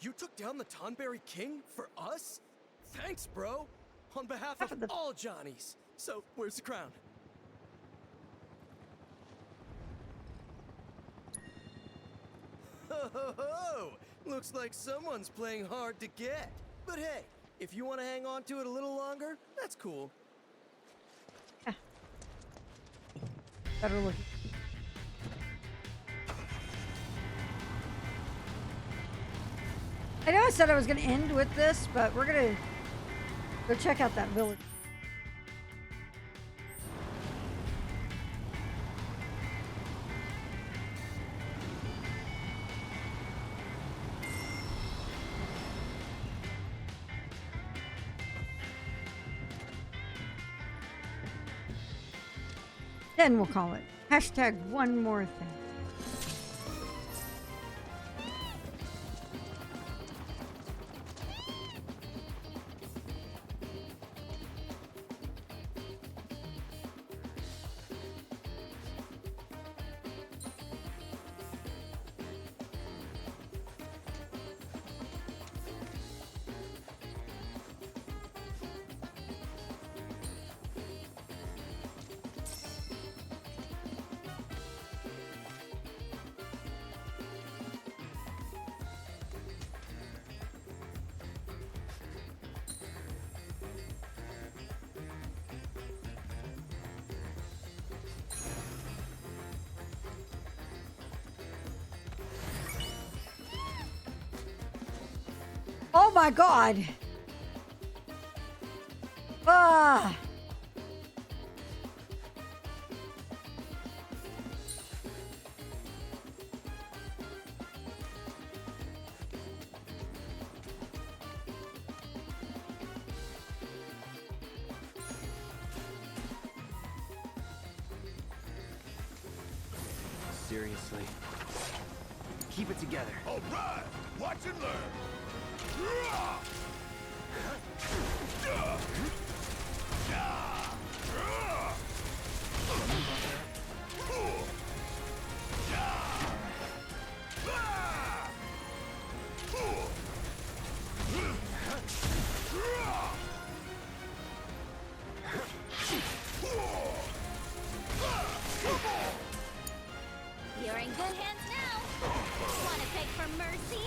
You took down the Tonberry King for us? Thanks, bro. On behalf of all Johnnies. So, where's the crown? Ho ho ho! Looks like someone's playing hard to get. But hey, if you want to hang on to it a little longer, that's cool. Better look. I know I said I was going to end with this, but we're going to go check out that village. Then we'll call it. #one more thing. Oh my god! Ah! Seriously. Keep it together. All right, watch and learn. You're in good hands now. Want to beg for mercy?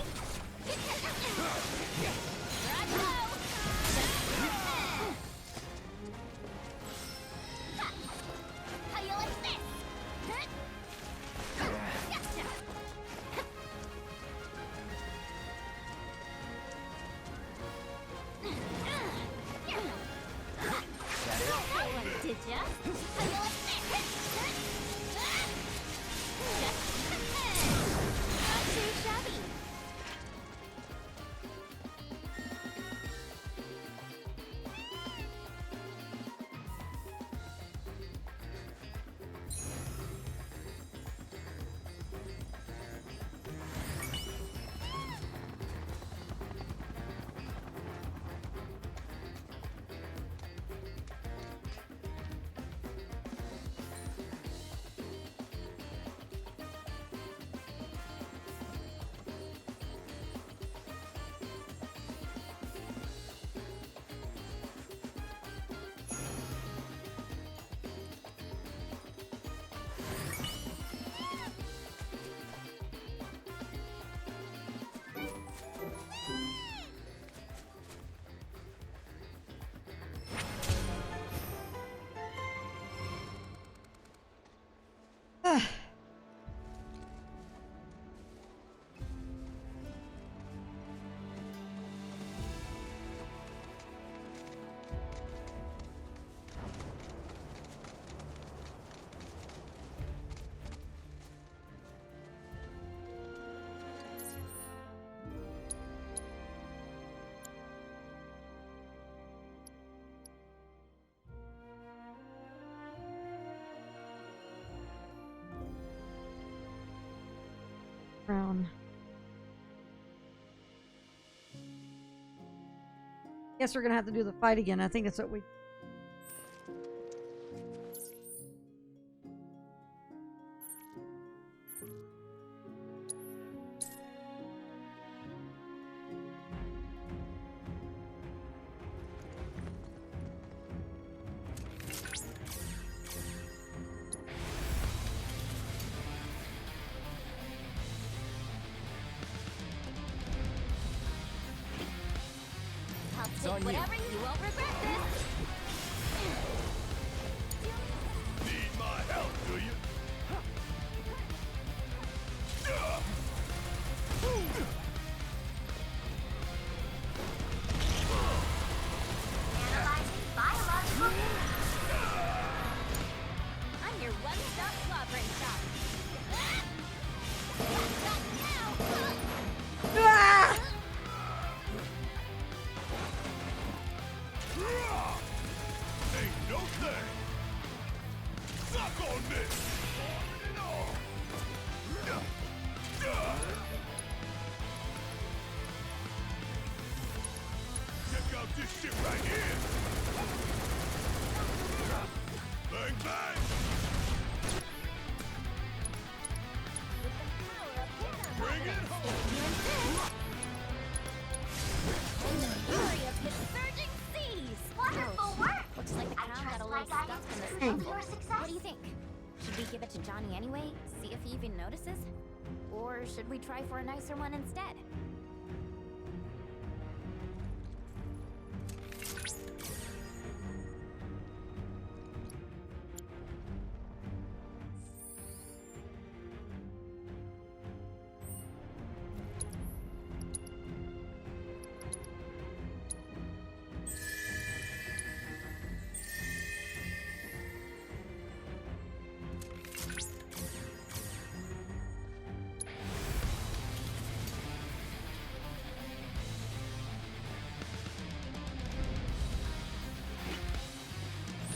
How you like this? Gotcha. Did ya? How you like this? Not too shabby. crown. Guess we're gonna have to do the fight again. I think that's what we. I'll take whatever you won't regret this. Need my help, do you? Analyzing biological data. I'm your one-stop slobbering shop. Ah! Ain't no thing. Suck on this. Check out this shit right here. Bang bang. Bring it home. In the fury of his surging seas. Wonderful work. Looks like the I crown got a trust little my stuck guidance in the to scuffle. your success. What do you think? Should we give it to Johnny anyway? See if he even notices? Or should we try for a nicer one instead?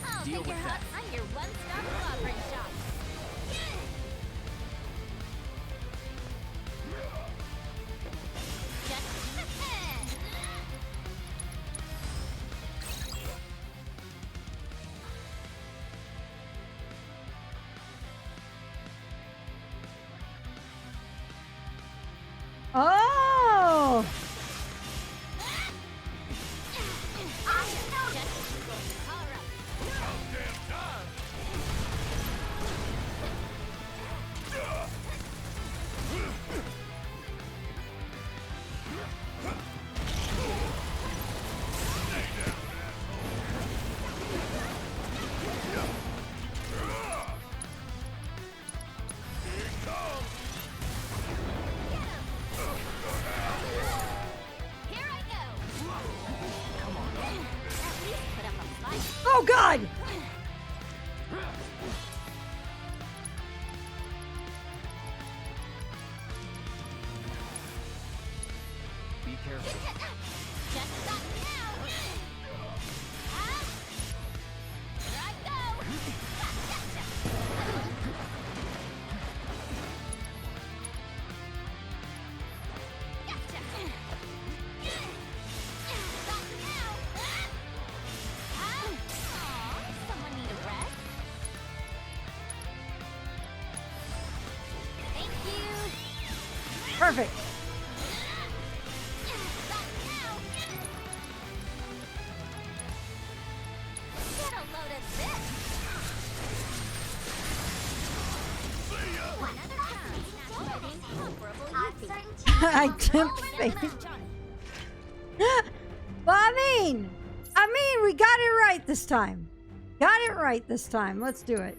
I'll Deal take your with that. hut. I'm your one-stop slobbering shop. Oh! Here I go. Come on. At least put up a fight. Oh God! Be careful. Just stop now. Ah. Here I go. Gotcha. Stop now. Ah. Aw, someone need a rest? Thank you. Perfect. Get a load of this. One at a time. What an incomparable youthie. I tempt fate. Well, I mean, we got it right this time. Got it right this time. Let's do it.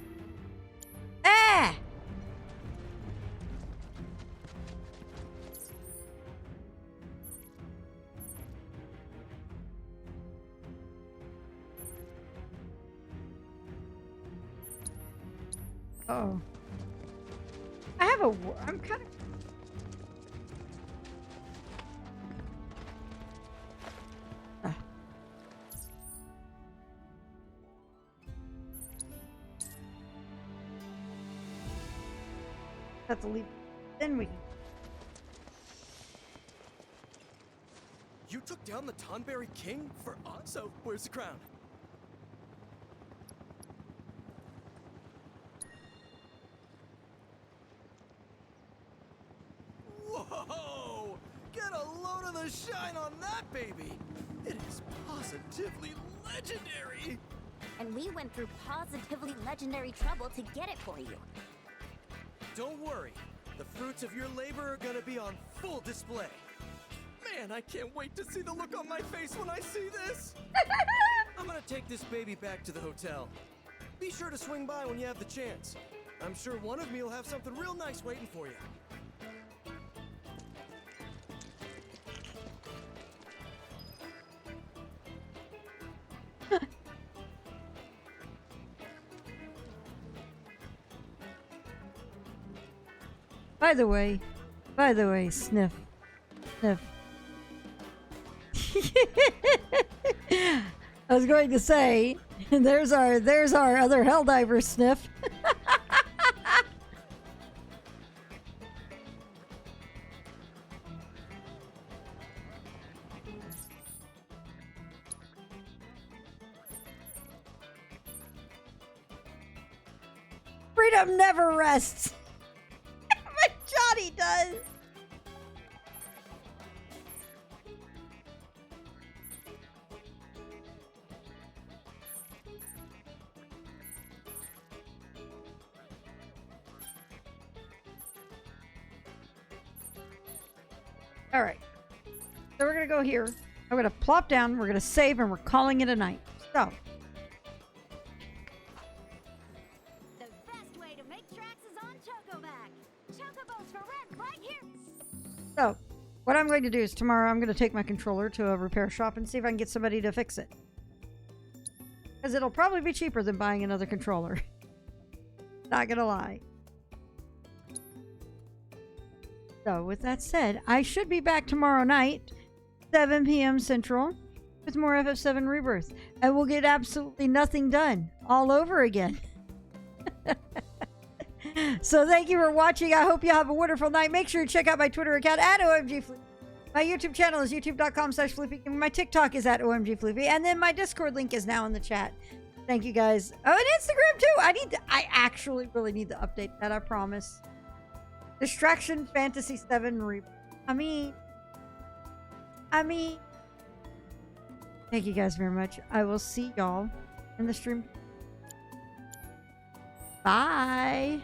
Eh! Oh. I have a. I'm kind of. Have to leave. Then we can down the Tonberry King for us? So, where's the crown? Whoa! Get a load of the shine on that baby! It is positively legendary! And we went through positively legendary trouble to get it for you. Don't worry. The fruits of your labor are gonna be on full display. Man, I can't wait to see the look on my face when I see this! I'm gonna take this baby back to the hotel. Be sure to swing by when you have the chance. I'm sure one of me will have something real nice waiting for you. By the way, sniff. Sniff. I was going to say, there's our other Helldiver sniff. Freedom never rests. But Johnny does. All right. So we're going to go here. I'm going to plop down. We're going to save, and we're calling it a night. So. The best way to make tracks is on Chocoback. Chocobos for rent right here. So, what I'm going to do is tomorrow I'm going to take my controller to a repair shop and see if I can get somebody to fix it. Because it'll probably be cheaper than buying another controller. Not going to lie. So, with that said, I should be back tomorrow night, 7 p.m. Central, with more FF7 Rebirth. And we'll get absolutely nothing done all over again. So thank you for watching. I hope you have a wonderful night. Make sure you check out my Twitter account at OMGFloopy. My YouTube channel is youtube.com/Floopy. My TikTok is at OMGFloopy. And then my Discord link is now in the chat. Thank you guys. Oh, and Instagram too. I actually really need to update that. I promise. Distraction Fantasy 7 Rebirth. I mean. Thank you guys very much. I will see y'all in the stream. Bye.